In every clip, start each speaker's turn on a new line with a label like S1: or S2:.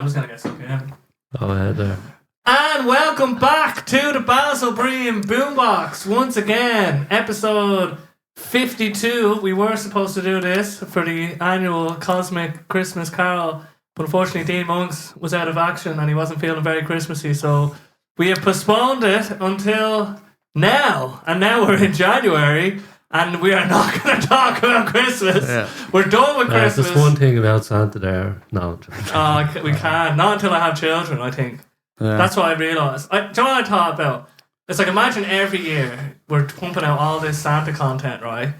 S1: just going to get stuck in.
S2: Oh, yeah, there.
S1: And welcome back to the Basil Breen Boombox. Once again, episode 52. We were supposed to do this for the annual Cosmic Christmas Carol, but unfortunately Dean Monks was out of action and he wasn't feeling very Christmassy, so we have postponed it until now. And now we're in January. And we are not going to talk about Christmas. Yeah. We're done with Christmas.
S2: There's one thing about Santa there. No.
S1: We can't. Not until I have children, I think. Yeah. That's what I realised. Do you know what I thought about? It's like, imagine every year we're pumping out all this Santa content, right?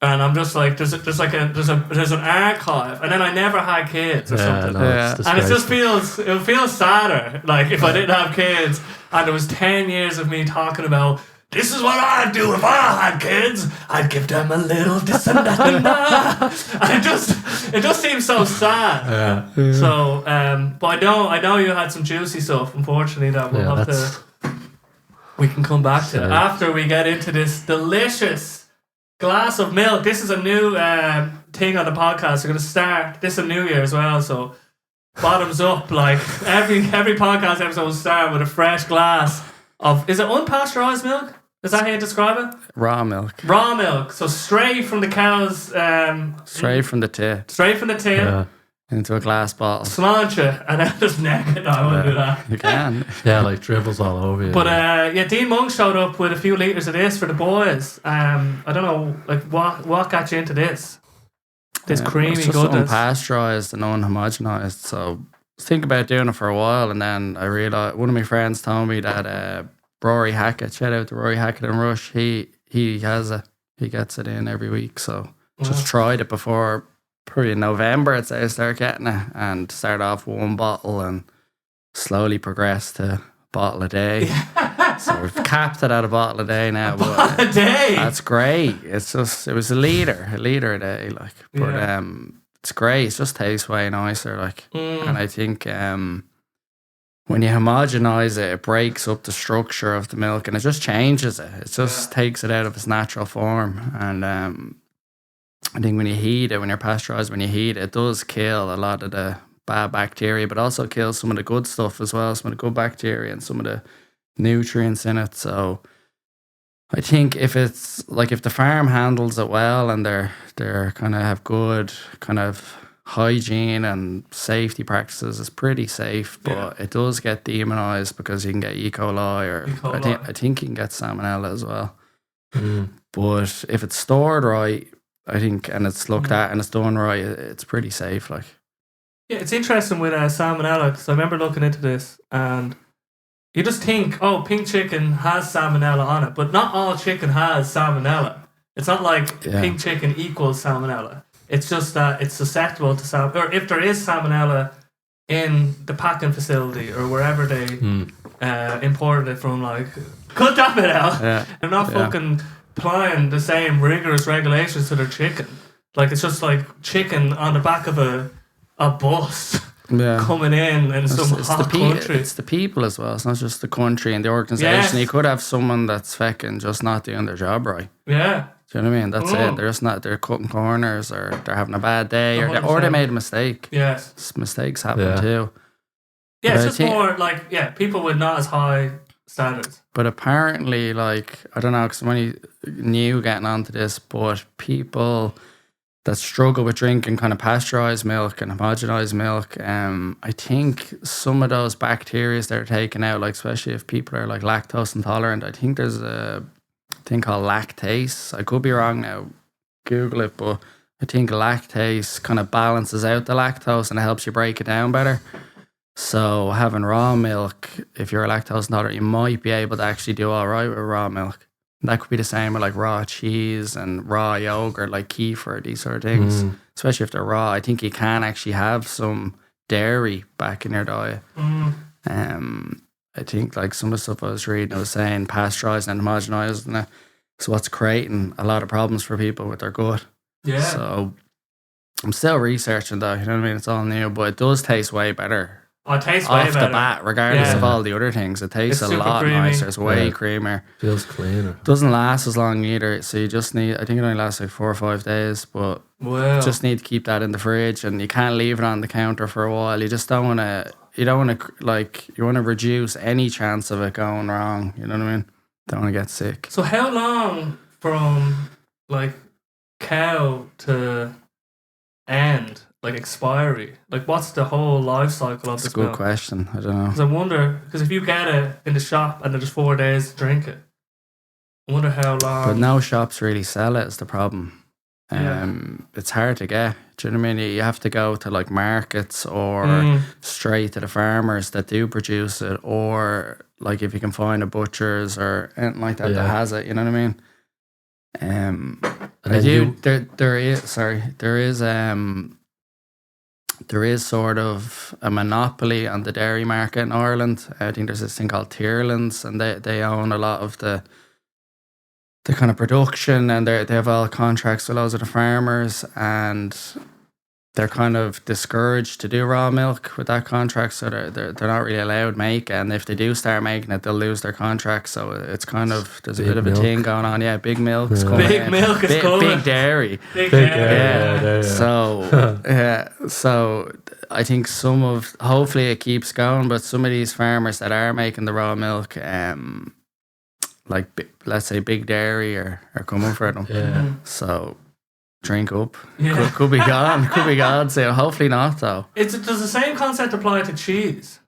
S1: And I'm just like, there's an archive, and then I never had kids or something.
S2: No, and
S1: it feels sadder, like if I didn't have kids, and it was 10 years of me talking about, this is what I'd do if I had kids. I'd give them a little this and that and that. And it just seems so sad. Yeah. So, but I know you had some juicy stuff. Unfortunately, that we'll have to. We can come back to it after we get into this delicious glass of milk. This is a new thing on the podcast. We're going to start. This is a new year as well, so bottoms up. Like every podcast episode will start with a fresh glass of. Is it unpasteurized milk? Is that how you describe it?
S3: Raw milk.
S1: Raw milk. So straight from the cow's...
S3: straight from the tea.
S1: Straight from the tea. Yeah.
S3: Into a glass bottle.
S1: Slanch it and then just neck it. No, I wouldn't do that.
S3: You can.
S2: Yeah, like dribbles all over you.
S1: But Dean Monk showed up with a few litres of this for the boys. I don't know, like what got you into this? This creamy
S3: goodness. It's
S1: just
S3: unpasteurised and unhomogenised. So I was thinking about doing it for a while, and then I realised, one of my friends told me that... Rory Hackett, shout out to Rory Hackett and Rush. He has it. He gets it in every week. So just tried it before probably in November. I'd say I start getting it and start off with one bottle and slowly progress to a bottle a day. So we've capped it at a bottle a day now.
S1: A day.
S3: That's great. It was a liter a day, like. But it's great. It just tastes way nicer, like. And I think when you homogenise it, it breaks up the structure of the milk and it just changes it. It just takes it out of its natural form. And I think when you heat it, when you're pasteurised, when you heat it, it does kill a lot of the bad bacteria, but also kills some of the good stuff as well, some of the good bacteria and some of the nutrients in it. So I think if the farm handles it well and they're kind of have good kind of hygiene and safety practices, is pretty safe, but it does get demonized because you can get E. coli or I think you can get salmonella as well. But if it's stored right, I think, and it's looked at and it's done right, it's pretty safe. Like,
S1: yeah, it's interesting with salmonella, because I remember looking into this and you just think, oh, pink chicken has salmonella on it, but not all chicken has salmonella. It's not like pink chicken equals salmonella. It's just that it's susceptible to salmonella, or if there is salmonella in the packing facility or wherever they imported it from, like, cut that bit out. Yeah. They're not fucking applying the same rigorous regulations to their chicken. Like, it's just like chicken on the back of a bus coming in some hot country.
S3: It's the people as well. It's not just the country and the organisation. Yes. You could have someone that's fucking just not doing their job right.
S1: Yeah.
S3: Do you know what I mean? That's it. They're just not. They're cutting corners, or they're having a bad day, or they made a mistake.
S1: Yes,
S3: mistakes happen too.
S1: Yeah, but it's just more like people with not as high standards.
S3: But apparently, like, I don't know, because I'm only new getting onto this, but people that struggle with drinking kind of pasteurized milk and homogenized milk, I think some of those bacteria they're taking out, like especially if people are like lactose intolerant, I think there's a thing called lactase. I could be wrong now, Google it, but I think lactase kind of balances out the lactose and it helps you break it down better. So having raw milk, if you're a lactose intolerant, you might be able to actually do all right with raw milk. That could be the same with like raw cheese and raw yogurt, like kefir, these sort of things. Especially if they're raw. I think you can actually have some dairy back in your diet. I think like some of the stuff I was reading, I was saying pasteurised and homogenised, and so what's creating a lot of problems for people with their gut.
S1: Yeah.
S3: So I'm still researching that, you know what I mean? It's all new, but it does taste way better.
S1: Oh, it tastes way better.
S3: Off the bat, regardless of all the other things. It tastes a lot nicer. It's way creamier.
S2: Feels cleaner.
S3: Doesn't last as long either. So you just need, I think it only lasts like 4 or 5 days, but you just need to keep that in the fridge, and you can't leave it on the counter for a while. You just don't want to, you don't want to you want to reduce any chance of it going wrong. You know what I mean? Don't want to get sick.
S1: So how long from like cow to end, like expiry? Like what's the whole life cycle of
S3: That's
S1: this
S3: a good
S1: milk?
S3: question. I don't know.
S1: Because I wonder, because if you get it in the shop and there's 4 days to drink it, I wonder how long.
S3: But no shops really sell it. Is the problem.
S1: Yeah.
S3: It's hard to get. Do you know what I mean? You have to go to like markets or straight to the farmers that do produce it, or like if you can find a butcher's or anything like that that has it. You know what I mean? There is sort of a monopoly on the dairy market in Ireland. I think there's this thing called Tierlands, and they own a lot of the kind of production, and they have all contracts with loads of the farmers, and they're kind of discouraged to do raw milk with that contract, so they're not really allowed to make it, and if they do start making it, they'll lose their contract. So it's kind of, there's a bit of a thing going on. Yeah, big milk is coming.
S1: Big milk is coming.
S3: Big dairy.
S1: Big dairy.
S3: Yeah. So I think hopefully it keeps going, but some of these farmers that are making the raw milk, like let's say big dairy are coming for them.
S2: Yeah.
S3: So drink up.
S1: Yeah.
S3: Could be gone. Could be gone. So hopefully not though.
S1: Does the same concept apply to cheese?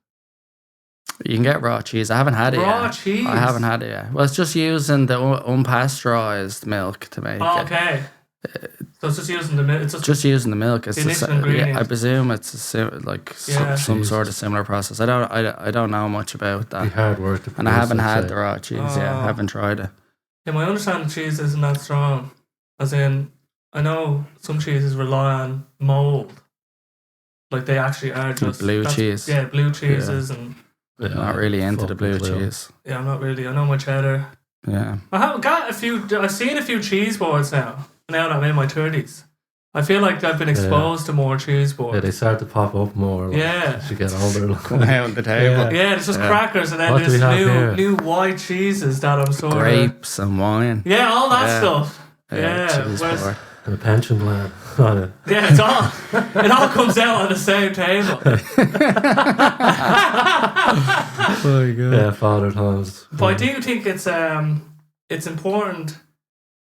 S3: You can get raw cheese. I haven't had it
S1: Raw
S3: yet.
S1: cheese?
S3: I haven't had it yet. Well, it's just using the unpasteurized milk to make it.
S1: Okay. So it's just using the milk. It's
S3: Just using the milk. It's
S1: the initial ingredient.
S3: I presume it's some sort of similar process. I don't know much about
S2: Be
S3: that,
S2: hard work to
S3: and I haven't
S2: produce,
S3: had
S2: I'd
S3: the
S2: say.
S3: raw cheese. Yeah, I haven't tried it.
S1: Yeah, my understanding of cheese isn't that strong. As in, I know some cheeses rely on mold. Like they actually are just
S3: blue cheese.
S1: Yeah, blue cheeses and
S2: Yeah,
S3: Not really into the blue
S2: fucking
S3: cheese.
S1: yeah, I'm not really. I know my cheddar.
S3: Yeah.
S1: I have got a few. I've seen a few cheese boards now. Now that I'm in my 30s, I feel like I've been exposed to more cheese boards.
S2: Yeah, they start to pop up more. Like,
S1: Yeah.
S2: as you get older. Like.
S3: Come out the table.
S1: Yeah, it's just crackers and then
S2: What do
S1: there's
S2: we have here?
S1: new white cheeses that I'm sort of.
S3: Grapes and wine.
S1: Yeah, all that
S3: Yeah.
S1: stuff. Yeah,
S3: cheese
S1: whereas-
S3: board.
S2: And a pension plan on it.
S1: yeah, it's all. It all comes out on the same table.
S3: Oh, God.
S2: Yeah, father times.
S1: But I do think it's important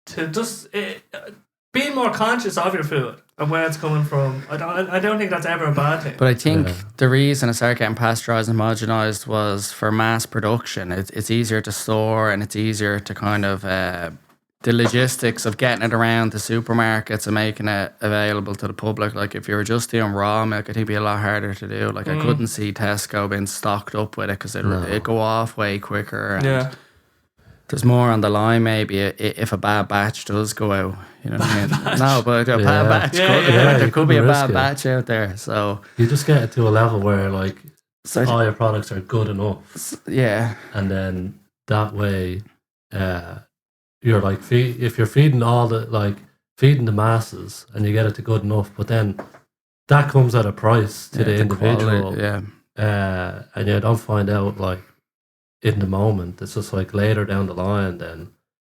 S1: to just be more conscious of your food and where it's coming from. I don't think that's ever a bad thing.
S3: But I think
S2: Yeah.
S3: the reason it started getting pasteurized and homogenized was for mass production. It's easier to store, and it's easier to kind of the logistics of getting it around the supermarkets and making it available to the public. Like if you were just doing raw milk, I think it'd be a lot harder to do. Like I couldn't see Tesco being stocked up with it because it'd go off way quicker. And
S1: Yeah.
S3: there's more on the line maybe if a bad batch does go out. You know what I mean? No, but a bad batch. There
S2: you
S3: could be a
S2: risk
S3: bad
S2: it.
S3: batch out there. So
S2: You just get it to a level where like
S3: So-
S2: all your products are good enough,
S3: yeah.
S2: and then that way, you're like if you're feeding feeding the masses, and you get it to good enough, but then that comes at a price to the individual,
S3: Quality, yeah.
S2: and you don't find out like in the moment. It's just like later down the line, then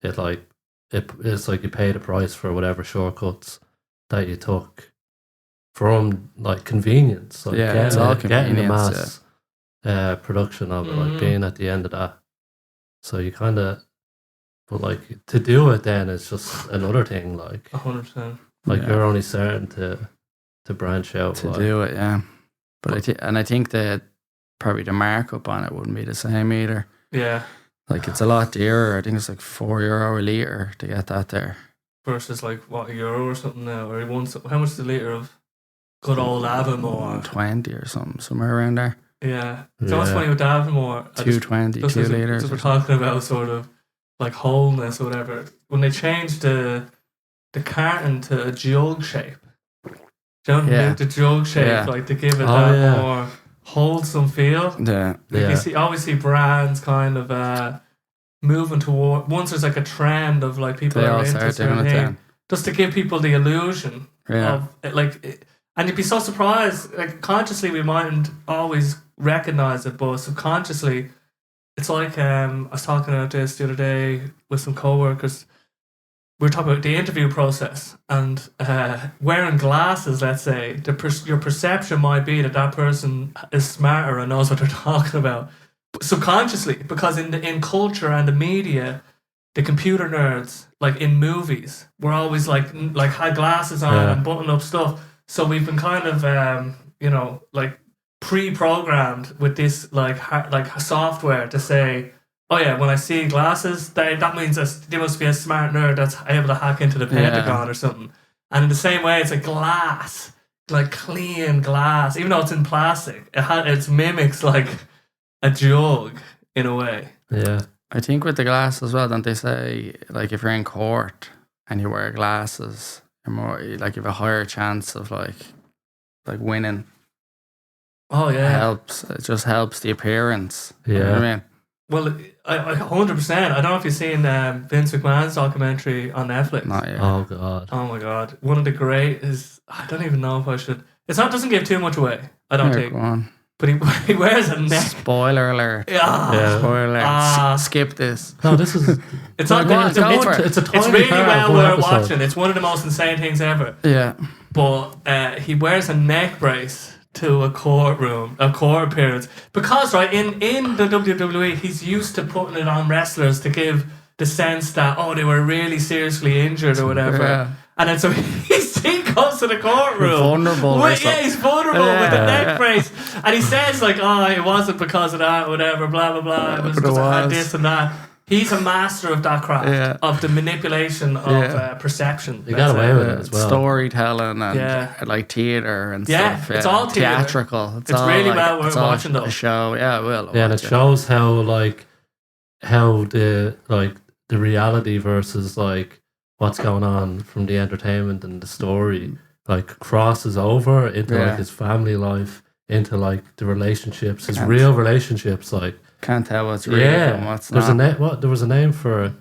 S2: it's like you pay the price for whatever shortcuts that you took from like convenience. Like
S3: Yeah, it's all
S2: getting the
S3: convenience,
S2: mass production of it, like being at the end of that. So you kind of, but like to do it, then it's just another thing. Like
S1: 100%.
S2: like
S3: Yeah.
S2: you're only starting to branch out
S3: To
S2: like,
S3: do it, yeah. But I think that probably the markup on it wouldn't be the same either.
S1: Yeah.
S3: Like it's a lot dearer. I think it's like €4 a litre to get that there.
S1: Versus like what, €1 or something now, or how much is a litre of good old Avamore?
S3: 20 or something, somewhere around there.
S1: Yeah. It's always
S2: Yeah.
S1: funny with Avamore.
S3: 220, 2 litres.
S1: We're talking about sort of like wholeness or whatever. When they changed the carton to a jug shape. Do you know
S3: Yeah.
S1: the jug shape,
S3: Yeah.
S1: like to give it
S2: Oh,
S1: that
S2: yeah.
S1: more wholesome feel?
S3: Yeah.
S1: Like you always see brands kind of moving toward. Once there's like a trend of like people
S3: They
S1: are
S3: all
S1: into
S3: start
S1: certain
S3: doing it
S1: thing,
S3: then.
S1: just to give people the illusion
S3: Yeah.
S1: of it, and you'd be so surprised. Like consciously, we mightn't always recognize it, but subconsciously, it's like I was talking about this the other day with some coworkers. we're talking about the interview process, and wearing glasses, let's say, your perception might be that person is smarter and knows what they're talking about subconsciously, because in culture and the media, the computer nerds, like in movies, we're always like had glasses on and button up stuff. So we've been kind of like pre-programmed with this like software to say, oh yeah, when I see glasses, that means they must be a smart nerd that's able to hack into the Pentagon or something. And in the same way, it's a glass, like clean glass, even though it's in plastic. It mimics like a jug in a way.
S2: Yeah.
S3: I think with the glasses as well, don't they say, like, if you're in court and you wear glasses, you're more, like, you have a higher chance of like winning.
S1: Oh yeah.
S3: It just helps the appearance.
S2: Yeah.
S3: You know what I mean?
S1: Well, I 100%. I don't know if you've seen Vince McMahon's documentary on Netflix.
S3: Not yet.
S2: Oh god.
S1: Oh my god. One of the great is, I don't even know if I should. Doesn't give too much away. I don't think.
S3: Go on.
S1: But he wears a neck.
S3: Spoiler alert.
S1: Yeah.
S3: Spoiler alert. Skip this.
S2: No, this is.
S1: It's not
S3: Go on,
S1: good.
S3: go for it.
S2: It's a
S1: It's
S2: tiny
S1: really
S2: part
S1: well
S2: of one
S1: worth
S2: episode.
S1: watching. It's one of the most insane things ever.
S3: Yeah.
S1: But he wears a neck brace to a court appearance, because right in the WWE he's used to putting it on wrestlers to give the sense that they were really seriously injured or whatever.
S3: Yeah.
S1: And then so he goes to the courtroom
S3: Vulnerable.
S1: he's vulnerable with the neck brace, and he says like, it wasn't because of that or whatever, blah blah blah, it was
S3: But it
S1: because I had
S3: was.
S1: this and that. He's a master of that craft, of the manipulation of perception.
S2: You got away with it as well.
S3: Storytelling and like theatre and stuff.
S1: It's all theatre.
S3: theatrical.
S1: It's really
S3: like,
S1: well worth
S3: it's all
S1: watching though.
S3: a show. Yeah, well.
S2: Yeah, and it shows how the reality versus like what's going on from the entertainment and the story like crosses over into like his family life, into like the relationships, his real relationships, like.
S3: Can't tell what's real and what's
S2: there's
S3: not.
S2: There was a name for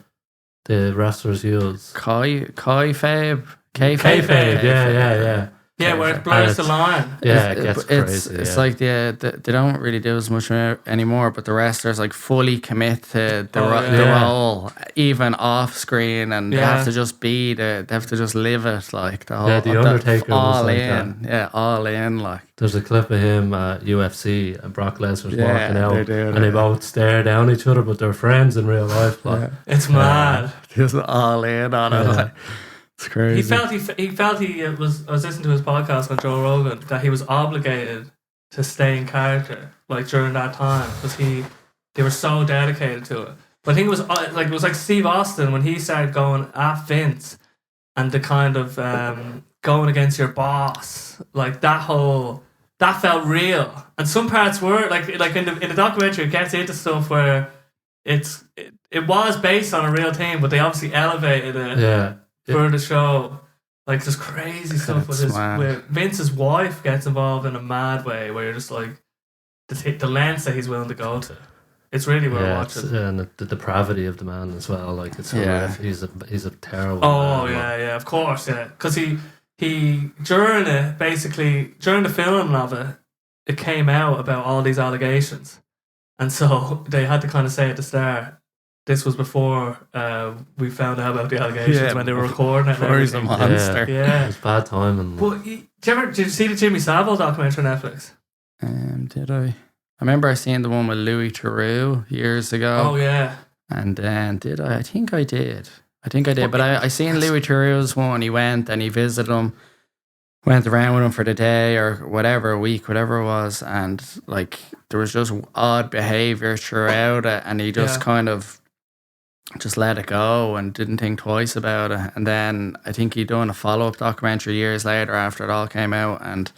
S2: the wrestlers use.
S3: Kayfabe.
S2: Yeah.
S1: Yeah, where it blurs the line.
S2: Yeah, it gets crazy.
S3: It's like they don't really do as much anymore, but the wrestlers like fully commit to the role, even off screen, and they have to just they have to just live it, like the whole.
S2: Yeah, the Undertaker
S3: all
S2: was like
S3: in.
S2: that.
S3: Yeah, all in. Like
S2: there's a clip of him at UFC and Brock Lesnar's walking out,
S3: they do,
S2: and they both stare down each other, but they're friends in real life. Like
S1: It's mad.
S3: just all in on it. Like, it's crazy.
S1: He felt I was listening to his podcast on Joe Rogan that he was obligated to stay in character like during that time, because they were so dedicated to it. But I think it was like Steve Austin when he started going at Vince and the kind of going against your boss, like that felt real. And some parts were like in the documentary it gets into stuff where it was based on a real thing, but they obviously elevated it. For the show, like there's crazy stuff where Vince's wife gets involved in a mad way, where you're just like the lengths that he's willing to go to. It's really worth watching.
S2: And the depravity of the man as well. Like it's horrific. He's a terrible.
S1: Oh
S2: man,
S1: yeah, of course, because he during the filming of it came out about all these allegations, and so they had to kind of say at the start. This was before we found out about the allegations when they were recording it.
S3: He's a monster.
S1: Yeah.
S2: It was bad timing.
S1: But did you see the Jimmy Savile documentary on Netflix?
S3: Did I? I remember I seen the one with Louis Theroux years ago.
S1: Oh yeah.
S3: And then did I? I think I did. But I seen Louis Theroux's one. He went and he visited him. Went around with him for the day or whatever, a week, whatever it was, and like there was just odd behaviour throughout it, and he just kind of just let it go and didn't think twice about it. And then I think he'd done a follow-up documentary years later after it all came out, and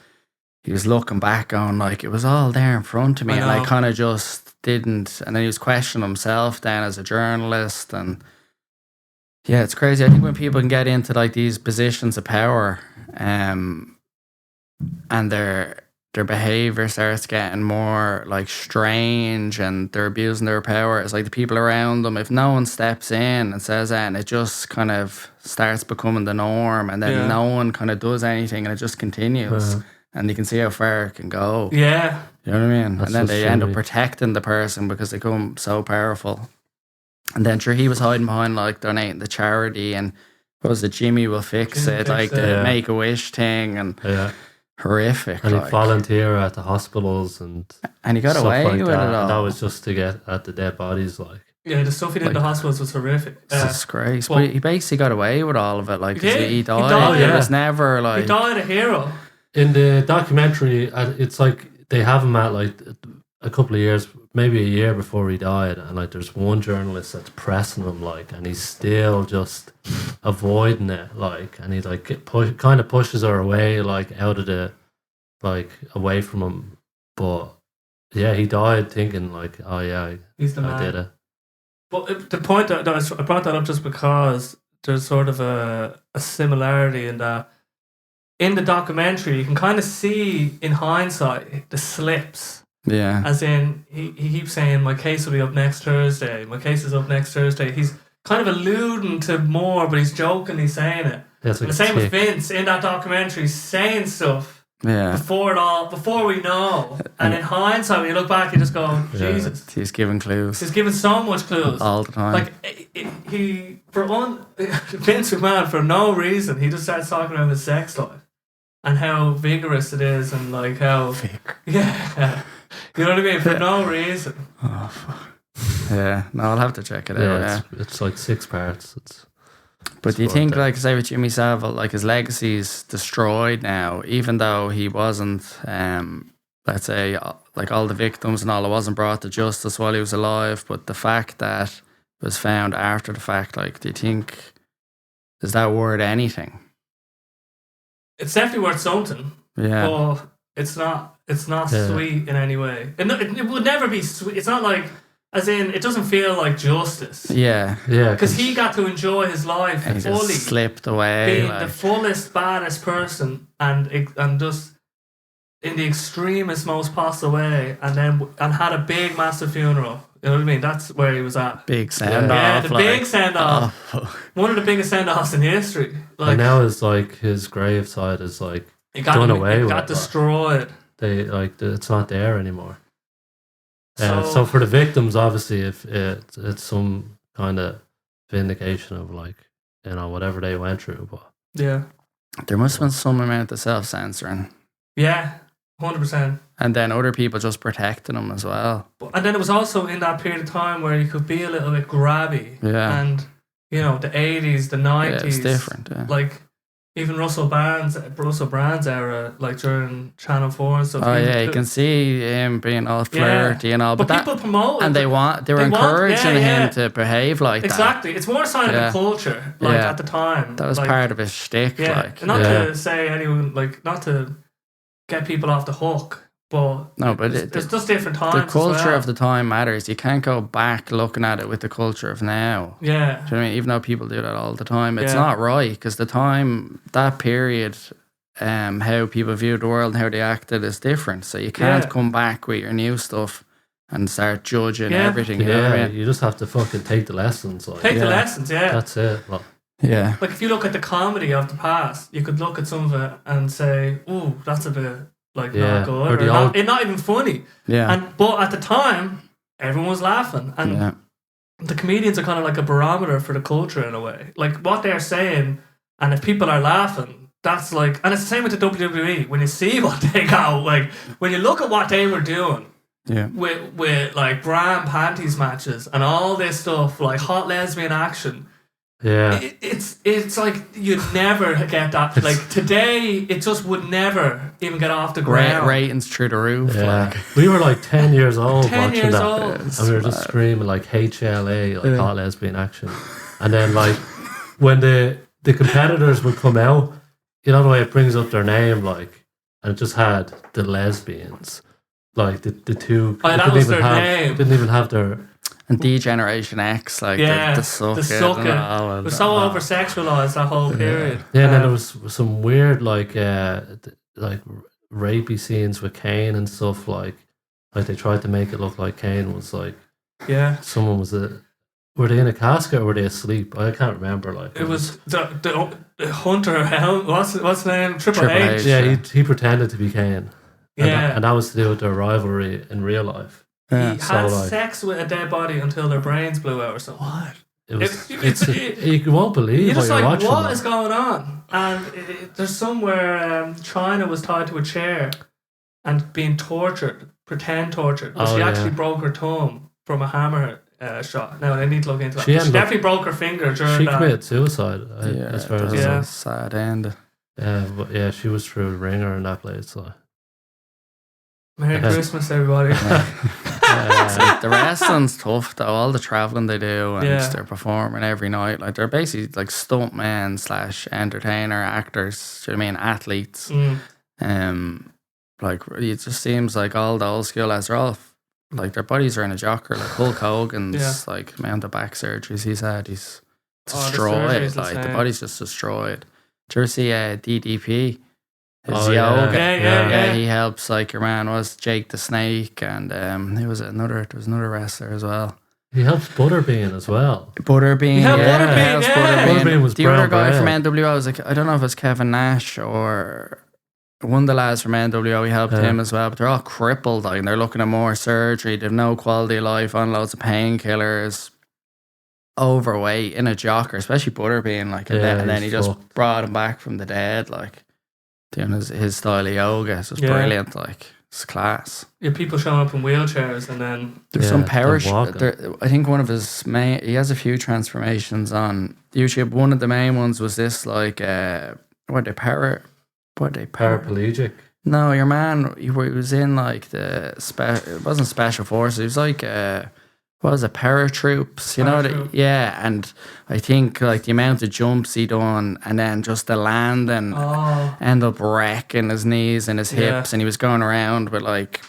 S3: he was looking back going like, it was all there in front of me, and I kind of just didn't. And then he was questioning himself then as a journalist, and yeah, it's crazy. I think when people can get into like these positions of power, and their behavior starts getting more like strange and they're abusing their power, it's like the people around them, if no one steps in and says that, and it just kind of starts becoming the norm, and then no one kind of does anything, and it just continues, and you can see how far it can go. You know what I mean?
S2: That's
S3: and then they end up
S2: silly.
S3: protecting the person because they become so powerful. And then sure, he was hiding behind like donating to charity, and What was it? Jimmy will fix
S1: Jimmy
S3: it,
S1: Fix
S3: like
S1: It.
S3: the
S2: Yeah.
S3: Make-A-Wish thing, and
S2: Yeah.
S3: horrific.
S2: And he'd
S3: like.
S2: volunteer at the hospitals and
S3: And he got
S2: stuff
S3: away
S2: like
S3: with
S2: that.
S3: it all.
S2: And that was just to get at the dead bodies, like.
S1: Yeah, the stuff he did in the
S2: Like-
S1: hospitals was horrific.
S3: It's disgrace.
S1: well-
S3: But he basically got away with all of it. Like,
S1: He did.
S3: he
S1: He
S3: died.
S1: died,
S3: It
S2: yeah.
S3: was never
S1: He
S3: like.
S1: died a hero.
S2: In the documentary, it's like they have him at like a couple of years, maybe a year before he died, and like there's one journalist that's pressing him, like, and he's still just avoiding it, like, and he like kind of pushes her away, like out of the, like away from him. But yeah, he died thinking like, oh yeah,
S1: He's the
S2: I
S1: man.
S2: did it.
S1: But the point that I brought that up just because there's sort of a similarity in that in the documentary you can kind of see in hindsight the slips.
S3: Yeah.
S1: As in, he keeps saying, my case will be up next Thursday. My case is up next Thursday. He's kind of alluding to more, but he's jokingly saying it.
S2: Yeah, it's
S1: And
S2: like
S1: the same with
S2: tick.
S1: Vince in that documentary, saying stuff
S3: Yeah.
S1: before we know. And in hindsight, when you look back, you just go,
S2: Yeah.
S1: Jesus.
S3: He's giving clues
S1: He's given so much clues.
S3: all the time.
S1: Like, he, for one, Vince McMahon, for no reason, he just starts talking about his sex life and how vigorous it is and like how. Yeah. You know what I mean? For no reason.
S3: Oh, fuck. Yeah. No, I'll have to check it out.
S2: Yeah,
S3: Yeah.
S2: it's like 6 parts.
S3: But do you
S2: worth
S3: think,
S2: it.
S3: like, say with Jimmy Savile, like his legacy's destroyed now, even though he wasn't, let's say, like all the victims and all, it wasn't brought to justice while he was alive, but the fact that it was found after the fact, like, do you think, is that worth anything?
S1: It's definitely worth something,
S3: Yeah.
S1: but it's not
S2: Yeah.
S1: sweet in any way. It would never be sweet. It's not like, as in, it doesn't feel like justice.
S3: Yeah.
S2: Yeah,
S1: Because he got to enjoy his life
S3: And he
S1: fully.
S3: just slipped away.
S1: Being
S3: Like,
S1: the fullest, baddest person and just in the extremest, most possible way, and had a big, massive funeral. You know what I mean? That's where he was at.
S3: big send off.
S1: Yeah, the big send off.
S3: Oh,
S1: One of the biggest send offs in history. Like,
S2: and now is like his graveside is like
S1: it got,
S2: done away
S1: it
S2: with,
S1: got
S2: like.
S1: destroyed.
S2: they like it's not there anymore.
S1: So-
S2: So for the victims, obviously, if it's some kind of vindication of like, you know, whatever they went through. But
S1: Yeah.
S3: there must have been some amount of self-censoring.
S1: Yeah, 100%.
S3: And then other people just protecting him as well.
S1: And then it was also in that period of time where you could be a little bit grabby.
S3: Yeah.
S1: And, you know, the 80s, the 90s.
S3: Yeah, it's different. Yeah.
S1: Like, even Russell Brand's era, like during Channel 4 and stuff.
S3: Oh
S1: he
S3: yeah, you
S1: was-
S3: can see him being all flirty and all,
S1: But
S3: but
S1: people promote
S3: and
S1: it.
S3: they were
S1: They want-
S3: encouraging
S1: yeah.
S3: him to behave like
S1: Exactly. It's more a sign
S3: Yeah.
S1: of the culture, like
S3: Yeah.
S1: at the time.
S3: that. That was
S1: like,
S3: part of his shtick.
S1: Yeah.
S3: Like,
S1: Not
S2: Yeah.
S1: to say anyone, like, not to get people off the hook, but
S3: no, but
S1: there's just different times.
S3: the
S1: as
S3: culture
S1: well.
S3: of the time matters. You can't go back looking at it with the culture of now.
S1: Yeah.
S3: Do you know what I mean? Even though people do that all the time, it's
S1: Yeah.
S3: not right because the time, that period, how people viewed the world and how they acted is different. So you can't
S1: Yeah.
S3: come back with your new stuff and start judging
S1: Yeah.
S3: everything. You know what I
S2: yeah,
S3: mean?
S2: you just have to fucking take the lessons. Like,
S1: Take the
S3: Yeah.
S1: lessons, yeah.
S2: that's it. Like,
S3: Yeah.
S1: Like, if you look at the comedy of the past, you could look at some of it and say, ooh, that's a bit, like,
S2: Yeah.
S1: not good.
S2: Or
S1: Or
S2: the
S1: not,
S2: old-
S1: it's not even funny.
S3: Yeah.
S1: But at the time, everyone was laughing. And
S3: Yeah.
S1: the comedians are kind of like a barometer for the culture in a way. Like, what they're saying, and if people are laughing, that's like, and it's the same with the WWE. When you see what they got, like, when you look at what they were doing
S3: Yeah.
S1: with like brand panties matches and all this stuff, like hot lesbian action,
S2: yeah,
S1: it's like you'd never get that. Like, today, it just would never even get off the ground.
S3: Ratings through the roof.
S2: yeah.
S3: Like,
S2: We were like 10 years old
S1: 10
S2: watching
S1: years
S2: that,
S1: old.
S2: and we were just screaming like HLA, like
S3: Yeah.
S2: hot lesbian action. And then like when the competitors would come out, you know the way it brings up their name, like, and it just had the lesbians, like the two.
S1: Oh,
S2: they
S1: that
S2: didn't
S1: was
S2: even
S1: their
S2: have,
S1: name.
S2: Didn't even have their.
S3: and D-Generation X, like
S1: Yeah,
S3: the suck
S1: the
S3: it
S1: suck
S3: and
S1: it.
S3: all,
S1: It
S3: and
S1: was so
S3: all.
S1: over sexualized that whole period.
S2: Yeah, and then
S1: Um,
S2: there was some weird like rapey scenes with Kane and stuff, like they tried to make it look like Kane was like
S1: yeah.
S2: someone was were they in a casket or were they asleep? I can't remember. Like
S1: It was the Hunter Helm. What's his name? Triple
S3: Triple
S1: H.
S3: H.
S2: yeah, he pretended to be Kane.
S1: Yeah.
S2: and that was to do with their rivalry in real life.
S3: Yeah.
S1: He
S2: So,
S1: had
S2: like-
S1: sex with a dead body until their brains blew out or something.
S3: What?
S2: You won't believe
S1: You're
S2: what
S1: just
S2: you're
S1: like,
S2: watching.
S1: what is going on? And there's somewhere China was tied to a chair and being tortured, pretend tortured. But she actually broke her thumb from a hammer shot. Now I need to look into that. She definitely broke her finger during
S2: She
S1: that.
S2: committed suicide. As far as
S3: a sad end.
S2: But yeah, she was through the ringer in that place. So.
S1: Merry Christmas, everybody.
S3: The wrestling's tough though. All the traveling they do and they're performing every night. Like they're basically like stuntmen / entertainer, actors. Do you know what I mean? Athletes. Like it just seems like all the old school lads are all like their bodies are in a jocker. Like Hulk Hogan's like amount of back surgeries he's had. He's destroyed. Like the body's just destroyed. Did you ever see DDP? His yoga. Yeah, he helps. Like your man was Jake the Snake, and there was another wrestler as well.
S2: He helps Butterbean as well.
S3: Butterbean,
S2: Butterbean was
S3: the other guy from NWO. Was like, I don't know if it's Kevin Nash or one of the lads from NWO. He helped him as well, but they're all crippled. Like, and they're looking at more surgery. They've no quality of life, on loads of painkillers, overweight, in a jocker, especially Butterbean. Like, and then he just brought him back from the dead. Like. Doing his style of yoga, it's just brilliant. Like it's class.
S1: Yeah, people showing up in wheelchairs, and then
S3: there's some I think one of his main. He has a few transformations on YouTube. One of the main ones was this, like,
S2: paraplegic.
S3: No, your man. He was in like it wasn't special forces. He was like what was it, paratroops? You know, and I think like the amount of jumps he done, and then just the landing, end up wrecking his knees and his hips, and he was going around with like,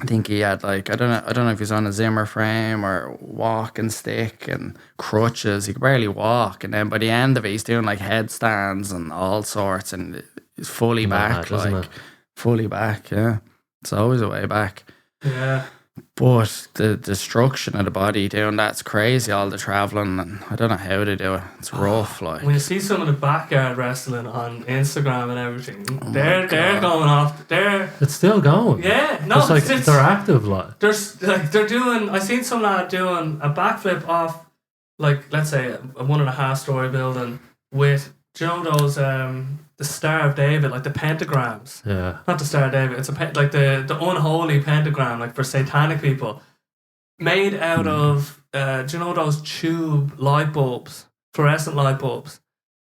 S3: I think he had like I don't know if he's on a Zimmer frame or walking stick and crutches. He could barely walk, and then by the end of it, he's doing like headstands and all sorts, and he's fully back, like fully back. Yeah, it's always a way back.
S1: Yeah.
S3: But the destruction of the body doing that's crazy, all the travelling, and I don't know how they do it. It's rough. Like
S1: when you see some of the backyard wrestling on Instagram and everything, they're going off.
S2: It's still going.
S1: Yeah, no,
S2: it's like they're active. Like
S1: they're doing. I seen some lad doing a backflip off, like let's say a 1.5-story building with, do you know those the Star of David, like the pentagrams.
S2: Yeah.
S1: Not the Star of David. It's like the unholy pentagram, like for satanic people, made out of do you know those tube light bulbs, fluorescent light bulbs,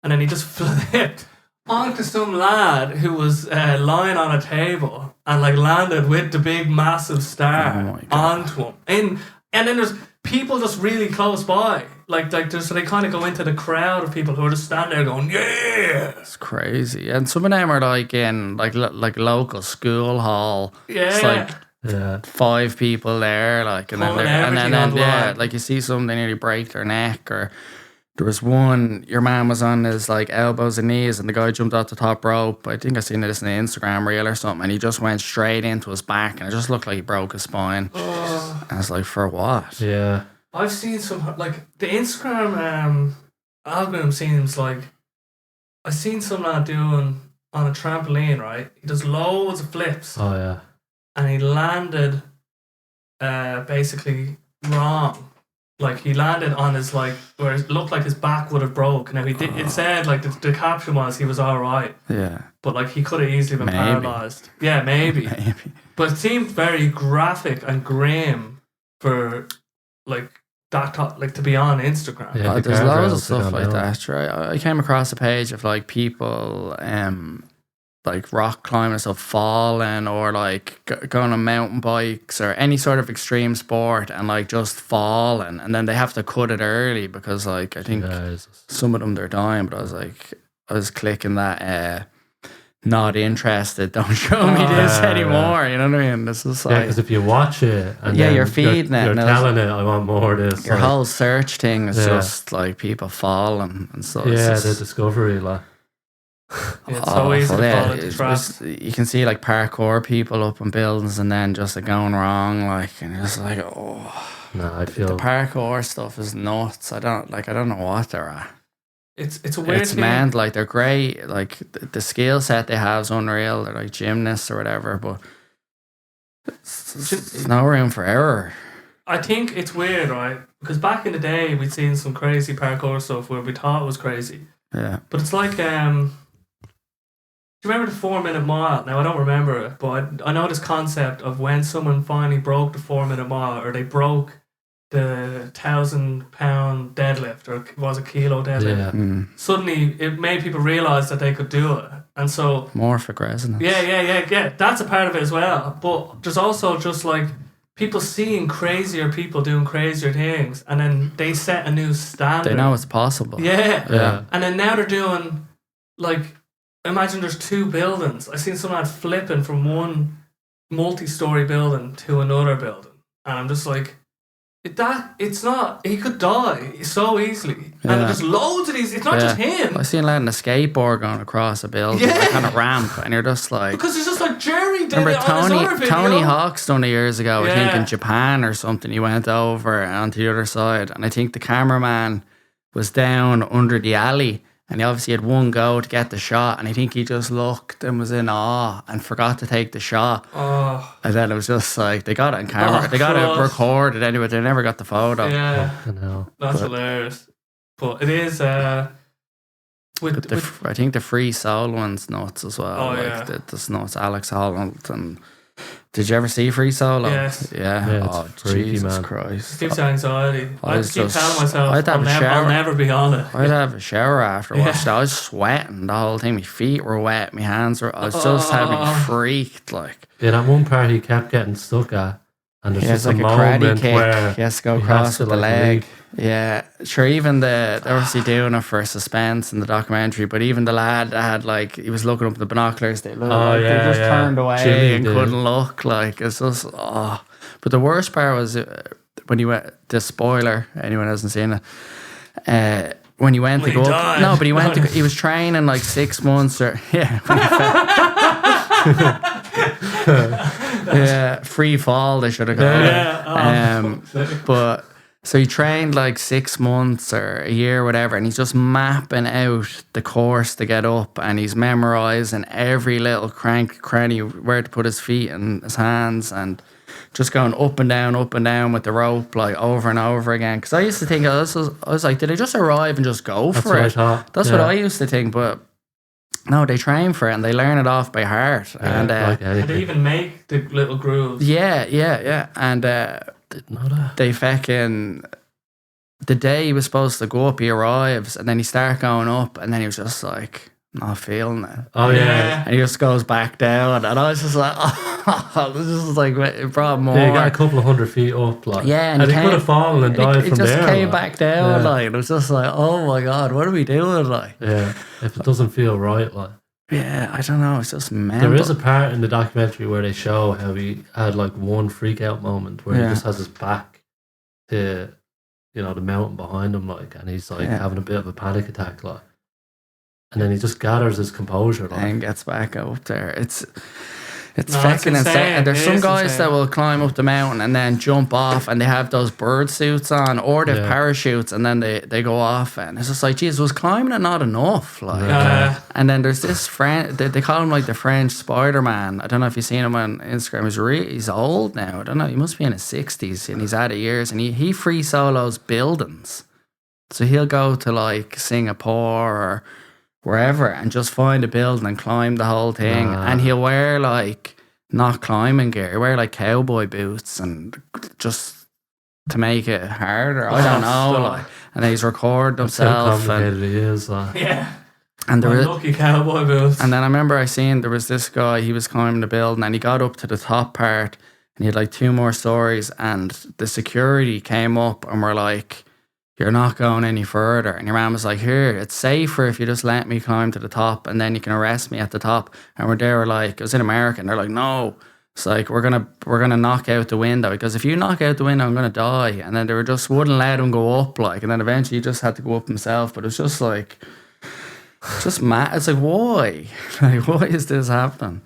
S1: and then he just flipped onto some lad who was lying on a table and like landed with the big massive star onto him. And then there's people just really close by. Like so they kind of go into the crowd of people who are just standing there going, yeah.
S3: It's crazy. And some of them are like in like local school hall.
S1: Yeah.
S3: It's like 5 people there, like, and then like you see some, they nearly break their neck. Or there was one, your man was on his like elbows and knees, and the guy jumped off the top rope. I think I seen this in the Instagram reel or something, and he just went straight into his back, and it just looked like he broke his spine. And I was like, for what?
S2: Yeah.
S1: I've seen some, like, the Instagram algorithm seems like, I've seen some lad doing on a trampoline, right? He does loads of flips.
S2: Oh, yeah.
S1: And he landed basically wrong. Like, he landed on his, like, where it looked like his back would have broke. Now, it said, like, the caption was he was all right.
S3: Yeah.
S1: But, like, he could have easily been paralysed. Yeah, maybe. But it seemed very graphic and grim for, like, that, like, to be on Instagram.
S2: Yeah,
S3: there's loads of stuff like that, right? I came across a page of like people like rock climbing and stuff, falling, or like going on mountain bikes or any sort of extreme sport, and like just falling, and then they have to cut it early because like I think some of them they're dying. But I was clicking that not interested, don't show me this anymore. You know what I mean? This is like,
S2: because if you watch it and
S3: you're feeding
S2: you're telling it, I want more of this.
S3: Your whole search thing is just like people falling and stuff.
S2: Yeah, the discovery, like.
S1: It's so easy to fall into traps.
S3: You can see like parkour people up in buildings, and then just like going wrong, like, and you're just like,
S2: no, I feel
S3: the parkour stuff is nuts. I don't know what they're at.
S1: It's a weird
S3: it's
S1: thing.
S3: Man, like they're great. Like the skill set they have is unreal. They're like gymnasts or whatever, but there's no room for error.
S1: I think it's weird, right? Because back in the day, we'd seen some crazy parkour stuff where we thought it was crazy.
S3: Yeah.
S1: But it's like, do you remember the 4-minute mile? Now, I don't remember it, but I know this concept of when someone finally broke the 4-minute mile, or they broke the 1,000-pound deadlift, or was a kilo deadlift.
S2: Yeah.
S1: Suddenly, it made people realize that they could do it. And so...
S3: Morphic resonance.
S1: Yeah. That's a part of it as well. But there's also just like people seeing crazier people doing crazier things, and then they set a new standard.
S3: They know it's possible.
S1: Yeah. And then now they're doing, like, imagine there's 2 buildings. I seen someone flipping from one multi-story building to another building. And I'm just like, it's not, he could die so easily. And there's loads of these, it's not just him.
S3: I seen a lad on a skateboard going across a building, like on a ramp, and you're just like...
S1: Because it's just like Jerry did
S3: remember
S1: it on his other video.
S3: Tony Hawk's done it years ago, I think in Japan or something. He went over onto the other side, and I think the cameraman was down under the alley, and he obviously had one go to get the shot, and I think he just looked and was in awe and forgot to take the shot.
S1: Oh.
S3: And then it was just like, they got it on camera. They got it recorded anyway, they never got the photo.
S1: Yeah.
S2: Hell.
S1: That's hilarious. But it is...
S3: I think the free soul one's nuts as well.
S1: Oh,
S3: like that's nuts. Alex Holland. And did you ever see Free Solo?
S1: Yes.
S3: Yeah.
S2: It's
S3: Oh,
S2: freaky,
S3: Jesus
S2: man.
S3: Christ.
S1: Gives you anxiety. I
S3: was
S1: keep
S3: just-
S1: telling myself
S3: I'd have a shower.
S1: I'll never be on it.
S3: I'd have a shower after watching it. I was sweating the whole thing. My feet were wet. My hands were... I was just having freaked. Like,
S2: Yeah, that one part he kept getting stuck at, and there's
S3: he has
S2: just
S3: like
S2: a
S3: a karate
S2: moment
S3: kick.
S2: where
S3: He has to go
S2: he
S3: across
S2: has to,
S3: with the
S2: like,
S3: leg.
S2: leap.
S3: Yeah, sure. Even they're obviously doing it for suspense in the documentary, but even the lad that had, like, he was looking up at the binoculars. They just turned away
S2: Jimmy
S3: and
S2: did.
S3: couldn't look. Like, it's just But the worst part was when he went. The spoiler, anyone hasn't seen it. When he went
S1: Well,
S3: to
S1: he
S3: go
S1: died.
S3: up, no, but he went to he was training like 6 months or yeah, free fall they should have called it. But so he trained like 6 months or a year, whatever, and he's just mapping out the course to get up, and he's memorizing every little cranny, where to put his feet and his hands, and just going up and down with the rope, like over and over again. Because I used to think, I was like, did they just arrive and just go
S2: That's
S3: for
S2: what I
S3: it?
S2: thought.
S3: That's what I used to think, but no, they train for it and they learn it off by heart. And
S2: like
S1: And they
S2: anything.
S1: even make the little grooves.
S3: yeah. And
S2: Didn't know that.
S3: they fucking... The day he was supposed to go up, he arrives, and then he starts going up, and then he was just like, not feeling it.
S2: Oh yeah.
S3: And he just goes back down, and I was just like, oh, this is like, it brought more.
S2: Yeah, he got a couple of 100 feet up, like.
S3: Yeah,
S2: and he could have fallen and died
S3: it
S2: from
S3: just
S2: there.
S3: came
S2: like.
S3: back down,
S2: Yeah.
S3: like, it was just like, oh my God, what are we doing, like?
S2: Yeah, if it doesn't feel right, like.
S3: Yeah, I don't know, it's just mental.
S2: There is a part in the documentary where they show how he had like one freak out moment where he just has his back to, you know, the mountain behind him, like, and he's like having a bit of a panic attack, like, and then he just gathers his composure, like,
S3: and gets back up there. It's
S1: No,
S3: fucking
S1: it's
S3: insane. And there's
S1: It
S3: some
S1: is
S3: guys
S1: insane.
S3: that will climb up the mountain and then jump off, and they have those bird suits on, or they have parachutes, and then they go off, and it's just like, geez, was climbing it not enough? Like, and then there's this friend, they call him like the French Spider-Man. I don't know if you've seen him on Instagram. He's old now. I don't know. He must be in his 60s, and he's out of years, and he free solos buildings. So he'll go to like Singapore or wherever and just find a building and climb the whole thing. And he'll wear like not climbing gear. He'll wear like cowboy boots and just to make it harder. I don't know. Like, and then he's recorded
S2: that's how
S3: himself.
S2: complicated he is, like.
S1: Yeah.
S3: And there was,
S1: Lucky cowboy boots.
S3: and then I remember I seen there was this guy, he was climbing the building and he got up to the top part and he had like 2 more stories, and the security came up and were like, you're not going any further. And your man was like, here, it's safer if you just let me climb to the top and then you can arrest me at the top. And they were like, it was in America, and they're like, no, it's like, we're gonna knock out the window, because if you knock out the window, I'm gonna die. And then they were just wouldn't let him go up, like, and then eventually he just had to go up himself. But it was just like, just mad. It's like, why? Like, why is this happening?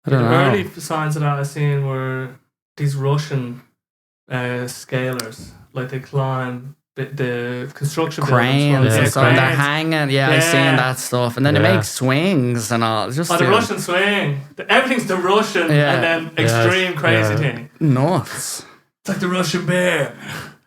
S3: I don't
S1: The
S3: know.
S1: early signs of that I seen were these Russian scalers. Like, they climb the construction
S3: Cranes
S1: buildings.
S3: and stuff. They're
S1: cranes.
S3: hanging. Yeah, I've seen that stuff. And then they make swings and all. It's just
S1: the Russian swing. Everything's the Russian and then extreme crazy thing.
S3: nuts.
S1: It's like the Russian bear.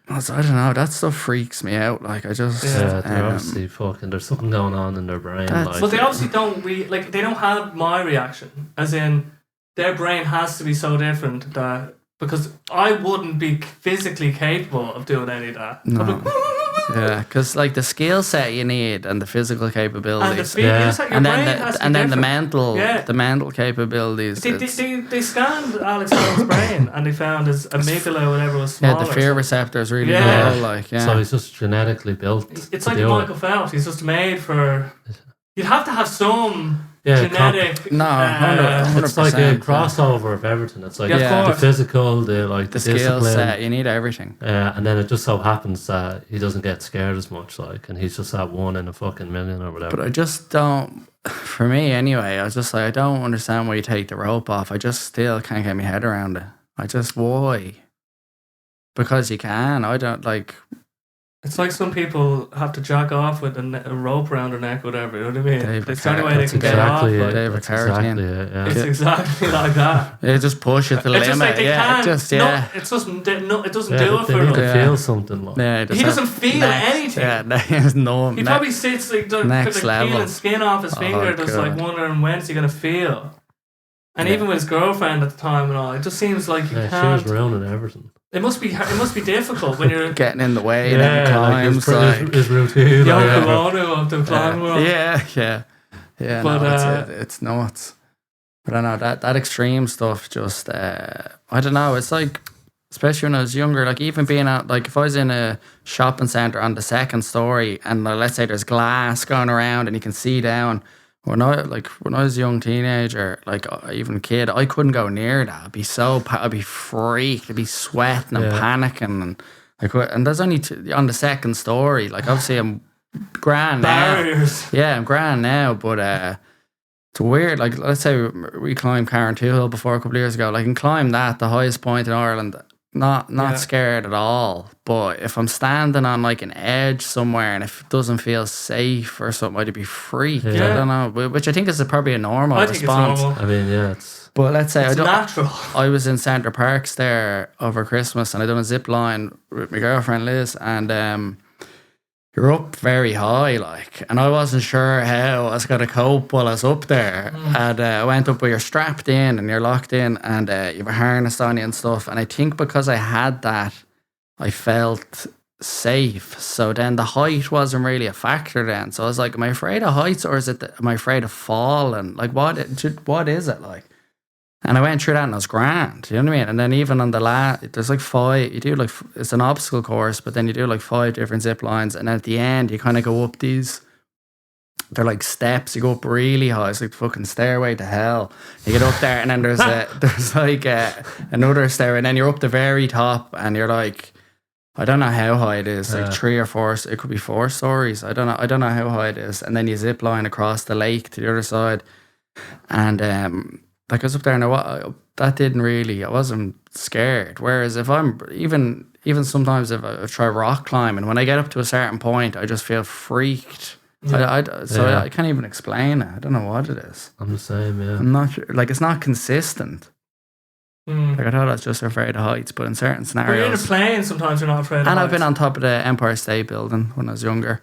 S3: I don't know. That stuff freaks me out. Like I just
S2: they're obviously fucking. There's something going on in their brain. Like,
S1: but they obviously don't they don't have my reaction. As in, their brain has to be so different that because I wouldn't be physically capable of doing any of that.
S3: No. Yeah, because like the skill set you need and the physical capabilities, and then the mental capabilities.
S1: They scanned Alex Jones' brain and they found his amygdala, whatever, was smaller.
S3: Yeah, the fear receptors really low. Like,
S2: so he's just genetically built.
S1: It's like Michael Phelps. He's just made for. You'd have to have some. Genetic.
S2: It's like a crossover of everything. It's like the physical, the
S3: skill set. You need everything.
S2: And then it just so happens that he doesn't get scared as much, like, and he's just that one in a fucking million or whatever.
S3: But I just don't. For me, anyway, I was just like, I don't understand why you take the rope off. I just still can't get my head around it. Why? Because you can. I don't like.
S1: It's like some people have to jack off with a rope around their neck, whatever. You know what I mean? It's the only way they can get off. It's exactly like that.
S3: They just push it to the limit.
S1: Like they can't. It doesn't do it for them.
S2: They feel something. Like.
S1: He doesn't feel anything. He probably sits like peeling skin off his finger, just like wondering when's he gonna feel. And even with his girlfriend at the time and all, it just seems like you can't.
S2: She was ruining everything.
S1: It must be difficult when you're
S3: getting in the way and climbs
S2: like his routine.
S1: Of the climb world.
S3: Yeah. But it's nuts. But I know that extreme stuff. Just I don't know. It's like, especially when I was younger, like even being out, like if I was in a shopping centre on the second story and let's say there's glass going around and you can see down. When I was a young teenager, like even a kid, I couldn't go near that. I'd be freaked. I'd be sweating and panicking, and there's only on the second story. Like obviously I'm grand
S1: barriers.
S3: Now. Yeah, I'm grand now, but it's weird. Like let's say we climbed Carrantoo before a couple of years ago. Like I can climb that, the highest point in Ireland. Not scared at all. But if I'm standing on like an edge somewhere and if it doesn't feel safe or something, I'd be freaked. I don't know, which I think is probably a normal response.
S1: It's normal.
S2: I mean, it's.
S3: But let's say
S1: it's natural.
S3: I was in Centre Parks there over Christmas and I done a zip line with my girlfriend Liz, and you're up very high, like, and I wasn't sure how I was going to cope while I was up there. And I went up where you're strapped in and you're locked in and you have a harness on you and stuff. And I think because I had that, I felt safe. So then the height wasn't really a factor then. So I was like, am I afraid of heights or am I afraid of falling? Like, what is it like? And I went through that and I was grand, you know what I mean? And then even on the there's like 5, you do like, it's an obstacle course, but then you do like 5 different zip lines. And at the end, you kind of go up these, they're like steps, you go up really high. It's like the fucking stairway to hell. You get up there and then there's like another stairway and then you're up the very top and you're like, I don't know how high it is, like 3 or 4, it could be 4 stories. I don't know how high it is. And then you zip line across the lake to the other side. And, like I was up there and I wasn't scared. Whereas if I'm even sometimes if I try rock climbing, when I get up to a certain point, I just feel freaked. I can't even explain it. I don't know what it is.
S2: I'm the same, yeah.
S3: I'm not sure, like it's not consistent. Like I thought I was just afraid of heights, but in certain scenarios.
S1: When you're in a plane, sometimes you're not afraid of heights.
S3: And I've been on top of the Empire State Building when I was younger.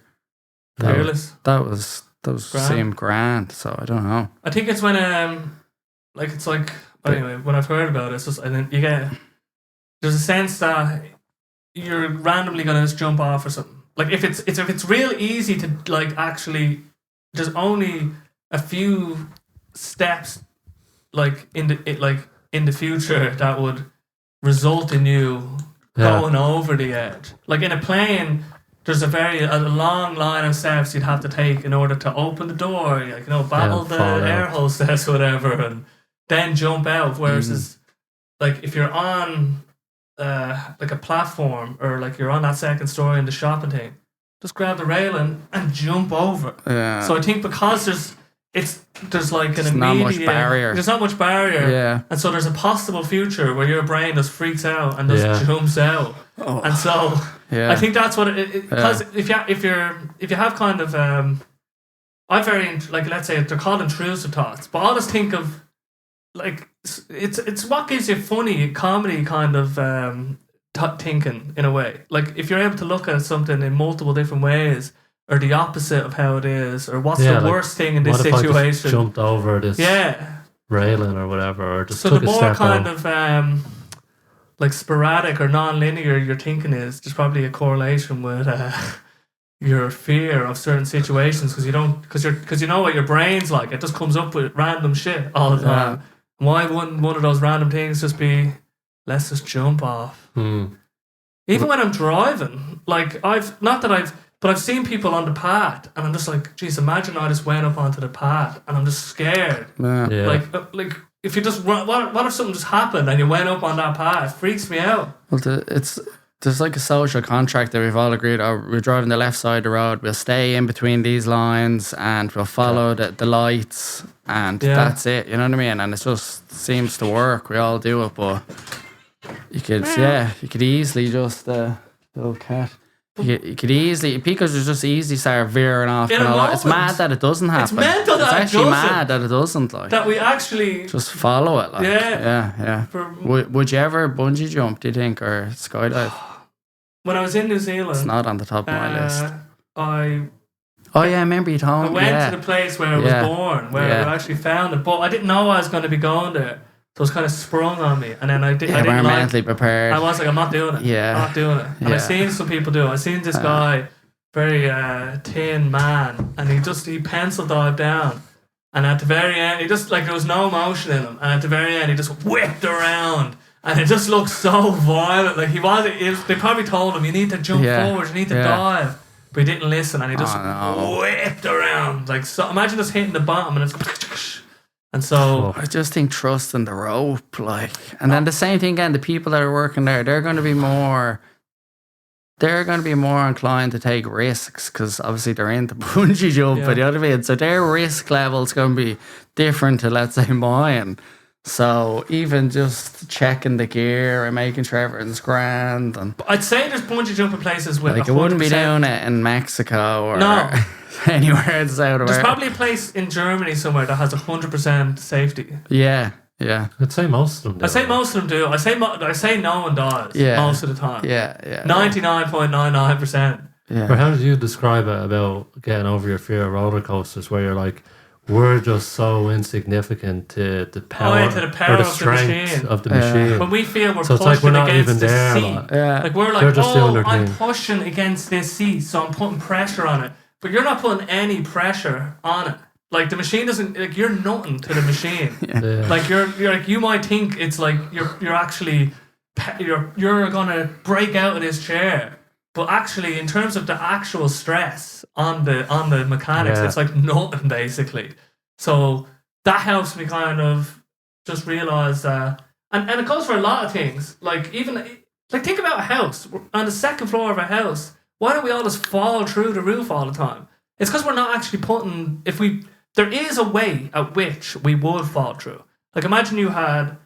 S1: Fearless.
S3: That seemed grand, so I don't know.
S1: I think it's when anyway, when I've heard about it, it's just, and then there's a sense that you're randomly gonna just jump off or something. Like if it's real easy to like actually, there's only a few steps like in the future that would result in you going over the edge. Like in a plane, there's a long line of steps you'd have to take in order to open the door, like, battle the air hostess or whatever, and then jump out. Whereas like if you're on like a platform or like you're on that second story in the shopping thing, just grab the railing and jump over. Yeah. So I think because there's like an immediate,
S3: not much barrier.
S1: There's not much barrier.
S3: Yeah.
S1: And so there's a possible future where your brain just freaks out and just jumps out. Oh. And so I think that's what because if you have kind of I'm very like, let's say they're called intrusive thoughts, but I'll just think of like it's what gives you funny comedy kind of thinking in a way. Like if you're able to look at something in multiple different ways, or the opposite of how it is, or what's the
S2: like,
S1: worst thing in this
S2: what if I just
S1: situation.
S2: jumped over this
S1: Yeah.
S2: railing or whatever, or just
S1: So
S2: took
S1: the
S2: a
S1: more
S2: step
S1: kind
S2: out.
S1: of like sporadic or non-linear your thinking is, there's probably a correlation with your fear of certain situations, because you know what your brain's like. It just comes up with random shit all the time. Why wouldn't one of those random things just be, let's just jump off? Even when I'm driving, like but I've seen people on the path, and I'm just like, geez, imagine I just went up onto the path, and I'm just scared.
S2: Yeah.
S1: Like if you just what if something just happened and you went up on that path? It freaks me out.
S3: Well, there's like a social contract that we've all agreed. Oh, we're driving the left side of the road. We'll stay in between these lines and we'll follow the lights, and that's it. You know what I mean? And it just seems to work. We all do it, but you could easily just little cat. You could easily, because it's just easy start veering off.
S1: In a moment.
S3: It's mad that it doesn't happen.
S1: It's mental that
S3: it's
S1: it
S3: actually
S1: doesn't.
S3: mad that it doesn't. Like
S1: That we actually
S3: just follow it. Like yeah.
S1: For-
S3: Would you ever bungee jump? Do you think, or skydive?
S1: when I was in New Zealand,
S3: It's not on the top of my list.
S1: I
S3: Oh yeah, I remember you told me.
S1: went to the place where I was born, where I actually found it, but I didn't know I was going to be going there. So it was kind of sprung on me, and then I didn't
S3: we're
S1: like.
S3: mentally prepared.
S1: I was like, I'm not doing it.
S3: Yeah.
S1: I'm not doing it. And
S3: Yeah.
S1: I've seen some people do it. I've seen this guy, very thin man, and he pencil dived down. And at the very end, he just, like, there was no motion in him. And at the very end, he just whipped around. And it just looked so violent. Like, they probably told him, you need to jump forward, you need to dive. But he didn't listen, and he just whipped around. Like, so imagine just hitting the bottom, and it's... And so
S3: I just think trust in the rope, like, and then the same thing again. The people that are working there, they're going to be more inclined to take risks because obviously they're into bungee jumping. You know what I mean? So their risk level is going to be different to, let's say, mine. So even just checking the gear and making sure everything's grand, and
S1: I'd say there's bungee jumping places with
S3: like, I wouldn't be doing it in Mexico or anywhere in South America.
S1: There's probably a place in Germany somewhere that has 100% safety.
S3: Yeah.
S2: I'd say most of them do.
S1: I say most of them do. I say no one does most of the time.
S3: Yeah.
S1: 99.99%.
S2: Or how did you describe it about getting over your fear of roller coasters, where you're like, we're just so insignificant to the power,
S1: to the power
S2: or the
S1: of the
S2: strength
S1: machine.
S2: of the machine.
S1: When we feel we're
S2: So it's
S1: pushing
S2: like we're not
S1: against
S2: even
S1: the
S2: there,
S1: seat.
S2: like.
S1: Like we're
S2: They're
S1: like,
S2: just doing their
S1: I'm
S2: thing.
S1: pushing against this seat, so I'm putting pressure on it. But you're not putting any pressure on it. Like the machine doesn't, like, you're nothing to the machine. Like you're like, you might think it's like you're actually you're gonna break out of this chair. But actually, in terms of the actual stress on the mechanics, it's like nothing basically. So that helps me kind of just realize that, and it goes for a lot of things. Like even like think about a house. We're on the second floor of a house. Why don't we all just fall through the roof all the time? It's because we're not actually putting. There is a way at which we would fall through. Like imagine you had,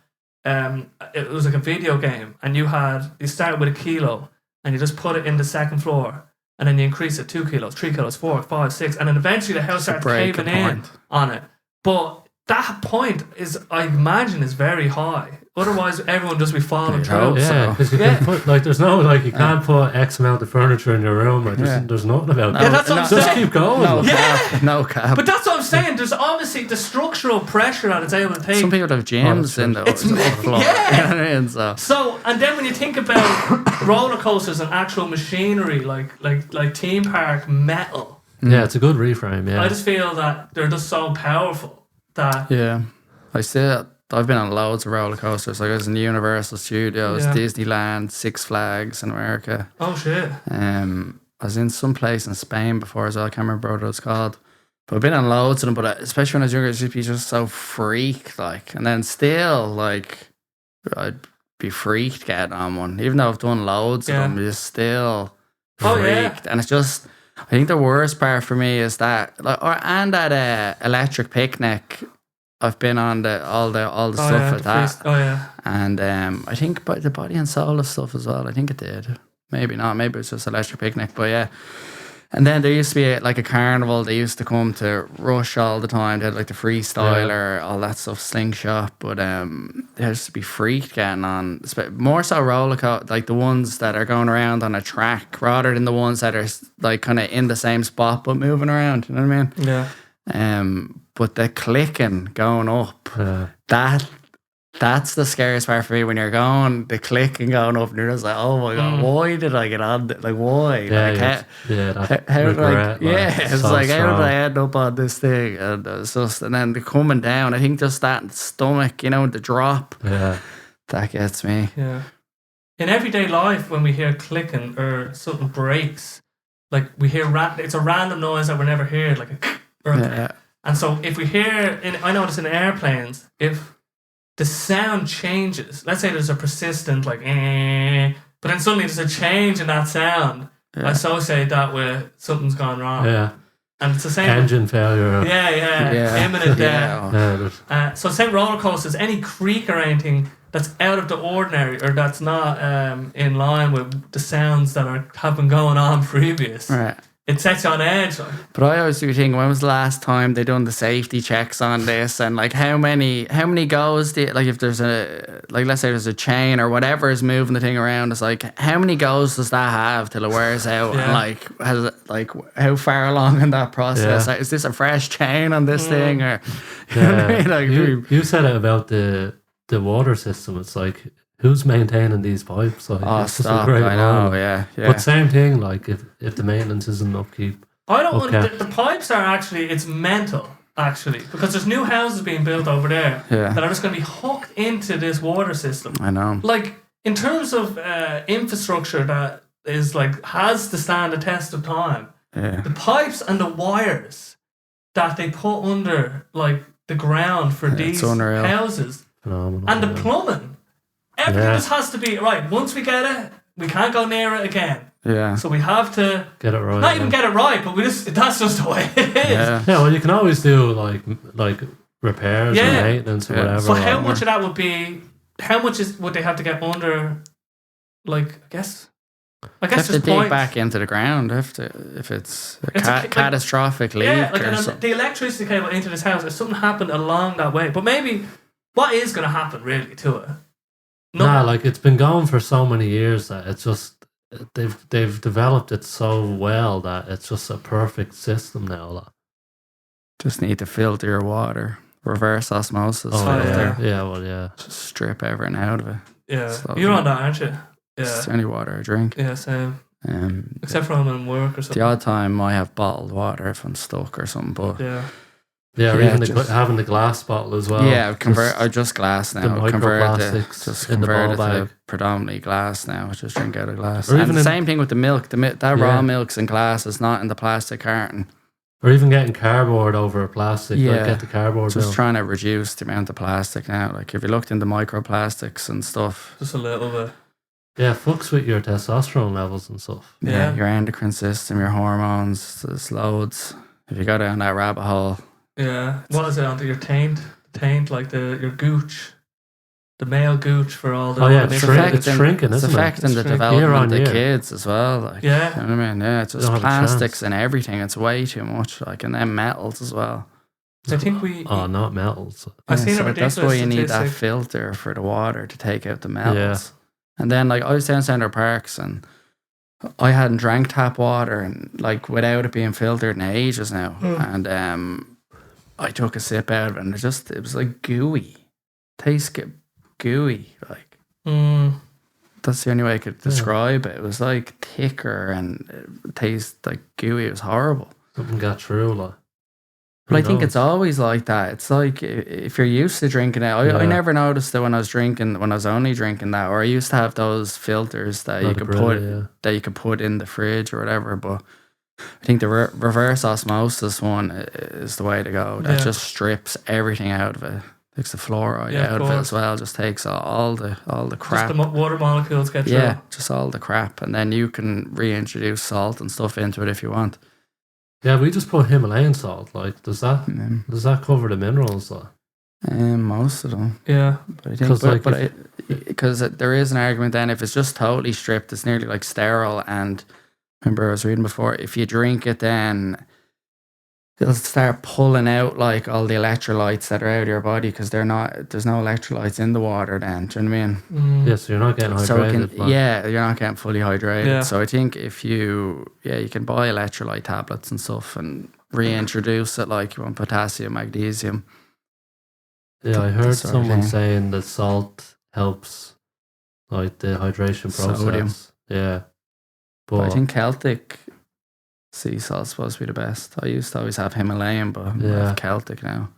S1: it was like a video game, and you started with 1 kilo. And you just put it in the second floor, and then you increase it 2 kilos, 3 kilos, 4, 5, 6, and then eventually the house starts caving in on it. But that point I imagine, is very high. Otherwise, everyone just be falling through.
S2: Yeah, because you can put, like, there's no, like, you can't put X amount of furniture in your room. Like, there's nothing about that.
S1: Yeah, that's what I'm saying.
S2: Just keep going.
S3: No cap.
S1: But that's what I'm saying. There's obviously the structural pressure that it's able to take.
S3: Some people have gyms in the floor.
S1: Yeah. So, and then when you think about roller coasters and actual machinery, like theme park metal.
S2: Yeah, it's a good reframe. Yeah,
S1: I just feel that they're just so powerful that.
S3: Yeah, I've been on loads of roller coasters. Like I was in Universal Studios, Disneyland, Six Flags in America.
S1: Oh shit.
S3: I was in some place in Spain before as well. I can't remember what it was called. But I've been on loads of them. But especially when I was younger, I'd be just so freaked. Like, and then still, like, I'd be freaked getting on one. Even though I've done loads of them, you're still freaked. And it's just, I think the worst part for me is that, like, and that electric picnic. I've been on all the stuff like that. And I think the Body and Soul of stuff as well. I think it did. Maybe not. Maybe it's just Electric Picnic. But yeah. And then there used to be like a carnival. They used to come to Rush all the time. They had like the freestyler, all that stuff, slingshot. But there used to be freak getting on. More so roller coaster, like the ones that are going around on a track, rather than the ones that are like kind of in the same spot but moving around. You know what I mean?
S1: Yeah.
S3: But the clicking going up, that's the scariest part for me when you're going, the clicking going up, and you're just like, oh my God, why did I get on? Like, why?
S2: Yeah,
S3: How did I? Yeah, it's
S2: so
S3: like, how
S2: strong.
S3: did I end up on this thing? And it's just, and then the coming down, I think just that stomach, you know, the drop, that gets me.
S1: Yeah. In everyday life, when we hear clicking or something breaks, like we hear it's a random noise that we never heard, like a and so if we hear, I notice in airplanes, if the sound changes, let's say there's a persistent like but then suddenly there's a change in that sound, I associate that with something's gone wrong. And it's the same
S2: engine failure.
S1: Imminent death. So same roller coasters, any creak or anything that's out of the ordinary or that's not in line with the sounds that have been going on previous. Right. It sets you on edge.
S3: But I always do think, when was the last time they done the safety checks on this, and like how many goes do you, like if there's let's say there's a chain or whatever is moving the thing around, it's like how many goes does that have till it wears out? And like has it, like how far along in that process? Like, is this a fresh chain on this thing or you know what I mean? Like
S2: you said it about the water system. It's like, who's maintaining these pipes? Like,
S3: stop! I know, yeah.
S2: But same thing, like if the maintenance isn't upkeep.
S1: I don't want the pipes are actually, it's mental actually, because there's new houses being built over there that are just going to be hooked into this water system.
S3: I know.
S1: Like in terms of infrastructure that is like has to stand the test of time. Yeah. The pipes and the wires that they put under like the ground for these houses,
S2: phenomenal,
S1: and the plumbing. Everything just has to be right. Once we get it, we can't go near it again. Yeah. So we have to
S2: get it right.
S1: Not even get it right, but that's just the way it is.
S2: Yeah. Well, you can always do like repairs or maintenance or whatever.
S1: So how much of that would be? How much would they have to get under? Like I guess
S3: have to dig back into the ground if it's a catastrophic leak.
S1: Yeah, like
S3: or something.
S1: The electricity cable into this house. If something happened along that way, but maybe what is going to happen really to it?
S2: Like it's been going for so many years that it's just they've developed it so well that it's just a perfect system now.
S3: Just need to filter your water, reverse osmosis.
S2: Just
S3: strip everything out of it.
S1: Yeah, you're on that, aren't you? Yeah,
S3: it's the only water I drink.
S1: Yeah, same. Except for when I'm in work or something.
S3: The odd time I have bottled water if I'm stuck or something, but
S2: or even having the glass bottle as well.
S3: Yeah, I just glass now.
S2: The microplastics in the ball bag.
S3: Predominantly glass now. I just drink out of glass. Or even the same thing with the milk. That raw milk's in glass. It's not in the plastic carton.
S2: Or even getting cardboard over plastic. Like get the cardboard.
S3: Just trying to reduce the amount of plastic now. Like if you looked into microplastics and stuff.
S1: Just a little bit.
S2: Yeah, fucks with your testosterone levels and stuff.
S3: Yeah, your endocrine system, your hormones. There's loads. If you go down that rabbit hole.
S1: Yeah. What is it onto your taint, like your gooch, the male gooch for all the.
S2: It's shrinking, isn't it?
S3: It's affecting the development of the kids as well. Like,
S1: yeah.
S3: You know what I mean? Yeah, it's just plastics and everything. It's way too much. Like, and then metals as well.
S1: I think we.
S2: Oh, not metals.
S1: I've seen a ridiculous
S3: that's why you need
S1: statistic.
S3: that filter for the water to take out the metals. Yeah. And then, like, I was down Centre Parks and I hadn't drank tap water and like without it being filtered in ages now, and I took a sip out of it and it was like gooey. Tastes gooey. Like that's the only way I could describe it. It was like thicker and it tastes like gooey. It was horrible.
S2: Something got through, like.
S3: But I think it's always like that. It's like if you're used to drinking it. I never noticed that when I was only drinking that, or I used to have those filters that you could put in the fridge or whatever. But I think the reverse osmosis one is the way to go. That just strips everything out of it. Takes the fluoride out of it as well. Just takes all the crap.
S1: Just the water molecules get through.
S3: Yeah, just all the crap, and then you can reintroduce salt and stuff into it if you want.
S2: Yeah, we just put Himalayan salt. Like, does that cover the minerals though?
S3: Most of them.
S1: Yeah,
S3: but I think because there is an argument then if it's just totally stripped, it's nearly like sterile, and remember I was reading before, if you drink it, then it'll start pulling out like all the electrolytes that are out of your body because there's no electrolytes in the water then. Do you know what I mean?
S2: Yeah, so you're not getting hydrated.
S3: You're not getting fully hydrated.
S1: Yeah.
S3: So I think if you can buy electrolyte tablets and stuff and reintroduce it like you want potassium, magnesium.
S2: Yeah, I heard
S3: sort of
S2: someone
S3: thing.
S2: saying that salt helps like the hydration process.
S3: Sodium.
S2: Yeah.
S3: But I
S2: But
S3: think Celtic sea salt's supposed to be the best. I used to always have Himalayan, but I have Celtic now.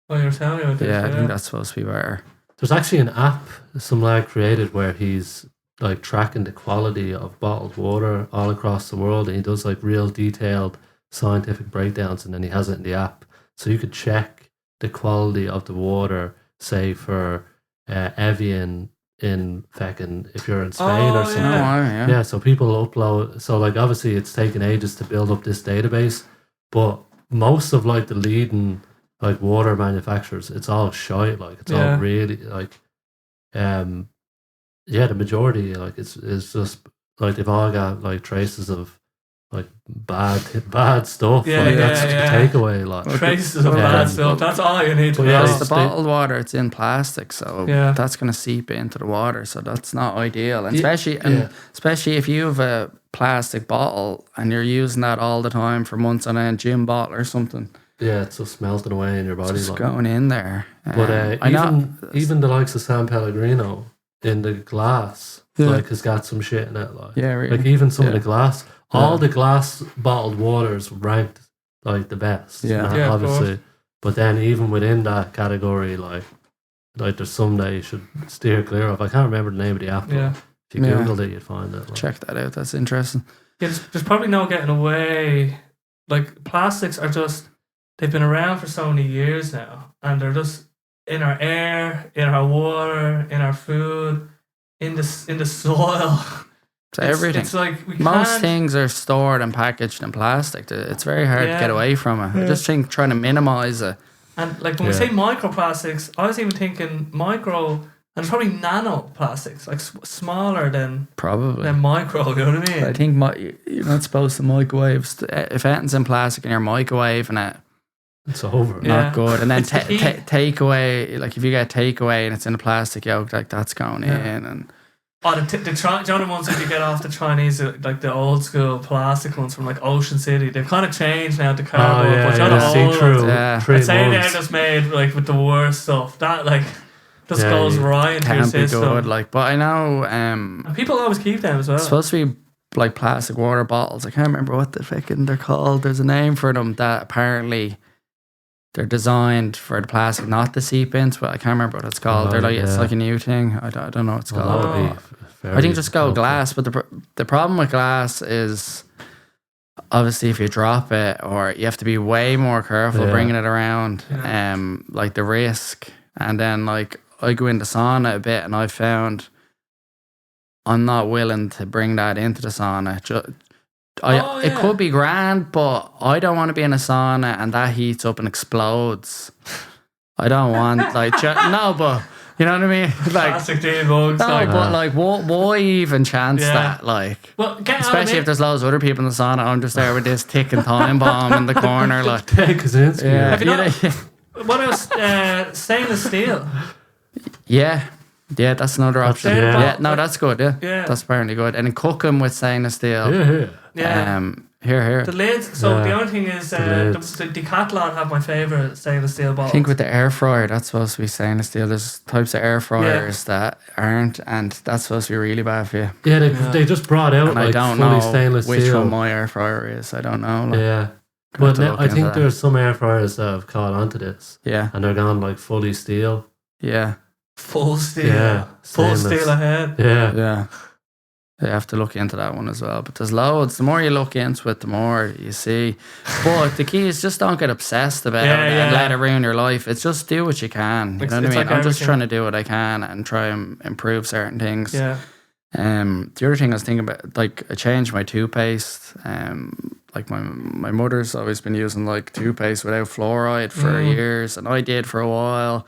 S1: Oh, you're telling me about this?
S3: Yeah, I think that's supposed to be better.
S2: there's actually an app some lad created where he's like tracking the quality of bottled water all across the world, and he does like real detailed scientific breakdowns, and then he has it in the app. So you could check the quality of the water, say for Evian in fucking if you're in Spain or something. Yeah, so people upload. So like obviously it's taken ages to build up this database, but most of like the leading like water manufacturers, it's all shite. Like it's all really like, the majority like it's just like they've all got like traces of like bad stuff. That's the takeaway. Like
S1: traces of bad stuff. That's all you need to know.
S3: Because the bottled water, it's in plastic, so that's going to seep into the water. So that's not ideal, and especially if you have a plastic bottle and you're using that all the time for months on end, gin bottle or something.
S2: Yeah, it's just melting away in your body.
S3: It's just going in there.
S2: But even the likes of San Pellegrino in the glass, like has got some shit in it. Like,
S3: really.
S2: Like even some of the glass, all the glass bottled waters ranked like the best. Obviously. But then even within that category, like there's some that you should steer clear of. I can't remember the name of the app. Yeah. If you Googled it, you'd find it. Like.
S3: Check that out. That's interesting.
S1: Yeah, there's probably no getting away. Like plastics are just. They've been around for so many years now, and they're just in our air, in our water, in our food, in the soil.
S3: So everything.
S1: It's like
S3: most things are stored and packaged in plastic. It's very hard to get away from it. I just think trying to minimize it.
S1: And like when we say microplastics, I was even thinking micro and probably nanoplastics, like smaller than micro. You know what I mean?
S3: I think you're not supposed to microwave. If anything's in plastic and you're microwaving it.
S2: It's over.
S3: Not good. And then takeaway, like if you get takeaway and it's in a plastic yolk, like that's going in. And
S1: the ones that you get off the Chinese, like the old school plastic ones from like Ocean City, they've kind of changed now to cardboard. But I'd say they're just made like with the worst stuff. That like just goes right into your system.
S3: Good, like, but I know
S1: and people always keep them as well.
S3: It's supposed to be like plastic water bottles. I can't remember what they're called. There's a name for them that apparently. They're designed for the plastic not to seep into, but I can't remember what it's called. They're like it's like a new thing. I don't know what it's called. I think just go glass. But the problem with glass is obviously if you drop it, or you have to be way more careful bringing it around. Like the risk, and then like I go into sauna a bit, and I found I'm not willing to bring that into the sauna. It could be grand, but I don't want to be in a sauna and that heats up and explodes. I don't want but you know what I mean? Like
S1: plastic bugs.
S3: But like why even chance that? Like, especially if there's loads of other people in the sauna, I'm just there with this ticking time bomb in the corner. Like,
S2: take us in.
S1: What else? Stainless steel.
S3: Yeah, that's another option. That's good. Yeah, that's apparently good. And then cook them with stainless steel. Here.
S1: The lids. So the only thing is, the Decathlon have my favourite stainless steel bottles.
S3: I think with the air fryer, that's supposed to be stainless steel. There's types of air fryers that aren't, and that's supposed to be really bad for you.
S2: Yeah, they just brought out
S3: and
S2: like
S3: I don't
S2: fully
S3: know
S2: stainless
S3: which
S2: steel.
S3: one my air fryer is. I don't know. Like,
S2: but I think there's some air fryers that have caught onto this.
S3: Yeah,
S2: and they're gone like fully steel.
S3: Yeah,
S1: full steel. Yeah, full steel ahead.
S2: Yeah.
S3: You have to look into that one as well. But there's loads. The more you look into it, the more you see. But the key is just don't get obsessed about it and let it ruin your life. It's just do what you can. You know what I mean? Like I'm just trying to do what I can and try and improve certain things.
S1: Yeah.
S3: The other thing I was thinking about, like I changed my toothpaste. Like my mother's always been using like toothpaste without fluoride for years, and I did for a while.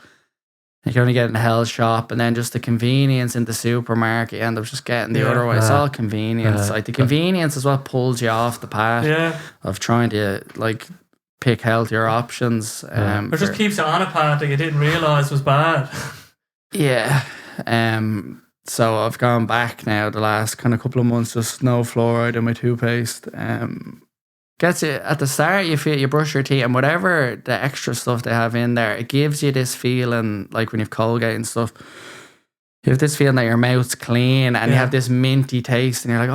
S3: You can only get it in the health shop, and then just the convenience in the supermarket, you end up just getting the other way. It's all convenience. Like the convenience is what pulls you off the path of trying to like pick healthier options.
S1: Or just keeps you on a path that you didn't realise was bad.
S3: Yeah. So I've gone back now the last kind of couple of months, just no fluoride in my toothpaste. Gets it at the start, you brush your teeth, and whatever the extra stuff they have in there, it gives you this feeling like when you've Colgate and stuff, you have this feeling that your mouth's clean and you have this minty taste, and you're like, oh,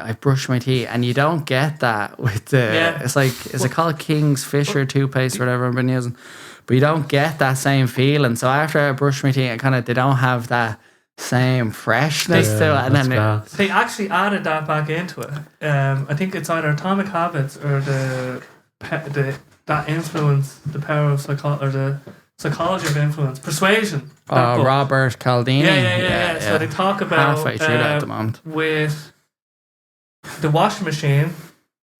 S3: I brushed my teeth, and you don't get that with the it's like, is it called King's Fisher toothpaste or whatever I've been using, but you don't get that same feeling. So after I brush my teeth, they don't have that same freshness to it, and then
S1: they actually added that back into it. I think it's either Atomic Habits or that influence, the power of the psychology of influence, persuasion.
S3: Robert Cialdini.
S1: Yeah. So they talk about
S3: halfway through that at the moment
S1: with the washing machine.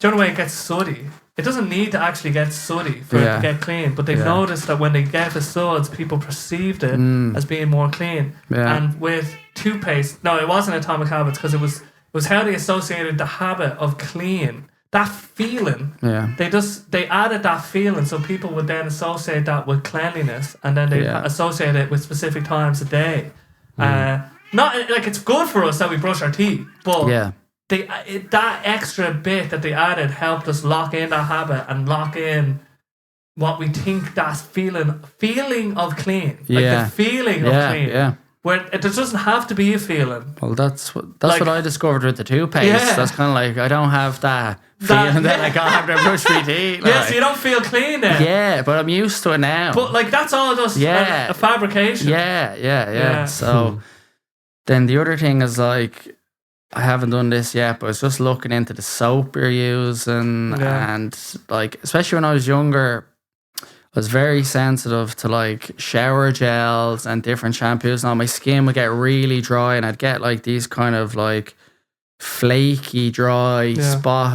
S1: Do you know the way it gets sooty? It doesn't need to actually get sooty for it to get clean, but they've noticed that when they get the suds, people perceived it as being more clean. Yeah. And with toothpaste, no, it wasn't Atomic Habits, because it was how they associated the habit of clean, that feeling. Yeah. They added that feeling, so people would then associate that with cleanliness, and then they associate it with specific times a day. Not like it's good for us that we brush our teeth, but that extra bit that they added helped us lock in that habit and lock in what we think that feeling of clean. Like the feeling of clean. Yeah. Where it doesn't have to be a feeling.
S3: Well, that's what I discovered with the toothpaste. Yeah. That's kind of like, I don't have that feeling that I can't have to brush my teeth.
S1: Like. So you don't feel clean then.
S3: Yeah, but I'm used to it now.
S1: But like that's all just a fabrication.
S3: Yeah. So then the other thing is like, I haven't done this yet, but it's just looking into the soap you're using, and like, especially when I was younger, I was very sensitive to like shower gels and different shampoos, and all my skin would get really dry, and I'd get like these kind of like flaky, dry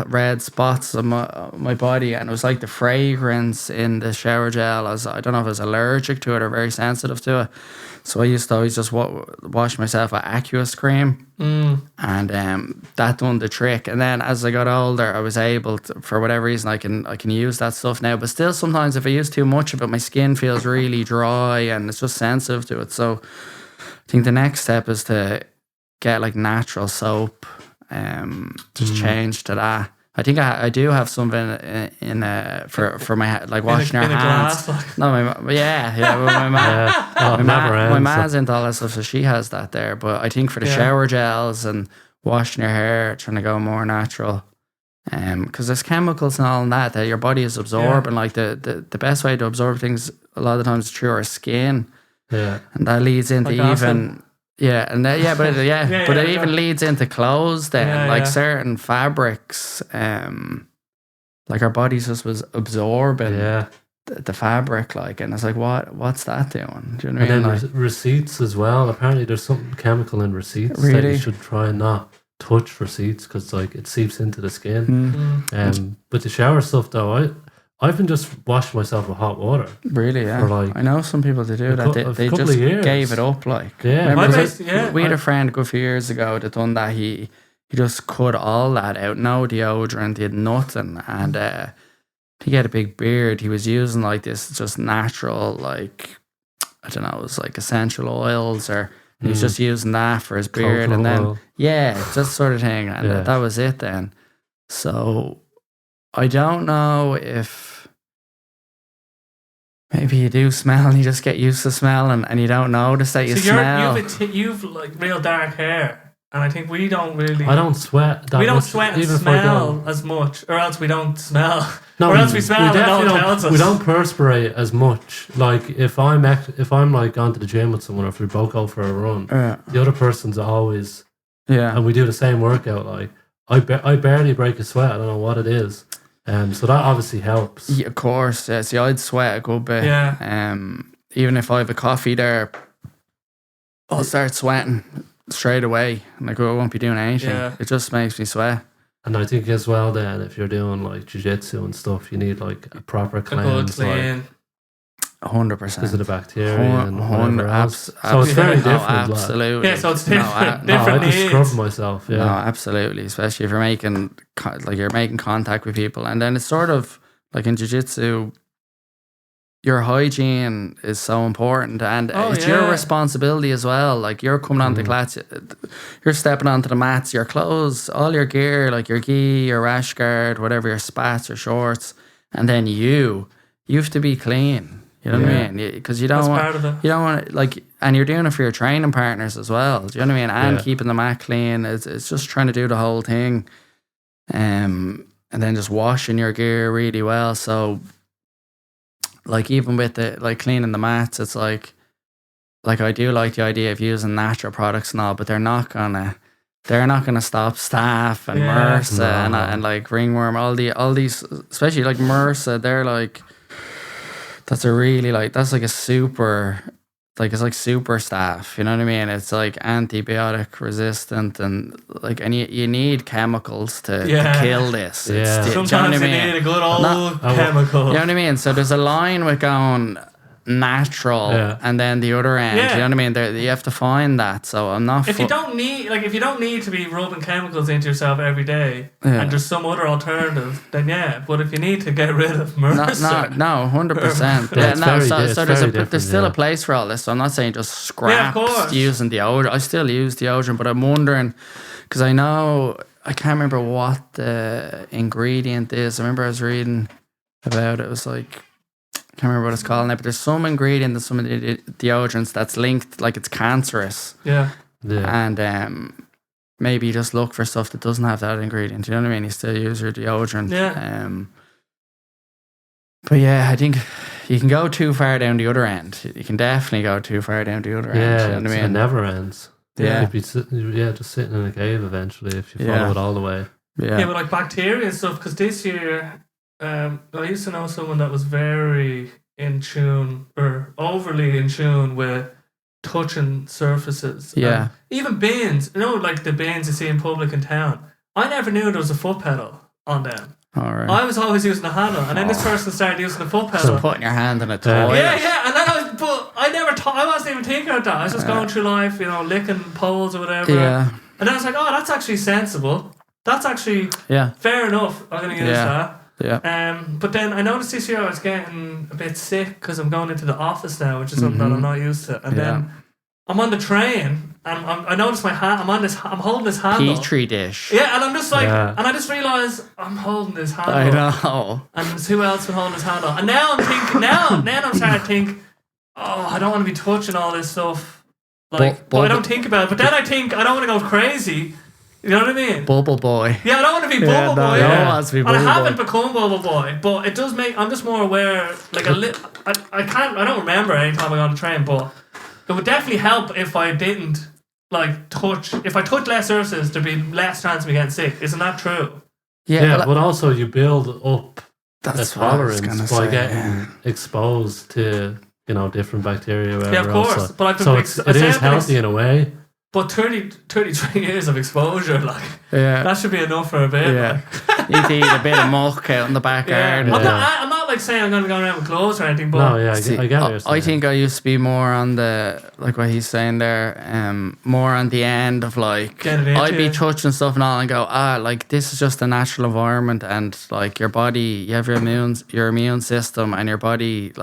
S3: red spots on my body, and it was like the fragrance in the shower gel. I don't know if I was allergic to it or very sensitive to it. So I used to always just wash myself with Aqueous cream, and that done the trick. And then as I got older, I was able to, for whatever reason, I can use that stuff now. But still, sometimes if I use too much of it, my skin feels really dry and it's just sensitive to it. So I think the next step is to get like natural soap, just change to that. I think I do have something in for my like washing your hands. Glass, like. No, with my mom. My mom's into all that stuff, so she has that there. But I think for the shower gels and washing your hair, trying to go more natural, because there's chemicals and all that your body is absorbing. Like the best way to absorb things a lot of the times is through our skin. Yeah, and that leads into like even. But it even leads into clothes then, like certain fabrics, like our bodies just was absorbing the fabric, like, and it's like, what's that doing? Do you know what I mean?
S2: And then receipts as well. Apparently there's something chemical in receipts that you should try and not touch receipts, because like it seeps into the skin. But the shower stuff though, I've been just washing myself with hot water.
S3: Really, yeah.
S2: Like
S3: I know some people that do that. They just gave it up. Like, we had a friend a good few years ago that done that. He just cut all that out. No deodorant, he had nothing, and he had a big beard. He was using like this just natural, like, I don't know, it was like essential oils, or he was just using that for his beard, and then just sort of thing, and that was it then. So I don't know if maybe you do smell and you just get used to smelling and you don't notice that you smell.
S1: You've like real dark hair, and I think we don't really.
S2: I don't sweat.
S1: We don't sweat and smell as much, or else we don't smell. No, or else we smell and no one tells us.
S2: We don't perspirate as much. Like if I'm like gone to the gym with someone, or if we both go for a run, the other person's always and we do the same workout. Like I barely break a sweat. I don't know what it is. So that obviously helps.
S3: Yeah, of course. Yeah, see, I'd sweat a good bit. Yeah. Even if I have a coffee there, I'll start sweating straight away. Like, I won't be doing anything. Yeah. It just makes me sweat.
S2: And I think as well then, if you're doing like jiu-jitsu and stuff, you need like a proper cleanse.
S1: A good clean.
S3: 100%.
S2: because of the bacteria and whatever else.
S3: Abs-
S2: So it's very
S3: abs- no,
S2: different. Like.
S3: absolutely.
S1: Yeah, so it's different.
S2: No,
S1: different
S2: I just
S1: needs.
S2: scrub myself. Yeah.
S3: No, absolutely. Especially if you're making you're making contact with people, and then it's sort of like in jiu-jitsu, your hygiene is so important, and it's your responsibility as well. Like you're coming onto class, you're stepping onto the mats, your clothes, all your gear, like your gi, your rash guard, whatever, your spats, your shorts, and then you have to be clean. You know what I mean? Because you don't
S1: part of it.
S3: you don't want like, and you're doing it for your training partners as well. Do you know what I mean? And keeping the mat clean. It's just trying to do the whole thing, and then just washing your gear really well. So, like even with the like cleaning the mats, it's like I do like the idea of using natural products and all, but they're not gonna stop staph and MRSA and like ringworm, all these, especially like MRSA. They're like. That's like a super, like it's like super staph, you know what I mean? It's like antibiotic resistant and like, and you need chemicals to kill this.
S2: Yeah.
S1: Sometimes you need a good old chemical.
S3: You know what I mean? So there's a line with going natural and then the other end, you know what I mean? You have to find that. So I'm not...
S1: If you don't need to be rubbing chemicals into yourself every day and there's some other alternative, then but if you need to get rid of MRSA...
S3: No, 100%. There's still a place for all this. So I'm not saying just scrap using deodorant. I still use deodorant, but I'm wondering, because I can't remember what the ingredient is. I remember I was reading about it. It was like... I can't remember what it's called now, but there's some ingredient in some of the deodorants that's linked, like it's cancerous.
S2: Yeah.
S3: And maybe you just look for stuff that doesn't have that ingredient. You know what I mean? You still use your deodorant.
S1: Yeah.
S3: But yeah, I think you can go too far down the other end. You can definitely go too far down the other end.
S2: Yeah,
S3: you know what I mean?
S2: It never ends.
S3: Yeah.
S2: You'd be just sitting in a cave eventually if you follow it all the way.
S3: Yeah.
S1: But like bacteria and stuff, because this year... I used to know someone that was very in tune or overly in tune with touching surfaces.
S3: Yeah.
S1: Even bins, like the bins you see in public in town. I never knew there was a foot pedal on them.
S3: All right.
S1: I was always using the handle, and then this person started using the foot pedal.
S3: So putting your hand in a toy.
S1: Yeah, and then I wasn't even thinking about that. I was just going through life, licking poles or whatever.
S3: Yeah.
S1: And then I was like, oh, that's actually sensible. That's actually fair enough. I'm going to use that.
S3: Yeah.
S1: But then I noticed this year I was getting a bit sick because I'm going into the office now, which is something that I'm not used to. And then I'm on the train and I noticed my hand. I'm holding this handle.
S3: Petri dish.
S1: Yeah, and I'm just like, and I just realised I'm holding this handle.
S3: I know.
S1: And who else been holding this handle? And now I'm thinking, then I'm starting to think, oh, I don't want to be touching all this stuff. Like, but I don't think about it. But then I think I don't want to go crazy. You know what I mean?
S3: Bubble boy.
S1: Yeah, I don't want to be bubble boy.
S3: No one wants to be bubble
S1: and I haven't
S3: boy.
S1: become bubble boy, but it does make. I'm just more aware. Like a little. I don't remember any time I got on the train, but it would definitely help if I didn't touch. If I touch less surfaces, there'd be less chance of me getting sick. Isn't that true?
S2: Yeah, but also you build up a
S3: That's what I was
S2: tolerance
S3: gonna
S2: by
S3: say,
S2: getting exposed to different bacteria.
S1: Yeah, of course.
S2: Else.
S1: But
S2: So it is healthy in a way.
S1: But 33 years of exposure, that should be enough for a bit.
S3: Yeah. You need to eat a bit of muck out in the backyard.
S1: I'm not like saying I'm going to go around with clothes or anything, but...
S2: No, I get what you're saying.
S3: I think I used to be more on the, like what he's saying there, more on the end of I'd be touching stuff and all and go, this is just a natural environment and your body, you have your immune system and your body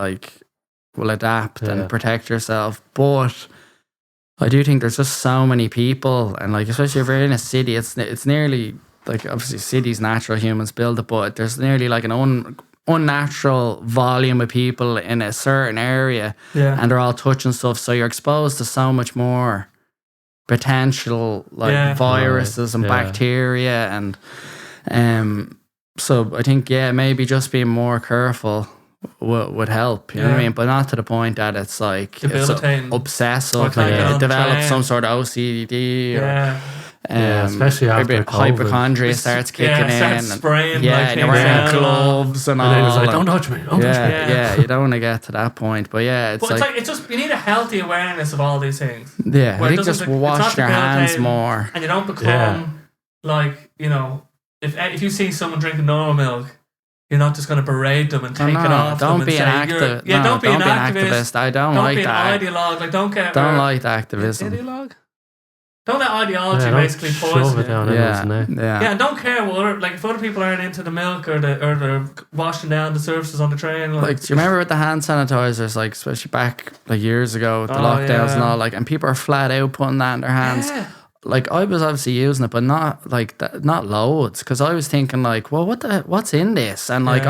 S3: will adapt and protect yourself. But I do think there's just so many people and especially if you're in a city, it's nearly obviously cities natural, humans build it, but there's nearly an unnatural volume of people in a certain area and they're all touching stuff, so you're exposed to so much more potential viruses and bacteria and so I think maybe just being more careful would help, you know what I mean? But not to the point that it's it's obsessive, it develops some sort of OCD or
S2: especially after
S3: hypochondria starts kicking in
S1: and spraying
S3: and you're wearing gloves and all.
S2: And it was don't touch me, don't touch me.
S3: Yeah, you don't want to get to that point, but
S1: it's just you need a healthy awareness of all these things.
S3: Yeah, I think just wash your hands more,
S1: and you don't become if you see someone drinking normal milk you're not just going to berate them and take it off them.
S3: Don't be an activist.
S1: Yeah, don't be an activist.
S3: I don't like that.
S1: Don't be an ideologue. Like, don't get...
S3: Don't like the activism.
S1: Ideologue? Don't let ideology basically poison
S2: it down anyone's neck.
S1: Yeah, and don't care what like if other people aren't into the milk or they're washing down the surfaces on the train.
S3: Like, do you remember with the hand sanitizers, like especially back like years ago with the lockdowns and all, like, and people are flat out putting that in their hands.
S1: Yeah.
S3: Like, I was obviously using it, but not like that, not loads, because I was thinking like, well, what's in this? And like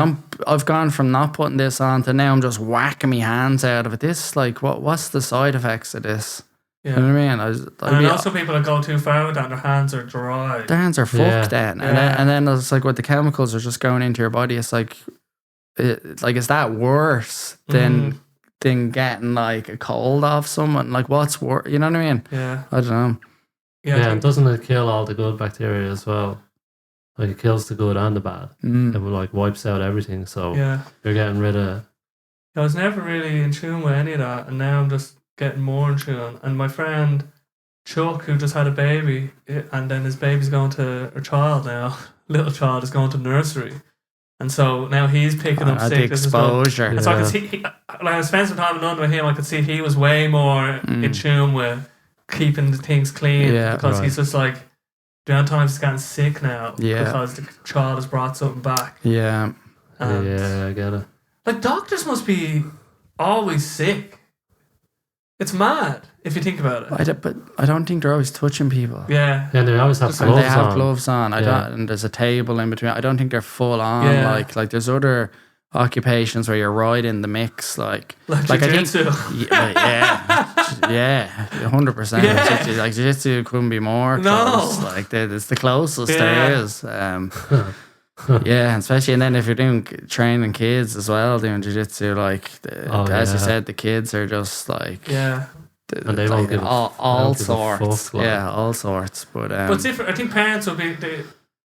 S3: I've gone from not putting this on to now I'm just whacking my hands out of it. This like what's the side effects of this?
S1: Yeah.
S3: You know what I mean?
S1: I know some people that go too far with that, their hands are dry.
S3: Their hands are fucked then. And then it's like what the chemicals are just going into your body. It's like, is that worse than getting like a cold off someone? Like, what's worse? You know what I mean?
S1: Yeah.
S3: I don't know.
S2: Yeah, and doesn't it kill all the good bacteria as well? Like, it kills the good and the bad. It like wipes out everything. So you're getting rid of...
S1: I was never really in tune with any of that, and now I'm just getting more in tune. And my friend Chuck, who just had a baby, and then his baby's going to a child now, little child is going to nursery, and so now he's picking up sickness
S3: exposure.
S1: And so I could see, like, I spent some time in London with him, I could see he was way more in tune with keeping the things clean, because he's just like, the amount of times he's getting sick now because the child has brought something back.
S2: Yeah, I get it.
S1: Like, doctors must be always sick. It's mad if you think about it.
S3: But I don't think they're always touching people.
S1: Yeah.
S2: Yeah, they always have gloves on.
S3: They have gloves on. And there's a table in between. I don't think they're full on.
S1: Yeah.
S3: Like there's other occupations where you're right in the mix. Like
S1: jiu-jitsu.
S3: Yeah, 100%.
S1: Yeah.
S3: Like jiu-jitsu couldn't be more close.
S1: No.
S3: Like it's the closest there is. Yeah, and especially, and then if you're doing training kids as well, doing jiu-jitsu, like as you said, the kids are just like
S1: and
S2: they won't give
S3: all sorts.
S2: Fuck, like.
S3: Yeah, all sorts. But
S1: it's different. I think parents will be the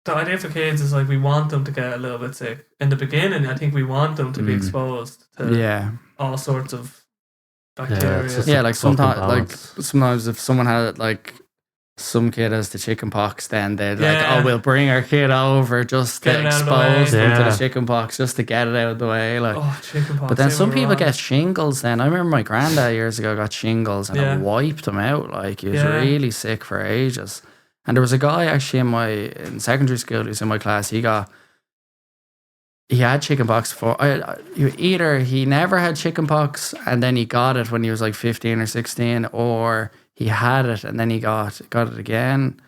S1: idea for kids is like we want them to get a little bit sick in the beginning. I think we want them to be exposed to all sorts of bacteria.
S3: Like sometimes if someone had like. Some kid has the chicken pox, then they're like, we'll bring our kid over just to expose them to the chicken pox, just to get it out of the way. Like,
S1: chicken pox.
S3: But then some people get shingles then. I remember my granddad years ago got shingles and it wiped him out. Like, he was really sick for ages. And there was a guy actually in secondary school who's in my class, he had chicken pox before. Either he never had chicken pox and then he got it when he was like 15 or 16, or he had it and then he got it again.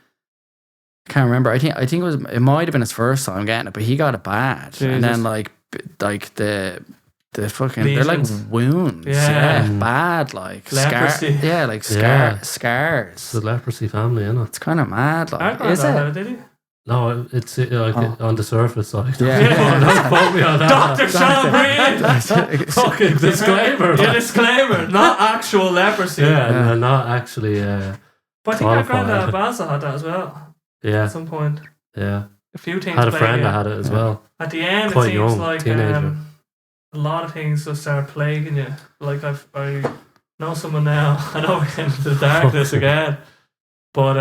S3: I can't remember. I think it might have been his first time getting it, but he got it bad. Jesus. And then like the fucking lesions. They're like wounds. Yeah. Bad, like
S1: leprosy.
S3: Scars.
S2: It's the leprosy family, isn't it?
S3: It's kind of mad. Like,
S1: is it? Did he?
S2: No, it's like on the surface side.
S3: Yeah.
S2: Don't quote me on that.
S1: Dr. Basil Breen.
S2: Fucking disclaimer.
S1: Disclaimer. Not actual leprosy.
S2: Yeah. Not actually.
S1: But I think our granddad Basil had that as well.
S2: Yeah.
S1: At some point.
S2: Yeah.
S1: A few things.
S2: Had a friend that had it as well.
S1: At the end,
S2: quite
S1: it seems
S2: young,
S1: like a lot of things just start plaguing you. Like I know someone now. I know we're getting into the darkness again. But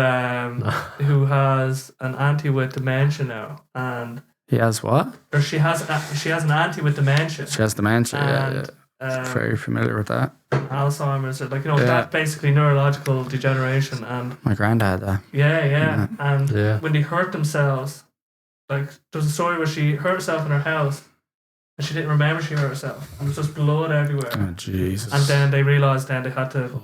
S1: who has an auntie with dementia now, and
S3: he has what?
S1: Or she has an auntie with dementia.
S3: She has dementia. Very familiar with that.
S1: Alzheimer's, that's basically neurological degeneration, and
S3: my granddad.
S1: And when they hurt themselves, like there's a story where she hurt herself in her house, and she didn't remember she hurt herself, and there was just blood everywhere.
S3: Oh Jesus!
S1: And then they realised they had to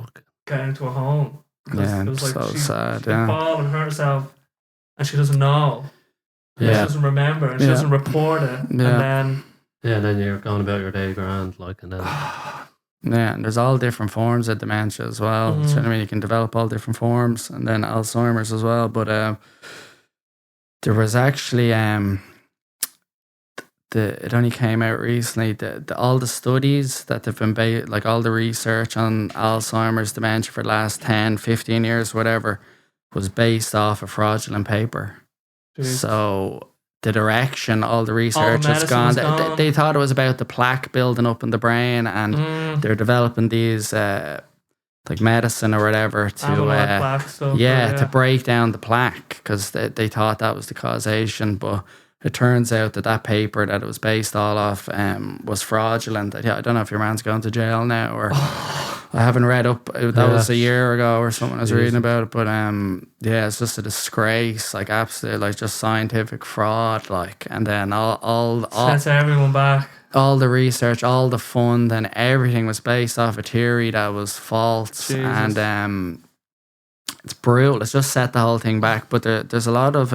S1: get into a home.
S3: It was like so sad.
S1: She fall and hurt herself, and she doesn't know. She doesn't remember, and she doesn't report it. And
S2: then you're going about your day grand, like, and then
S3: and there's all different forms of dementia as well. So, I mean, you can develop all different forms, and then Alzheimer's as well. But there was actually it only came out recently. All the studies that have been like all the research on Alzheimer's dementia for the last 10, 15 years, whatever, was based off of fraudulent paper. Jeez. So the direction, all the research has gone. They thought it was about the plaque building up in the brain, and they're developing these like medicine or whatever to to break down the plaque, because they thought that was the causation, but it turns out that paper that it was based all off was fraudulent. I don't know if your man's going to jail now or I haven't read up. That was a year ago or something I was reading about it. But yeah, it's just a disgrace, like absolute, like just scientific fraud, like, and then all
S1: sets everyone back.
S3: All the research, all the fund, and everything was based off a theory that was false.
S1: Jesus.
S3: And it's brutal. It's just set the whole thing back. But there's a lot of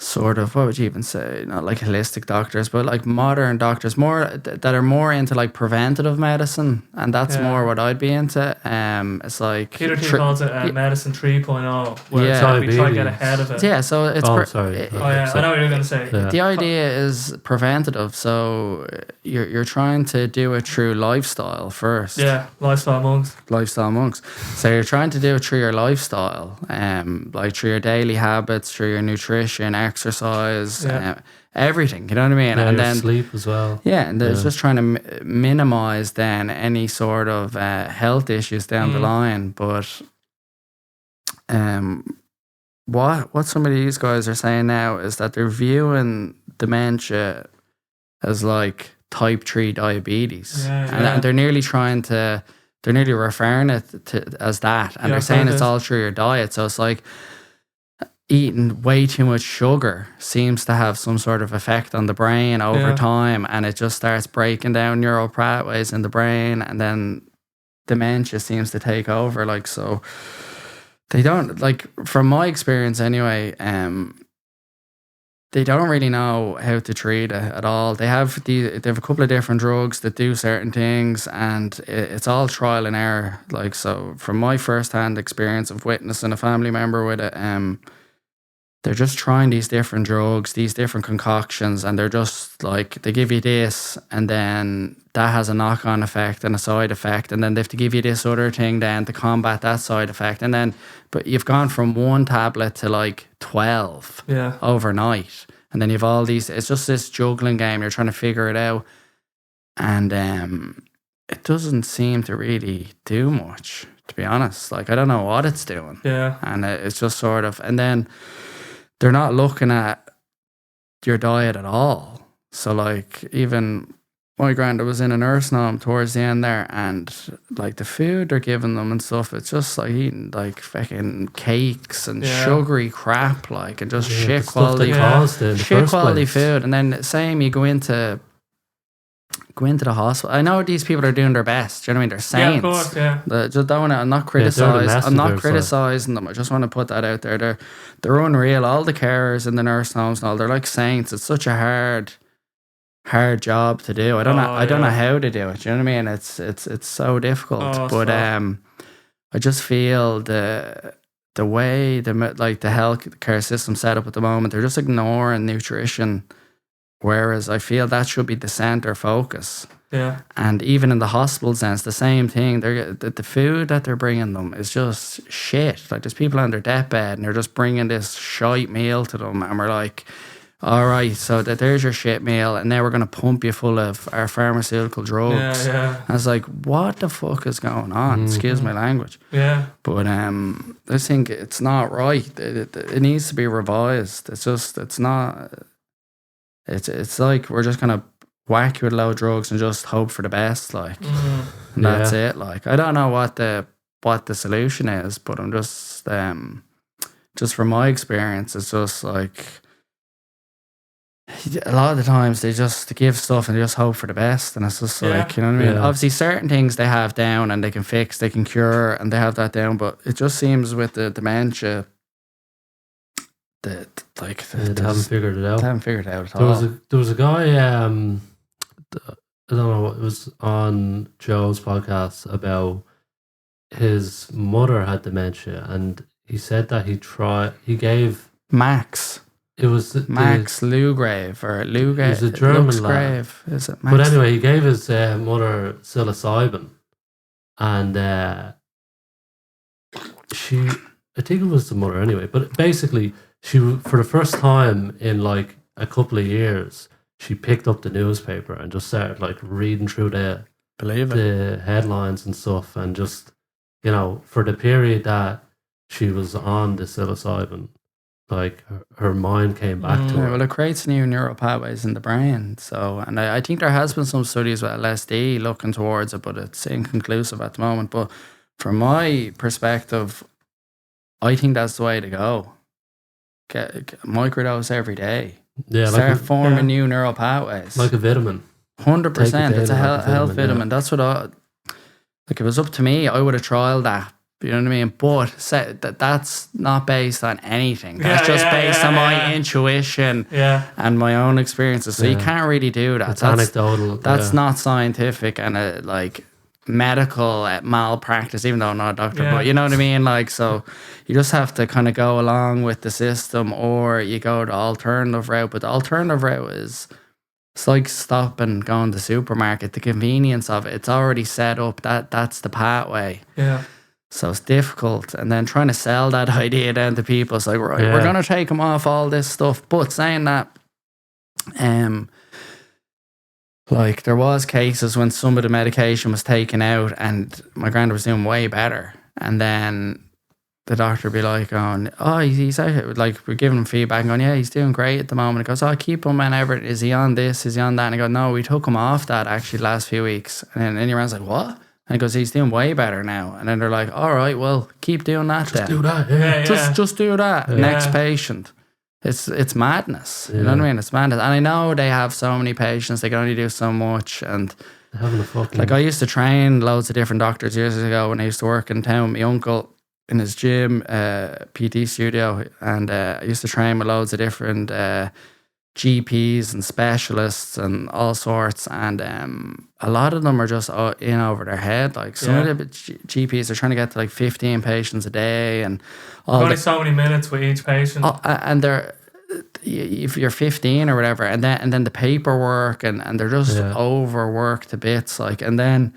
S3: sort of, what would you even say, not like holistic doctors, but like modern doctors, more that are more into like preventative medicine, and that's more what I'd be into. It's like
S1: Peter T calls it medicine 3.0, where it's like we try to get ahead of it.
S3: Yeah, so it's
S1: I know what you're going to say.
S3: The idea is preventative, so you're trying to do it through lifestyle first.
S1: Yeah, lifestyle monks.
S3: So you're trying to do it through your lifestyle, like through your daily habits, through your nutrition, exercise, everything, you know what I mean?
S2: And then sleep as well.
S3: Yeah, and it's just trying to minimize then any sort of health issues down the line. But what some of these guys are saying now is that they're viewing dementia as like type 3 diabetes. And they're nearly referring it as that. And they're saying it's all through your diet. So it's like eating way too much sugar seems to have some sort of effect on the brain over time, and it just starts breaking down neural pathways in the brain, and then dementia seems to take over. Like, so they don't, like, from my experience anyway, they don't really know how to treat it at all. They have a couple of different drugs that do certain things, and it's all trial and error. Like, so from my first-hand experience of witnessing a family member with it, they're just trying these different drugs, these different concoctions, and they're just like, they give you this, and then that has a knock-on effect and a side effect, and then they have to give you this other thing then to combat that side effect, and then, but you've gone from one tablet to like 12 overnight, and then you've all these, it's just this juggling game, you're trying to figure it out, and it doesn't seem to really do much, to be honest. Like, I don't know what it's doing. And it's just sort of, and then they're not looking at your diet at all. So like, even my granddad was in a nursing home towards the end there, and like the food they're giving them and stuff, it's just like eating like fucking cakes and sugary crap, like, and just shit quality food. And then same, you go into the hospital. I know these people are doing their best. Do you know what I mean? They're saints.
S1: Yeah, of course,
S3: Just don't want to. I'm not criticizing them. I just want to put that out there. They're unreal. All the carers in the nursing homes and all, they're like saints. It's such a hard job to do. I don't know how to do it. Do you know what I mean? It's so difficult. But I just feel the way the healthcare system set up at the moment, they're just ignoring nutrition. Whereas I feel that should be the center focus.
S1: Yeah.
S3: And even in the hospitals, then it's the same thing. The food that they're bringing them is just shit. Like, there's people on their deathbed and they're just bringing this shite meal to them, and we're like, all right, so there's your shit meal, and now we're going to pump you full of our pharmaceutical drugs. And I was like, what the fuck is going on? Excuse my language. But I think it's not right. It needs to be revised. It's not. It's like we're just gonna whack you with low drugs and just hope for the best, like, and that's it. Like, I don't know what the solution is, but I'm just from my experience, it's just like a lot of the times they just give stuff and they just hope for the best, and it's just like, you know what I mean? Obviously, certain things they have down and they can fix, they can cure, and they have that down, but it just seems with the dementia, they
S2: haven't figured it out.
S3: They haven't figured it out at all.
S2: There was a guy, I don't know, it was on Joe's podcast about his mother had dementia, and he said that he gave
S3: Max.
S2: It was
S3: Max Lugrave or Lugrave.
S2: He's a German lad.
S3: Is it Max?
S2: But anyway, he gave his mother psilocybin, and I think it was the mother anyway. But basically, she, for the first time in like a couple of years, she picked up the newspaper and just started like reading through the headlines and stuff, and just, you know, for the period that she was on the psilocybin, like her mind came back to her.
S3: Well, it creates new neural pathways in the brain. So, and I think there has been some studies with LSD looking towards it, but it's inconclusive at the moment. But from my perspective, I think that's the way to go. Get microdose every day.
S2: Yeah,
S3: Start forming new neural pathways.
S2: Like a vitamin.
S3: 100%. It's a health vitamin.
S2: Yeah.
S3: That's what like if it was up to me, I would have trialed that. You know what I mean? But that's not based on anything. That's just based on my intuition and my own experiences. So you can't really do that.
S2: It's anecdotal.
S3: That's not scientific and like medical malpractice, even though I'm not a doctor. But you know what I mean? Like, so you just have to kind of go along with the system, or you go the alternative route. But the alternative route is, it's like stopping going to the supermarket. The convenience of it, it's already set up. That's the pathway.
S1: Yeah.
S3: So it's difficult. And then trying to sell that idea then to people, it's like, right, we're going to take them off all this stuff. But saying that, like there was cases when some of the medication was taken out and my granddad was doing way better. And then the doctor would be like, he's out, like we're giving him feedback and going, yeah, he's doing great at the moment. He goes, keep him whenever. Is he on this? Is he on that? And I go, no, we took him off that actually last few weeks. And then your man's like, what? And he goes, he's doing way better now. And then they're like, all right, well, keep doing that then.
S2: Do that, yeah.
S3: Just do that.
S2: Yeah.
S3: Next patient. It's madness. You know what I mean? It's madness. And I know they have so many patients, they can only do so much. And
S2: having a fucking...
S3: like I used to train loads of different doctors years ago when I used to work in town with my uncle in his gym, PT studio. And I used to train with loads of different GPs and specialists and all sorts, and a lot of them are just in over their head. Like some of the GPs are trying to get to like 15 patients a day, and
S1: only so many minutes with each patient.
S3: And they're, if you're 15 or whatever, and then the paperwork and they're just overworked to bits. Like, and then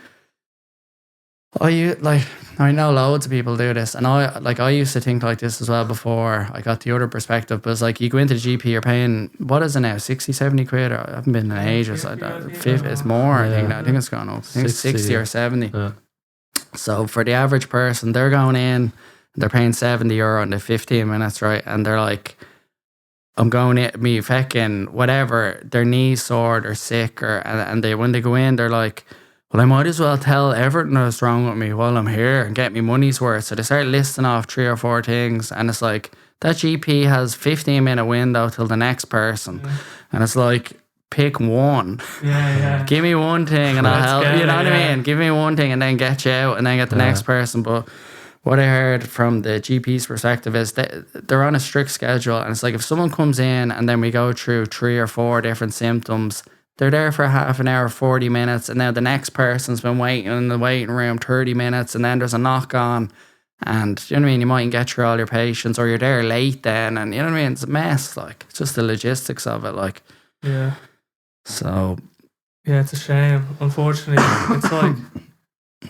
S3: I know loads of people do this, and I used to think like this as well before I got the other perspective. But it's like you go into the GP, you're paying, what is it now, 60, 70 quid? I haven't been in ages. It's more. I think it's gone up. I think it's 60 or 70. Yeah. So for the average person, they're going in, they're paying €70 in the 15 minutes, right? And they're like, I'm going in, me fucking whatever, their knees sore, they're sick, and they, when they go in, they're like, well, I might as well tell everything that's wrong with me while I'm here and get me money's worth. So they start listing off 3 or 4 things, and it's like, that GP has 15-minute window till the next person. Yeah. And it's like, pick one.
S1: Yeah.
S3: Give me one thing and I'll help. You know what I mean? Give me one thing and then get you out and then get the next person. But what I heard from the GP's perspective is that they're on a strict schedule. And it's like, if someone comes in and then we go through 3 or 4 different symptoms, they're there for half an hour, 40 minutes, and now the next person's been waiting in the waiting room 30 minutes, and then there's a knock on, and you know what I mean, you mightn't get through all your patients, or you're there late then, and you know what I mean, it's a mess. Like, it's just the logistics of it, like.
S1: Yeah.
S3: So.
S1: Yeah, it's a shame. Unfortunately, it's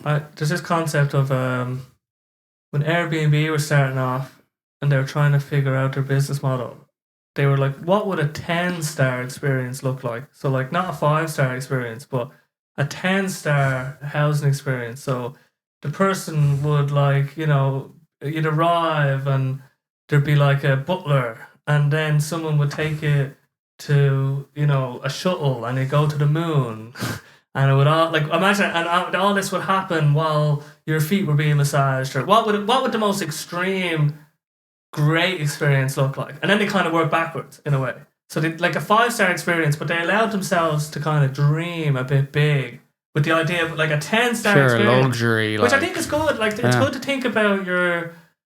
S1: like there's this concept of when Airbnb were starting off and they were trying to figure out their business model. They were like, what would a 10-star experience look like? So like not a 5-star experience, but a 10-star housing experience. So the person would like, you know, you'd arrive and there'd be like a butler, and then someone would take you to, you know, a shuttle and you go to the moon. And it would all, like, imagine, and all this would happen while your feet were being massaged. Or what would the most extreme great experience look like? And then they kind of work backwards in a way. So they, like a 5-star experience, but they allowed themselves to kind of dream a bit big with the idea of like a 10-star experience,
S3: luxury,
S1: which I think is good. Like, it's good to think about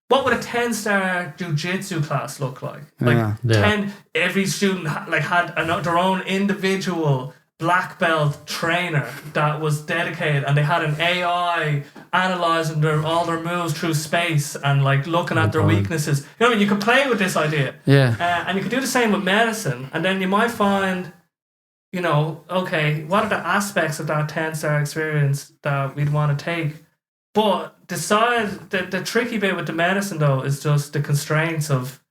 S1: what would a 10-star jiu-jitsu class look like? Like 10, every student had their own individual black belt trainer that was dedicated, and they had an AI analysing all their moves through space and like looking at their weaknesses. You know what I mean? You could play with this idea.
S3: Yeah.
S1: And you could do the same with medicine, and then you might find, you know, okay, what are the aspects of that 10-star experience that we'd want to take? But the tricky bit with the medicine though is just the constraints of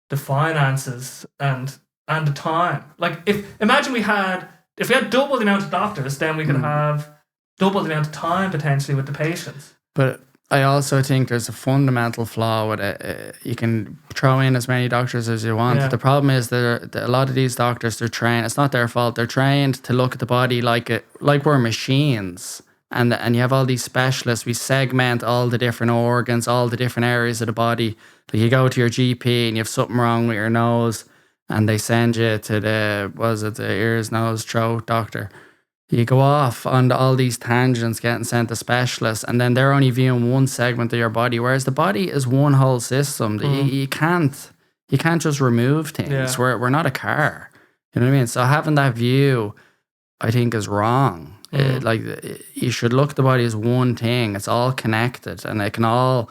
S1: the finances and the time. Like imagine if we had double the amount of doctors, then we could have double the amount of time potentially with the patients.
S3: But I also think there's a fundamental flaw with it. You can throw in as many doctors as you want.
S1: Yeah.
S3: The problem is that a lot of these doctors, they're trained. It's not their fault. They're trained to look at the body like we're machines. And you have all these specialists. We segment all the different organs, all the different areas of the body. Like you go to your GP and you have something wrong with your nose, and they send you to the ears, nose, throat doctor. You go off on all these tangents, getting sent to specialists, and then they're only viewing one segment of your body, whereas the body is one whole system. You can't just remove things.
S1: Yeah.
S3: We're not a car. You know what I mean? So having that view, I think, is wrong. You should look at the body as one thing. It's all connected, and it can all,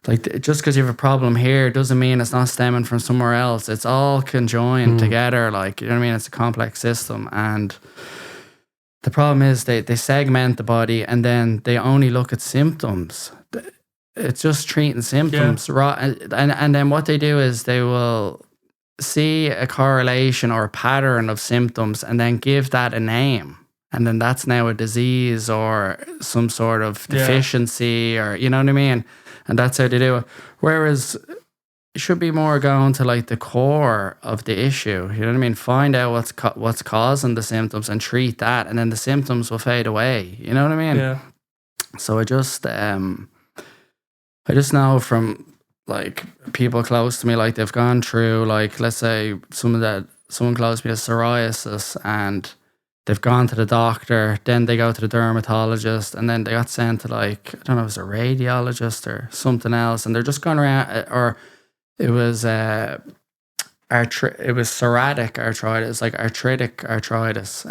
S3: like, just because you have a problem here doesn't mean it's not stemming from somewhere else. It's all conjoined together. Like, you know what I mean? It's a complex system, and the problem is they segment the body and then they only look at symptoms. It's just treating symptoms. Yeah. And then what they do is they will see a correlation or a pattern of symptoms and then give that a name. And then that's now a disease or some sort of deficiency or, you know what I mean? And that's how they do it. Whereas it should be more going to like the core of the issue. You know what I mean? Find out what's causing the symptoms and treat that, and then the symptoms will fade away. You know what I mean?
S1: Yeah.
S3: So I just know from like people close to me, like they've gone through, like, let's say someone close to me has psoriasis and they've gone to the doctor, then they go to the dermatologist, and then they got sent to, like, I don't know if it's a radiologist or something else, and they're just going around, or it was psoriatic arthritis, like arthritic arthritis.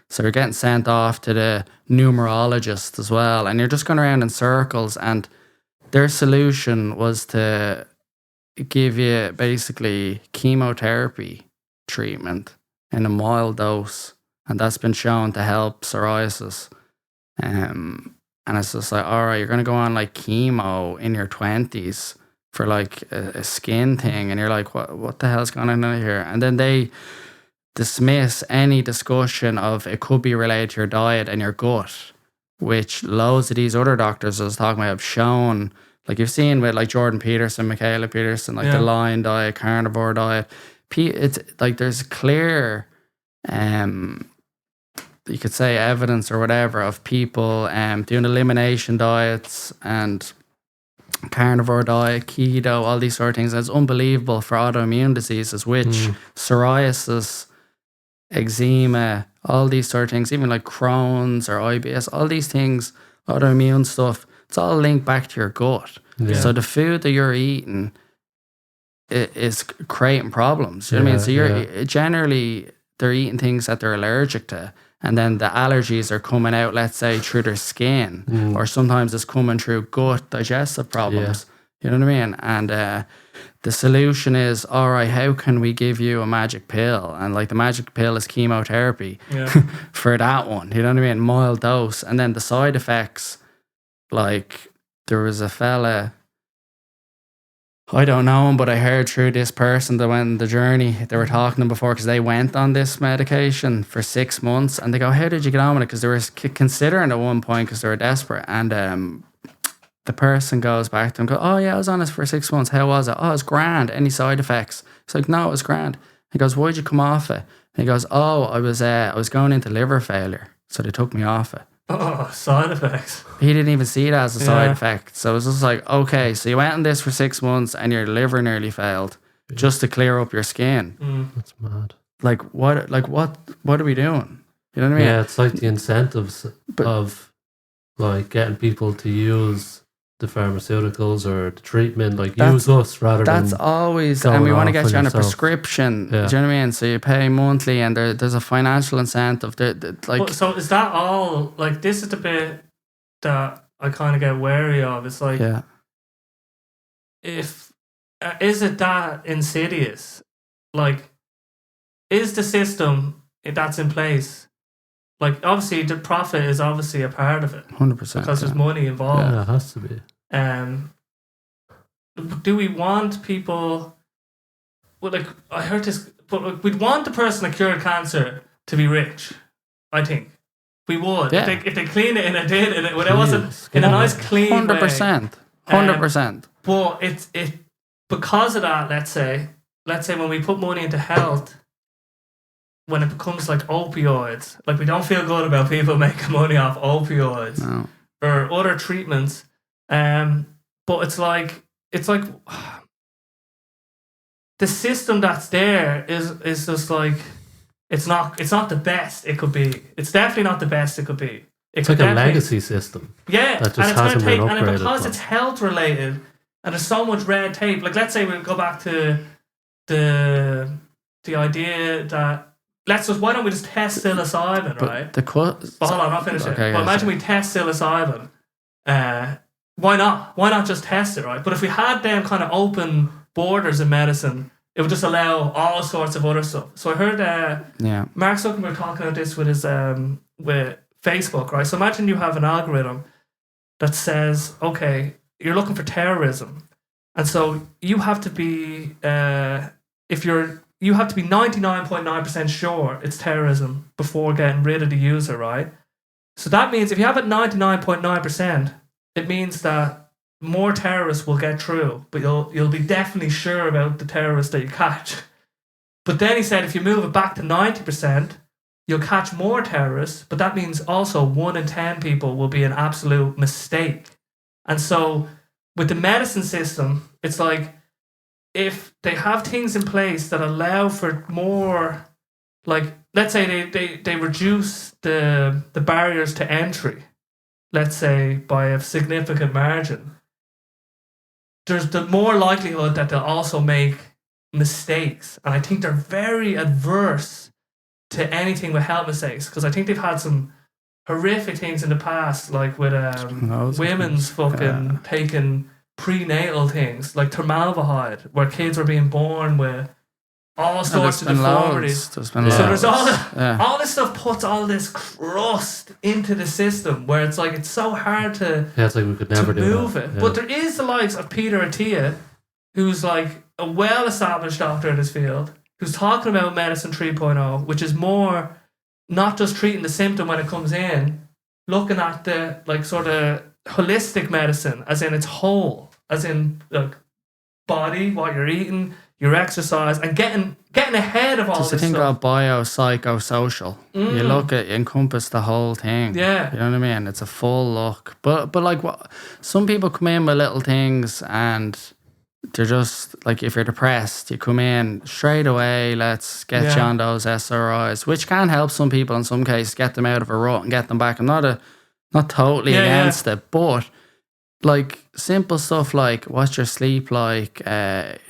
S3: So you're getting sent off to the numerologist as well, and you're just going around in circles. And their solution was to give you basically chemotherapy treatment in a mild dose, and that's been shown to help psoriasis. And it's just like, all right, you're going to go on like chemo in your 20s for like a skin thing, and you're like, what the hell's going on here? And then they dismiss any discussion of it could be related to your diet and your gut, which loads of these other doctors I was talking about have shown. Like you've seen with like Jordan Peterson, Michaela Peterson, like the Lion diet, carnivore diet. It's like there's clear, you could say, evidence or whatever of people doing elimination diets and carnivore diet, keto, all these sort of things. And it's unbelievable for autoimmune diseases, which psoriasis, eczema, all these sort of things, even like Crohn's or IBS, all these things, autoimmune stuff, it's all linked back to your gut. Yeah. So the food that you're eating is creating problems. You know what I mean? So you're generally, they're eating things that they're allergic to. And then the allergies are coming out, let's say, through their skin, or sometimes it's coming through gut digestive problems. Yeah. You know what I mean? And the solution is, all right, how can we give you a magic pill? And like the magic pill is chemotherapy for that one. You know what I mean? Mild dose. And then the side effects, like there was a fella, I don't know him, but I heard through this person that went on the journey, they were talking to him before because they went on this medication for 6 months, and they go, how did you get on with it? Because they were considering at one point because they were desperate. And the person goes back to him, oh yeah, I was on this for 6 months. How was it? Oh, it's grand. Any side effects? He's like, no, it was grand. He goes, why'd you come off it? And he goes, oh, I was going into liver failure, so they took me off it.
S1: Oh, side effects.
S3: He didn't even see it as a side effect. So it was just like, okay, so you went on this for 6 months and your liver nearly failed just to clear up your skin.
S2: That's mad.
S3: What are we doing? You know what I mean?
S2: Yeah, it's like the incentives of like getting people to use the pharmaceuticals or the treatment, like use us rather than.
S3: That's always, and we want to get you on a prescription. Do you know what I mean? So you pay monthly, and there's a financial incentive.
S1: So is that all? Like, this is the bit that I kind of get wary of. It's like, if is it that insidious? Like, is the system that's in place? Like, obviously, the profit is obviously a part of it.
S3: 100%.
S1: Because there's money involved.
S2: Yeah, it has to be.
S1: Do we want people... Well, like, I heard this... But like, we'd want the person that cured cancer to be rich, I think. We would.
S3: Yeah.
S1: If they clean it and it did, and it wasn't in a nice clean
S3: 100%. 100%.
S1: But it's because of that, let's say when we put money into health, when it becomes like opioids, like we don't feel good about people making money off opioids or other treatments. But it's like the system that's there is just like it's not the best it could be. It's definitely not the best it could be.
S2: It's like a legacy system.
S1: Yeah,
S2: that just
S1: and it's
S2: hasn't been upgraded.
S1: And because it's health related and there's so much red tape. Like let's say we go back to the idea that why don't we just test psilocybin, right?
S3: But hold
S1: on, I'm not finished yet.
S3: Okay,
S1: but imagine we test psilocybin. Why not? Why not just test it, right? But if we had them kind of open borders in medicine, it would just allow all sorts of other stuff. So I heard Mark Zuckerberg talking about this with his with Facebook, right? So imagine you have an algorithm that says, okay, you're looking for terrorism, and so you have to be you have to be 99.9% sure it's terrorism before getting rid of the user, right? So that means if you have it 99.9%, it means that more terrorists will get through, but you'll be definitely sure about the terrorists that you catch. But then he said if you move it back to 90%, you'll catch more terrorists, but that means also 1 in 10 people will be an absolute mistake. And so with the medicine system, it's like if they have things in place that allow for more, like let's say they reduce the barriers to entry, let's say by a significant margin, there's the more likelihood that they'll also make mistakes. And I think they're very adverse to anything with health mistakes, because I think they've had some horrific things in the past, like with women's fucking taking prenatal things like formaldehyde, where kids were being born with all sorts of deformities. There's all this stuff puts all this crust into the system where it's like it's so hard to
S2: it's like we could never
S1: move it. But there is the likes of Peter Attia, who's like a well-established doctor in this field, who's talking about medicine 3.0, which is more not just treating the symptom when it comes in, looking at the like sort of holistic medicine, as in its whole, as in like body, what you're eating, your exercise, and getting ahead of all this stuff. There's a thing
S3: called biopsychosocial. You look at, encompass the whole thing.
S1: Yeah.
S3: You know what I mean? It's a full look. But like what some people come in with little things and they're just like, if you're depressed, you come in straight away, let's get you on those SRIs, which can help some people in some cases, get them out of a rut and get them back. I'm not totally against it, but like simple stuff like what's your sleep like,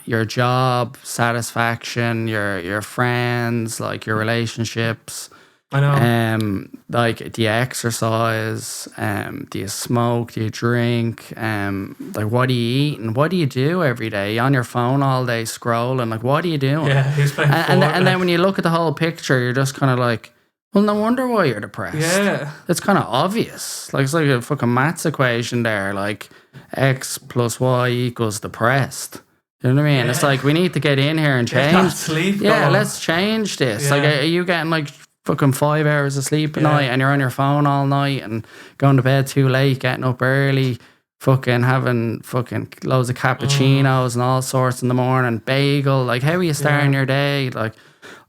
S3: your job satisfaction, your friends, like your relationships.
S1: I know.
S3: Like, do you exercise? Do you smoke? Do you drink? Like, what are you eating? What do you do every day? You on your phone all day scrolling? Like, what are you doing?
S1: Yeah, he's playing
S3: and then when you look at the whole picture, you're just kind of like, well, no wonder why you're depressed.
S1: Yeah.
S3: It's kind of obvious. Like, it's like a fucking maths equation there. Like, X plus Y equals depressed. You know what I mean? It's like, we need to get in here and change.
S1: Sleep.
S3: Let's change this. Like, are you getting like fucking 5 hours of sleep a night and you're on your phone all night and going to bed too late, getting up early, fucking having fucking loads of cappuccinos and all sorts in the morning, bagel? Like, how are you starting your day? Like,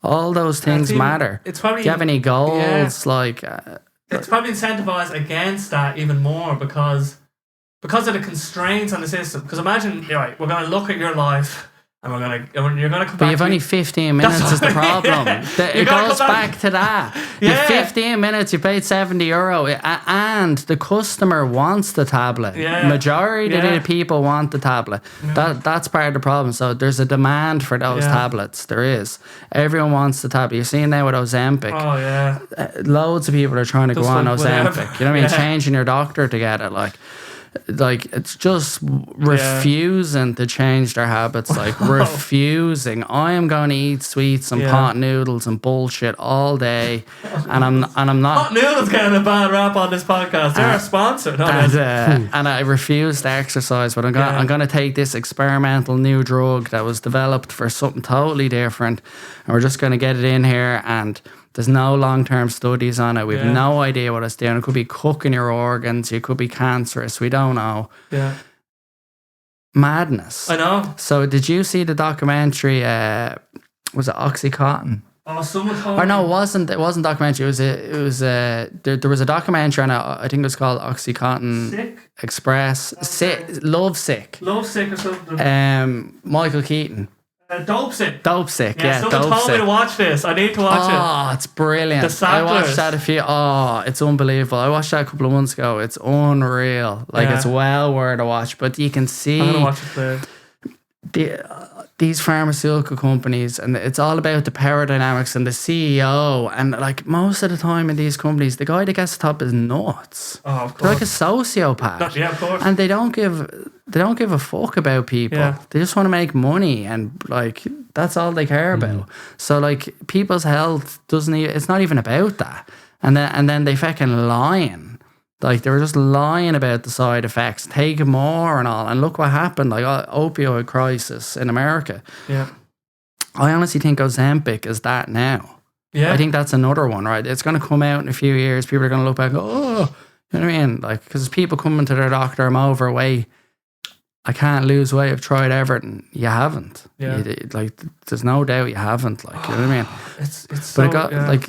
S3: all those things matter.
S1: It's probably,
S3: do you have any goals? Like,
S1: it's probably incentivized against that even more because of the constraints on the system. Because imagine, right, we're going to look at your life. And you're gonna come back.
S3: But you've only 15 minutes is the problem. It goes back to that. You've 15 minutes, you paid €70, and the customer wants the tablet. Majority of the people want the tablet. That's part of the problem. So there's a demand for those tablets. There is. Everyone wants the tablet. You're seeing now with Ozempic.
S1: Oh yeah.
S3: Loads of people are trying to go on Ozempic. You know what I mean? Changing your doctor to get it. Like it's just refusing to change their habits, like refusing. I am going to eat sweets and pot noodles and bullshit all day, and I'm not.
S1: Pot noodles getting a bad rap on this podcast. They're a sponsor,
S3: and I refuse to exercise. But I'm going to take this experimental new drug that was developed for something totally different, and we're just going to get it in here and There's no long-term studies on it. We've
S1: Yeah.
S3: no idea what it's doing. It could be cooking your organs. You could be cancerous. We don't know.
S1: Yeah.
S3: Madness.
S1: I know.
S3: So did you see the documentary? Was it Oxycontin?
S1: Oh, someone told
S3: Or no,
S1: me.
S3: it wasn't. It wasn't documentary. There was a documentary on it. I think it was called Oxycontin
S1: Sick?
S3: Express. Love Sick.
S1: Love Sick or something.
S3: Michael Keaton.
S1: Dope Sick.
S3: Dope Sick.
S1: Yeah,
S3: Yeah,
S1: someone
S3: Dope
S1: told me
S3: Sick.
S1: to watch this. I need to watch it.
S3: Oh, it's brilliant.
S1: The
S3: I watched
S1: Sacklers.
S3: that it's unbelievable. I watched that a couple of months ago. It's unreal. Like,
S1: Yeah.
S3: it's well worth a watch. But you can see
S1: I'm gonna watch it there.
S3: these pharmaceutical companies, and it's all about the power dynamics and the CEO. And like most of the time in these companies, the guy that gets the top is nuts.
S1: Oh, of
S3: They're like a
S1: course.
S3: sociopath.
S1: Yeah, of course.
S3: And they don't give a fuck about people.
S1: Yeah.
S3: They just want to make money, and like that's all they care about. So like people's health it's not even about that. And then they fucking lying. Like, they were just lying about the side effects, taking more and all. And look what happened, like opioid crisis in America.
S1: Yeah.
S3: I honestly think Ozempic is that now.
S1: Yeah.
S3: I think that's another one, right? It's going to come out in a few years. People are going to look back and go, oh, you know what I mean? Like, because people coming to their doctor, I'm overweight. I can't lose weight. I've tried everything. You haven't.
S1: Yeah.
S3: Like, there's no doubt you haven't. Like, you know what I mean?
S1: It's
S3: But
S1: so,
S3: it got
S1: yeah.
S3: like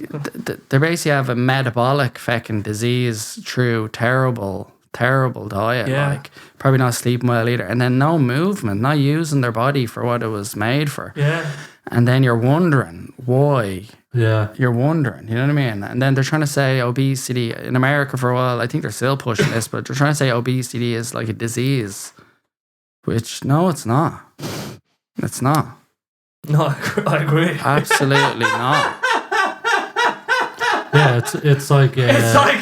S3: they basically have a metabolic fucking disease through terrible diet.
S1: Yeah.
S3: Like, probably not sleeping well either, and then no movement, not using their body for what it was made for.
S1: Yeah.
S3: And then you're wondering why.
S2: Yeah.
S3: You're wondering, you know what I mean? And then they're trying to say obesity in America for a while. I think they're still pushing this, but they're trying to say obesity is like a disease, which no, it's not. It's not.
S1: No, I agree.
S3: Absolutely not.
S2: Yeah, it's like
S1: It's like,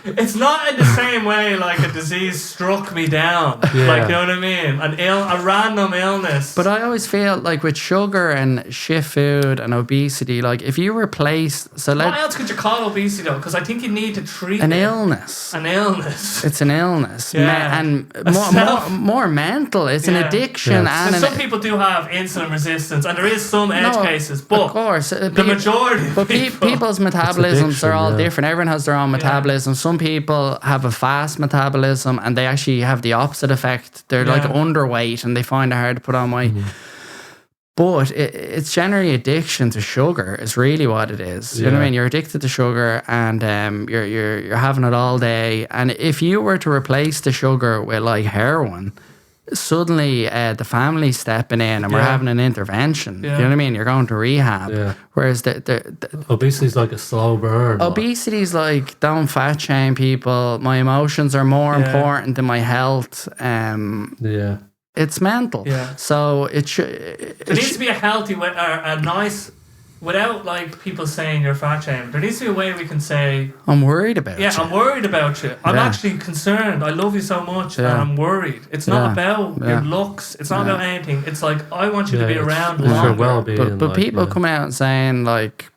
S1: it's not in the same way like a disease struck me down.
S2: Yeah.
S1: Like, you know what I mean? A random illness.
S3: But I always feel like with sugar and shit food and obesity, like if you replace,
S1: what else could you call obesity though? Because I think you need to treat
S3: an
S1: it.
S3: illness.
S1: An illness.
S3: It's an illness.
S1: Yeah.
S3: And
S1: A self-
S3: more mental. It's an
S1: Yeah.
S3: addiction.
S2: Yeah.
S3: And
S1: And some people do have insulin resistance, and there is some edge cases, but
S3: of course,
S1: the majority of
S3: But
S1: people.
S3: people's metabolisms
S2: addiction,
S3: are all
S2: yeah.
S3: different. Everyone has their own metabolism. Some people have a fast metabolism and they actually have the opposite effect. They're like
S1: Yeah.
S3: underweight and they find it hard to put on weight. But it's generally addiction to sugar is really what it is. You know what I
S2: Yeah.
S3: mean? You're addicted to sugar, and you're having it all day. And if you were to replace the sugar with like heroin, suddenly the family's stepping in and we're
S1: Yeah.
S3: having an intervention.
S1: Yeah.
S3: You know what I mean? You're going to rehab.
S2: Yeah.
S3: Whereas the
S2: obesity is like a slow burn. like.
S3: obesity is like, don't fat shame people. My emotions are more
S1: Yeah.
S3: important than my health.
S2: Yeah.
S3: It's mental.
S1: Yeah.
S3: So it should.
S1: There needs to be a healthy way, or a nice, without like people saying you're fat shaming. There needs to be a way we can say,
S3: I'm worried about
S1: yeah,
S3: you.
S1: I'm worried about you. I'm
S3: Yeah.
S1: actually concerned. I love you so much, and
S3: Yeah.
S1: I'm worried. It's not
S3: Yeah.
S1: about
S3: Yeah.
S1: your looks. It's not about anything. It's like, I want you to be
S2: it's-
S1: around
S2: it's your
S1: longer.
S2: well-being.
S3: But
S2: like,
S3: people
S2: yeah.
S3: come out and saying like,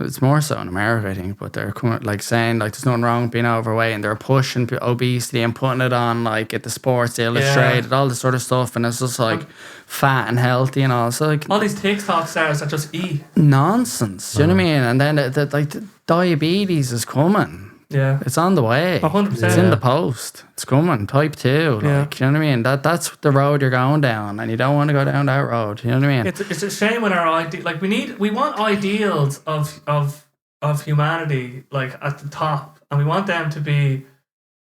S3: it's more so in America, I think, but they're coming like saying like there's nothing wrong with being overweight, and they're pushing obesity and putting it on like at the Sports Illustrated, all this sort of stuff, and it's just like fat and healthy and all. So like
S1: All these TikTok stars that just eat.
S3: nonsense, you know what I mean? And then the diabetes is coming.
S1: Yeah.
S3: It's on the way.
S1: 100%.
S3: It's in the post. It's coming. Type 2.
S1: Yeah.
S3: Like, you know what I mean? That's the road you're going down, and you don't want to go down that road. You know what I mean?
S1: It's a shame when our like we want ideals of humanity like at the top, and we want them to be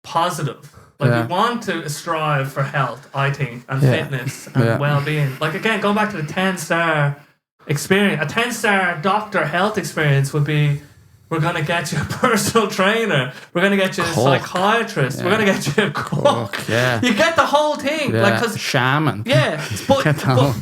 S1: positive. Like
S3: Yeah.
S1: we want to strive for health, I think, and
S3: Yeah.
S1: fitness and
S3: Yeah.
S1: well-being. Like again, going back to the 10-star experience, a 10-star doctor health experience would be, we're going to get you a personal trainer. We're going to get you a
S3: Cook.
S1: psychiatrist. We're
S3: Yeah.
S1: going to get you a cook.
S3: yeah.
S1: You get the whole thing.
S3: Yeah.
S1: Like, cause,
S3: Shaman.
S1: yeah. But,
S3: Get the whole-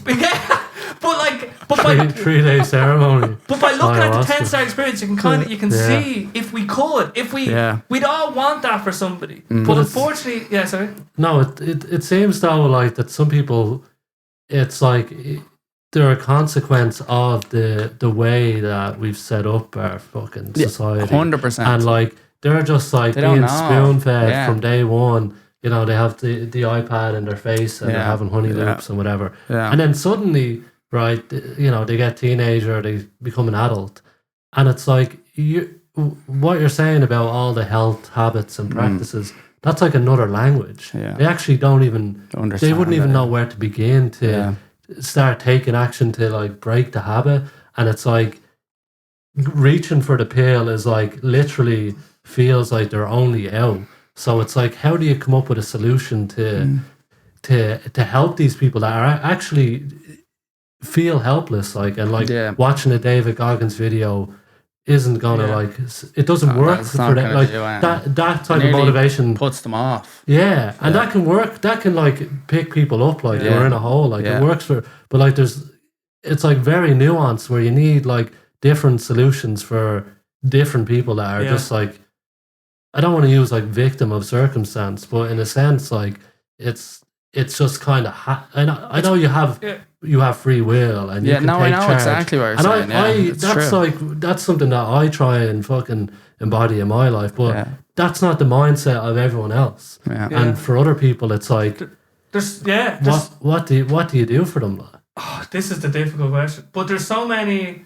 S1: but by
S2: 3-day ceremony.
S1: but by looking at the
S2: Ayahuasca.
S1: 10-star experience, you can
S2: Yeah.
S1: see if we could,
S3: Yeah.
S1: we'd all want that for somebody.
S3: Mm.
S1: But
S2: But it's-
S1: unfortunately, yeah, sorry.
S2: No, it seems though like that some people, it's like they're a consequence of the way that we've set up our fucking society.
S3: 100%.
S2: And like they're just like
S3: They don't
S2: being
S3: know.
S2: spoon fed
S3: Yeah.
S2: from day one. You know, they have the iPad in their face and they're
S3: Yeah.
S2: having honey
S3: Yeah.
S2: loops and whatever.
S3: Yeah.
S2: And then suddenly, right, you know, they get teenager, they become an adult, And it's like, what you're saying about all the health habits and practices, that's like another language.
S3: Yeah.
S2: They actually don't even,
S3: Understand
S2: they wouldn't even
S3: it.
S2: know where to begin to start taking action to like break the habit. And it's like, reaching for the pill is like literally feels like they're only out. So it's like, how do you come up with a solution to help these people that are actually feel helpless, like, and like watching a David Goggins video isn't gonna like, it doesn't work for them. Like that type of motivation
S3: puts them off.
S2: Yeah, and that can work. That can like pick people up, like you're in a hole. Like it works for, but like it's like very nuanced where you need like different solutions for different people that are just like, I don't want to use like victim of circumstance, but in a sense, like it's just kind of. I know you have free will, and you can take
S3: I know
S2: charge.
S3: exactly what you're saying.
S2: That's
S3: true.
S2: like that's something that I try and fucking embody in my life, but that's not the mindset of everyone else.
S3: Yeah.
S2: And for other people, it's like, what do you do for them?
S1: Oh, this is the difficult question, but there's so many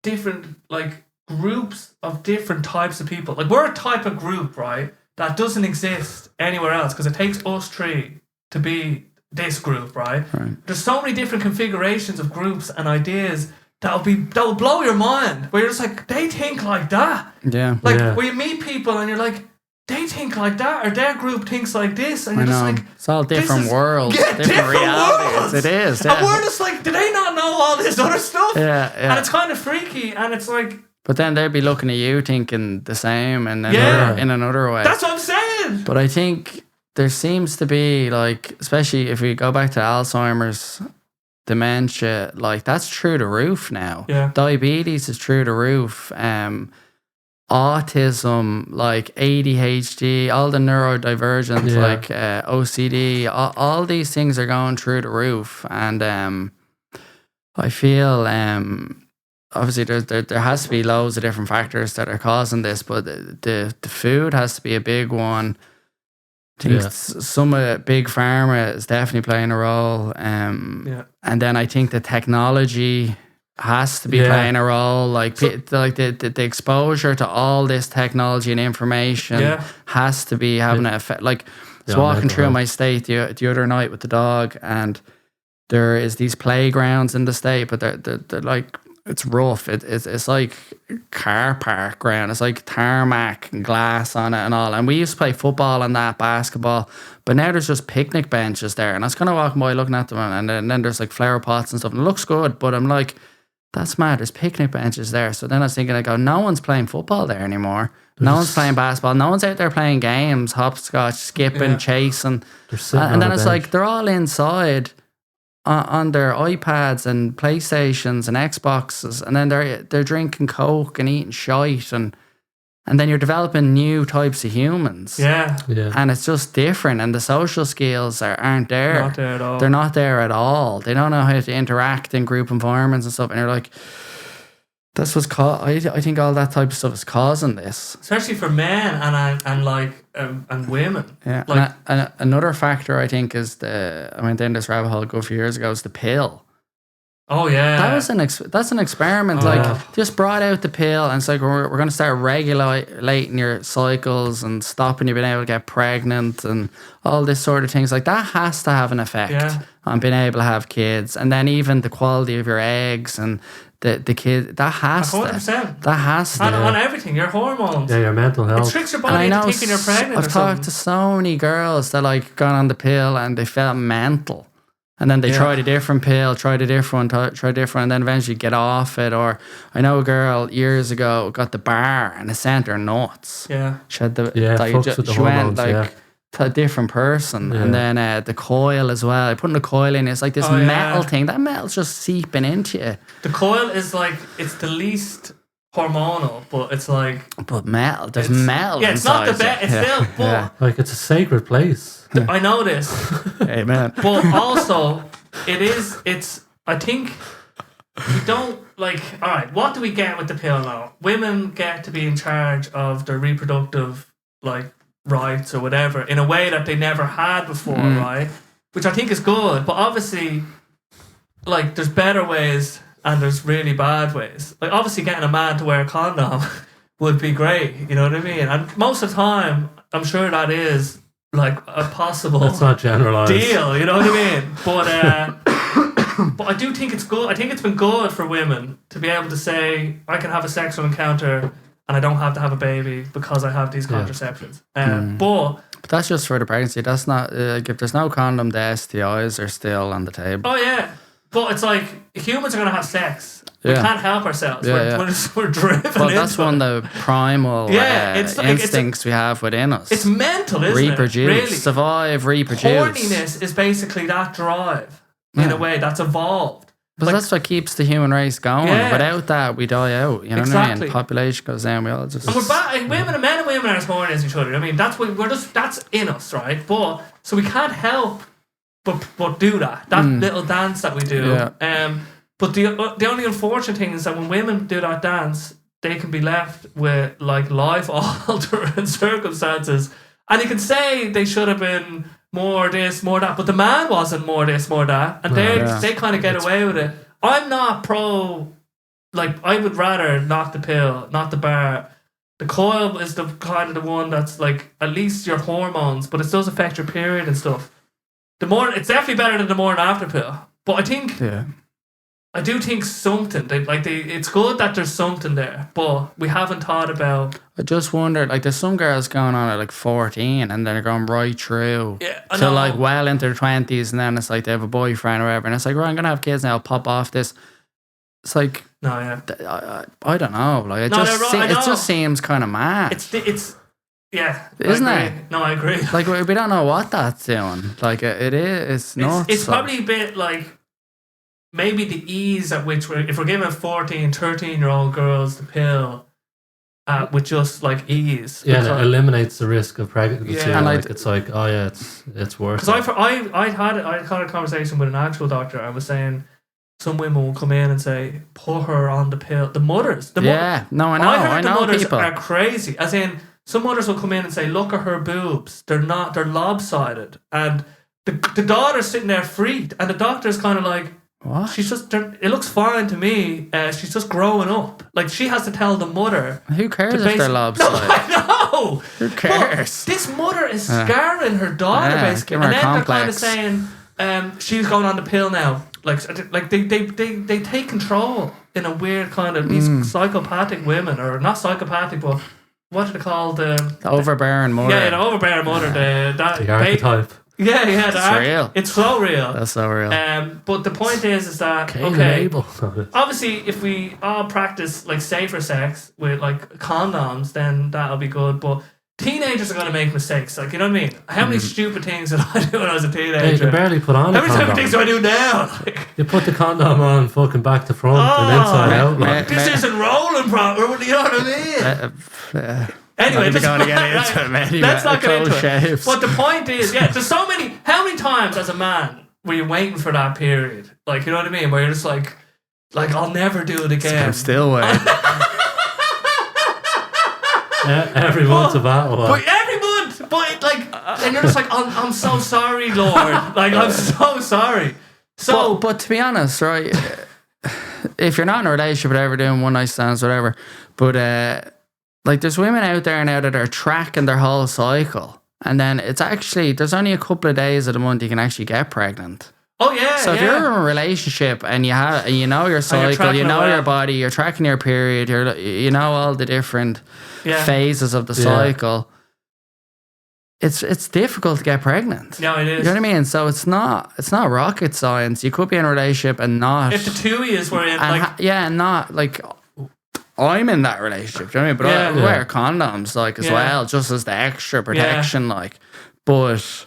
S1: different like groups of different types of people. Like we're a type of group, right, that doesn't exist anywhere else because it takes us three to be this group, right? There's so many different configurations of groups and ideas that will blow your mind. Where you're just like, they think like that.
S3: Yeah.
S1: Like where you meet people and you're like, they think like that, or their group thinks like this, and you're just like,
S3: it's all different worlds, different realities. It is.
S1: And we're just like, do they not know all this other stuff?
S3: Yeah.
S1: And it's kind of freaky, and it's like.
S3: But then they'd be looking at you thinking the same, and then in another way.
S1: That's what I'm saying.
S3: But I think there seems to be like, especially if we go back to Alzheimer's, dementia, like that's through the roof now.
S1: Yeah.
S3: Diabetes is through the roof. Autism, like ADHD, all the neurodivergent, like OCD, all these things are going through the roof. And I feel obviously there has to be loads of different factors that are causing this, but the food has to be a big one. I think some big pharma is definitely playing a role. And then I think the technology has to be playing a role. Like the exposure to all this technology and information has to be having an effect. Like I was walking through my state the other night with the dog, and there is these playgrounds in the state, but they're like, it's rough. It's like car park ground. It's like tarmac and glass on it and all. And we used to play football and that, basketball, but now there's just picnic benches there. And I was kind of walking by looking at them, and then there's like flower pots and stuff, and it looks good, but I'm like, that's mad. There's picnic benches there. So then I was thinking, I go, no one's playing football there anymore. No one's playing basketball. No one's out there playing games, hopscotch, skipping, chasing. And then it's like they're all inside on their iPads and PlayStations and Xboxes, and then they're drinking Coke and eating shite, and then you're developing new types of humans.
S1: Yeah.
S3: And it's just different, and the social skills aren't there.
S1: Not there at all.
S3: They're not there at all. They don't know how to interact in group environments and stuff, and you're like, that's what's I think all that type of stuff is causing this,
S1: especially for men and women.
S3: Yeah,
S1: like,
S3: and another factor I think is I went down this rabbit hole a good few years ago, is the pill.
S1: Oh yeah,
S3: that's an experiment. Just brought out the pill, and it's like we're going to start regulating your cycles and stopping you being able to get pregnant and all this sort of things. Like that has to have an effect on being able to have kids, and then even the quality of your eggs and the kid, that has
S1: 100%.
S3: That has to.
S1: On everything, your hormones.
S2: Yeah, your mental health.
S1: It tricks your body into thinking you're pregnant.
S3: I've talked to so many girls that like gone on the pill and they felt mental. And then they tried a different pill, tried a different one, and then eventually get off it. Or I know a girl years ago got the bar and it sent her nuts.
S1: Yeah.
S3: She had
S2: she went
S3: like to a different person. And then the coil as well. I put the coil in, it's like this metal thing. That metal's just seeping into you.
S1: The coil is like, it's the least hormonal, but it's like...
S3: But metal, there's metal inside.
S1: It's not the best, it's still, but...
S2: Like, it's a sacred place.
S1: I know this.
S3: Amen.
S1: But also, I think we don't, like, all right, what do we get with the pill now? Women get to be in charge of their reproductive, like, rights or whatever in a way that they never had before, right? Which I think is good, but obviously, like, there's better ways and there's really bad ways. Like obviously getting a man to wear a condom would be great, you know what I mean? And most of the time, I'm sure that is like a possible
S2: That's not generalized.
S1: deal, you know what I mean? But I do think it's good. I think it's been good for women to be able to say, I can have a sexual encounter and I don't have to have a baby because I have these contraceptions. But
S3: that's just for the pregnancy. That's not like if there's no condom, the STIs are still on the table.
S1: oh yeah, but it's like humans are gonna have sex. We
S3: Yeah.
S1: can't help ourselves.
S3: Yeah,
S1: We're driven.
S3: But that's
S1: into
S3: one
S1: it.
S3: of the primal
S1: It's like-
S3: instincts we have within us.
S1: It's mental, isn't
S3: reproduce,
S1: it? Really,
S3: survive, reproduce.
S1: horniness is basically that drive in a way that's evolved.
S3: But
S1: Like-
S3: that's what keeps the human race going.
S1: Yeah.
S3: Without that, we die out. You know what I
S1: Exactly.
S3: mean? Population goes down. We all just.
S1: And we're women and men and women are as horny as each other. I mean, that's in us, right? But so we can't help but do that little dance that we do.
S3: Yeah.
S1: But the only unfortunate thing is that when women do that dance, they can be left with like life altering circumstances, and you can say they should have been more this, more that, but the man wasn't more this, more that, and they kind of get away with it. I'm not pro. Like I would rather not the pill, not the bar. The coil is the kind of the one that's like at least your hormones, but it does affect your period and stuff. It's definitely better than the morning after pill. But I think I do think something it's good that there's something there, but we haven't thought about.
S3: I just wondered, like, there's some girls going on at like 14 and then they're going right through
S1: I
S3: to
S1: know.
S3: like well into their 20s, and then it's like they have a boyfriend or whatever, and it's like, right, I'm gonna have kids now, I'll pop off this. It's like,
S1: No, yeah,
S3: I don't know, like
S1: No, they're right, I
S3: it
S1: know.
S3: just seems kind of mad.
S1: it's yeah,
S3: Isn't
S1: I
S3: it?
S1: agree. No, I agree.
S3: Like we don't know what that's doing. Like it is, it's nuts.
S1: It's probably a bit like maybe the ease at which if we're giving 14, 13-year-old girls the pill with just like ease.
S2: Yeah, and it eliminates the risk of pregnancy.
S1: Yeah.
S2: And
S3: And
S2: it's like, oh yeah, it's worth
S1: Because
S2: it.
S1: I had a conversation with an actual doctor. I was saying some women will come in and say, put her on the pill. The mothers.
S3: Yeah, no, I know.
S1: I heard
S3: I
S1: the
S3: know
S1: mothers
S3: people.
S1: are crazy. As in, some mothers will come in and say, look at her boobs. They're lopsided. And the daughter's sitting there freaked. And the doctor's kind of like,
S3: What?
S1: she's just, it looks fine to me. She's just growing up. Like, she has to tell the mother.
S3: Who cares
S1: to
S3: if they're
S1: No,
S3: lobside?
S1: I know.
S3: Who cares?
S1: But this mother is scarring her daughter,
S3: Yeah,
S1: basically.
S3: give her
S1: And
S3: a
S1: then they're kind of
S3: complex.
S1: saying, she's going on the pill now. Like they take control in a weird kind of these psychopathic women, or not psychopathic, but what are they called?
S3: The overbearing mother.
S1: Yeah, the overbearing mother.
S2: The archetype.
S1: Yeah,
S3: It's real.
S1: It's so real.
S3: That's so real.
S1: But the point is that
S2: Cain and
S1: okay.
S2: Abel.
S1: Obviously, if we all practice like safer sex with like condoms, then that'll be good. But teenagers are going to make mistakes. Like, you know what I mean? How many stupid things did I do when I was a
S2: Yeah, you
S1: teenager?
S2: can barely put on
S1: How
S2: a
S1: many stupid things do
S2: condom.
S1: I do now? Like,
S2: You put the condom on fucking back to front
S1: Oh,
S2: and inside out.
S3: man.
S2: Like,
S1: this isn't rolling proper. You know what I mean? Anyway,
S3: Not even going to get into it, man.
S1: Let's not get into
S3: Close
S1: it.
S3: shaves.
S1: But the point is, yeah, there's so many. How many times as a man were you waiting for that period? Like, you know what I mean? Where you're just like I'll never do it again.
S3: I'm still waiting.
S2: every month's a battle.
S1: But every month, and you're just like, I'm so sorry, Lord. Like, I'm so sorry. So,
S3: but to be honest, right, if you're not in a relationship, whatever, doing one night stands, whatever, but like there's women out there now that are tracking their whole cycle, and then it's actually there's only a couple of days of the month you can actually get pregnant.
S1: oh yeah,
S3: So if
S1: yeah.
S3: you're in a relationship and you know your cycle,
S1: tracking
S3: you
S1: it
S3: know
S1: well.
S3: your body, you're tracking your period, you know all the different
S1: Yeah.
S3: phases of the
S2: Yeah.
S3: cycle. It's difficult to get pregnant.
S1: No, it
S3: You
S1: is.
S3: know what I mean? So it's not rocket science. You could be in a relationship and not.
S1: If the two of yous were in,
S3: and
S1: like,
S3: and not like I'm in that relationship. Do you know what I mean? But I
S1: Yeah.
S3: wear condoms like as
S1: Yeah.
S3: well, just as the extra protection. Like, but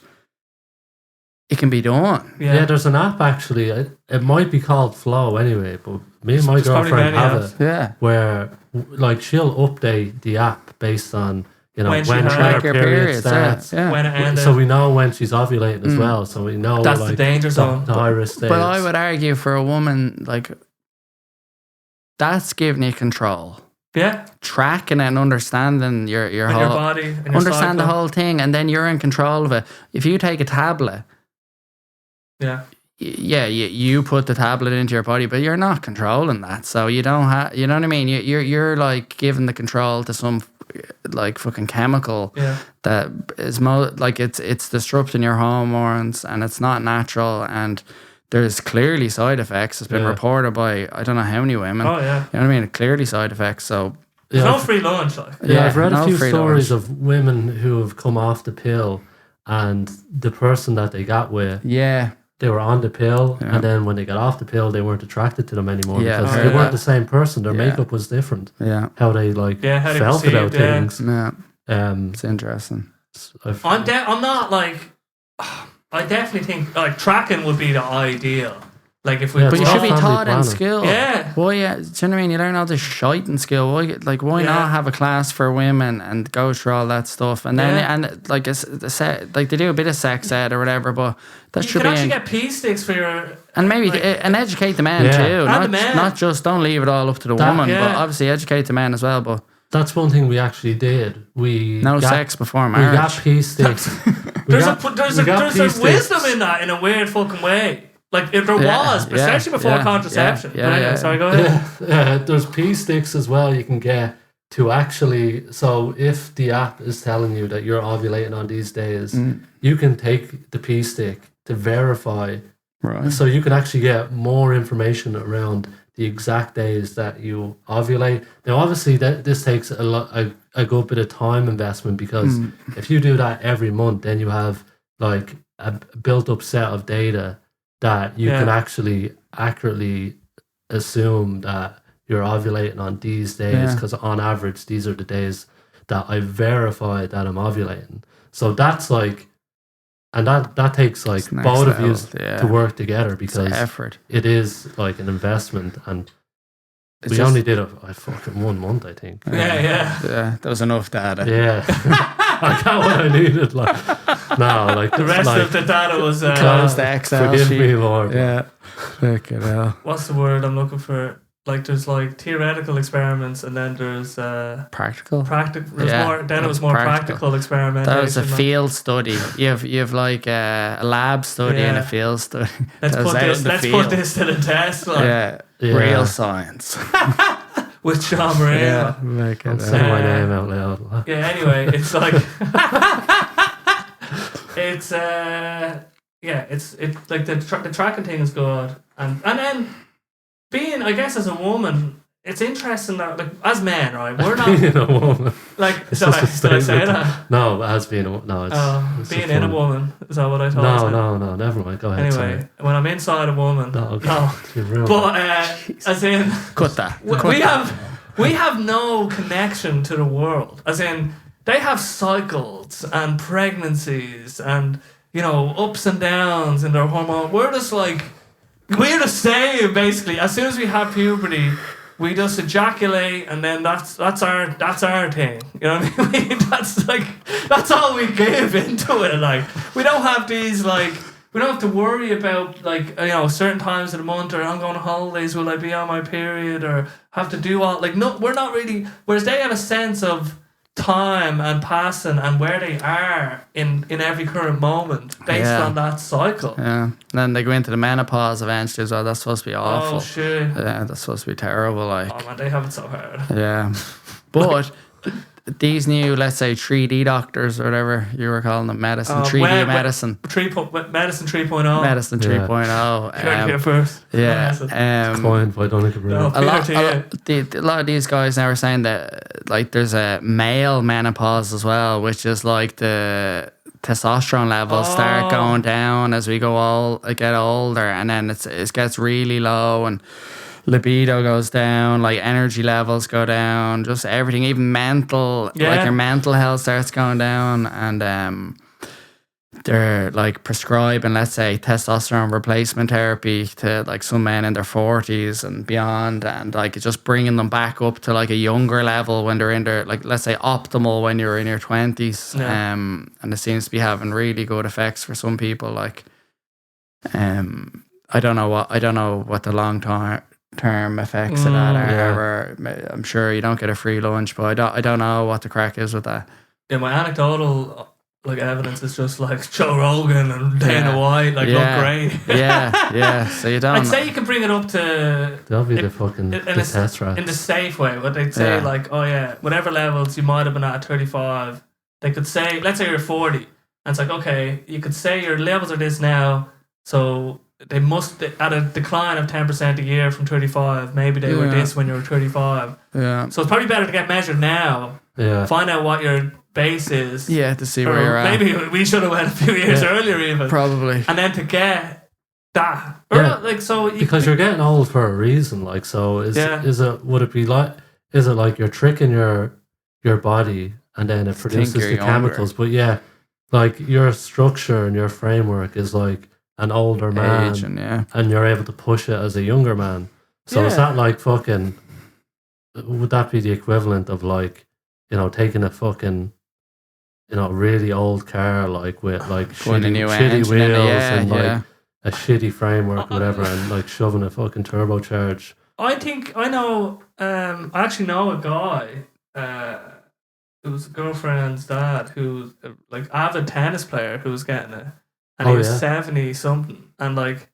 S3: it can be done.
S1: yeah,
S2: Yeah, there's an app actually. It might be called Flow anyway, but me and my
S1: There's probably
S2: girlfriend
S1: many
S2: have
S1: apps.
S2: it
S3: Yeah.
S2: where like she'll update the app based on
S1: When
S2: when
S1: she has-
S2: her
S3: Like your
S2: period
S3: periods.
S2: starts.
S3: Yeah.
S1: when it ended.
S2: So we know when she's ovulating as well. So we know
S1: That's
S2: like
S1: the danger zone.
S2: the high risk days.
S3: But I would argue for a woman, like, that's giving you control.
S1: Yeah,
S3: Tracking and understanding your
S1: and
S3: whole
S1: your body, and your
S3: understand the
S1: cycle.
S3: whole thing, and then you're in control of it. If you take a tablet,
S1: Yeah,
S3: you put the tablet into your body, but you're not controlling that. So you don't have, you know what I mean? You're like giving the control to some like fucking chemical that is like it's disrupting your hormones, and it's not natural, and there's clearly side effects. It's been reported by I don't know how many women.
S1: Oh yeah.
S3: You know what I mean? Clearly side effects. So
S1: there's no free lunch. Like.
S2: Yeah, I've read a few stories
S3: lunch.
S2: of women who have come off the pill, and the person that they got with, they were on the pill, and then when they got off the pill, they weren't attracted to them anymore because they weren't the same person. Their makeup was different.
S3: Yeah,
S2: how they like
S1: how they
S2: felt about things.
S3: Yeah, it's interesting.
S1: I'm not like. I definitely think like tracking would be the ideal. Like if we,
S3: but you should be
S2: family
S3: taught in
S2: planning.
S3: school.
S1: Yeah.
S3: Well, yeah. Do you know what I mean? You learn all this shite in school. Why not have a class for women and go through all that stuff? And then and like like they do a bit of sex ed or whatever, but that
S1: you
S3: should
S1: can
S3: be
S1: actually get pee sticks for your
S3: and maybe and educate the men too. Not just don't leave it all up to the woman, but obviously educate the men as well. But
S2: that's one thing we actually did. We
S3: got sex before marriage.
S2: We got pee sticks.
S1: There's a wisdom in that in a weird fucking way. Like if there was, especially before contraception. Sorry, go ahead.
S2: There's pee sticks as well you can get to actually. So if the app is telling you that you're ovulating on these days, you can take the pee stick to verify.
S3: Right.
S2: So you can actually get more information around the exact days that you ovulate. Now, obviously, this takes a good bit of time investment because if you do that every month, then you have like a built-up set of data that you can actually accurately assume that you're ovulating on these days because on average, these are the days that I verify that I'm ovulating. So that's like, and that takes like both of you to work together because
S3: effort.
S2: It is like an investment, and we only did it fucking 1 month, I think.
S1: Yeah.
S3: That was enough data.
S2: Yeah, I got what I needed. Like, no, like
S1: the rest of the data was
S3: close the Excel
S2: forgive
S3: sheet.
S2: me, Lord.
S3: Yeah, look at hell.
S1: What's the word I'm looking for? Like there's like theoretical experiments, and then there's
S3: practical.
S1: There's more. Then it was more practical experimentation.
S3: That was a field study. You've like a lab study and a field study.
S1: Let's put this to the test. Like.
S3: Real science.
S1: With Sean Moran.
S2: I'm saying my name out loud.
S1: Yeah. Anyway, it's like it's like the tracking thing is good, and then. Being, I guess, as a woman, it's interesting that, like, as men, right, we're not
S2: being a woman.
S1: Like, did I say that?
S2: No, as being a woman. No, it's
S1: being in a woman. Is that what I thought?
S2: No, never mind. Go ahead.
S1: Anyway, when I'm inside a woman, no. But as in,
S3: cut that.
S1: We have no connection to the world. As in, they have cycles and pregnancies and ups and downs in their hormone. We're just like. We're the same, basically. As soon as we have puberty, we just ejaculate, and then that's our thing. You know what I mean? That's all we give into it. Like we don't have these we don't have to worry about certain times of the month, or I'm going on holidays. Will I be on my period, or have to do all no? We're not really. Whereas they have a sense of time and passing and where they are in every current moment based on that cycle.
S3: Yeah. And then they go into the menopause eventually as well. That's supposed to be awful.
S1: Oh shit.
S3: Yeah, that's supposed to be terrible. Like.
S1: Oh man, they have it so hard.
S3: Yeah. But these new, let's say, 3D doctors or whatever you were calling them, medicine, 3D medicine.
S1: Medicine 3.0.
S3: Medicine 3.0.
S1: Heard here first.
S3: Yeah.
S2: Coined by Donica Bruno.
S3: A lot of these guys now are saying that like there's a male menopause as well, which is like the testosterone levels start going down as we get older, and then it gets really low, and libido goes down, like energy levels go down, just everything, even mental, like your mental health starts going down, and they're like prescribing, let's say, testosterone replacement therapy to like some men in their 40s and beyond, and like just bringing them back up to like a younger level when they're in their, like, let's say, optimal when you're in your 20s. And it seems to be having really good effects for some people. Like, I don't know what the long term effects of that are. I'm sure you don't get a free lunch, but I don't know what the crack is with that.
S1: Yeah, my anecdotal like evidence is just like Joe Rogan and Dana White look great.
S3: yeah. So you don't.
S1: I'd say you can bring it up to
S2: They'll be the fucking the test rats.
S1: in the safe way. What they'd say like, oh yeah, whatever levels you might have been at 35, they could say, let's say you're 40, and it's like, okay, you could say your levels are this now, so they must at a decline of 10% a year from 35. Maybe they were this when you were 35.
S3: Yeah.
S1: So it's probably better to get measured now.
S2: Yeah.
S1: Find out what your base is.
S3: Yeah, to see where you're at.
S1: Maybe we should have went a few years earlier even.
S3: Probably.
S1: And then to get that. Or like so
S2: because you're getting old for a reason, like so is it would it be like is it like you're tricking your body and then it produces the chemicals, but like your structure and your framework is like an older man and you're able to push it as a younger man. So is that like fucking would that be the equivalent of like, you know, taking a fucking, you know, really old car like with like shitty wheels and like a shitty framework, whatever, and like shoving a fucking turbocharge?
S1: I think I know. I actually know a guy who was a girlfriend's dad who's like avid tennis player who was getting it, and he was 70 something, and like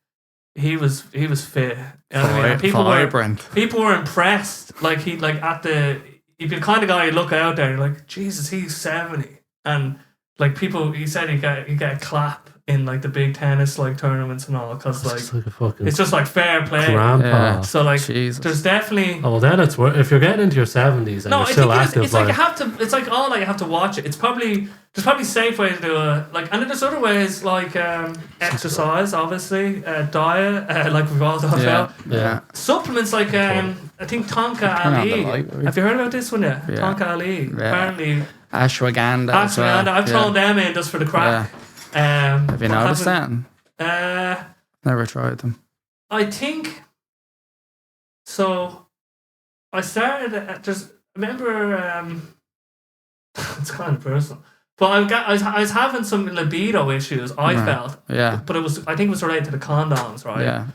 S1: he was fit. You know what I mean? People were impressed. Like he'd be the kind of guy you look out there and you're like, Jesus, he's 70, and like people, he said he get a clap in like the big tennis like tournaments and all, because like it's just like fair play.
S2: Grandpa.
S1: So like
S3: Jesus.
S1: there's definitely.
S2: Oh, well, then it's worth. If you're getting into your 70s and you're still active,
S1: it's like you have to. It's like you have to watch it. It's probably there's probably safe ways to do it. Like, and then there's other ways like exercise, obviously, diet, like we've all talked about.
S3: Yeah.
S1: Supplements like I think Tonka Ali. Have you heard about this one yet? Tonka Ali.
S3: Yeah.
S1: Apparently.
S3: Ashwagandha.
S1: I've thrown them in just for the crack.
S3: Yeah. Have you noticed that? Never tried them.
S1: I think so. I started just remember. It's kind of personal, but I was having some libido issues. I felt, but I think it was related to the condoms, right?
S3: Yeah.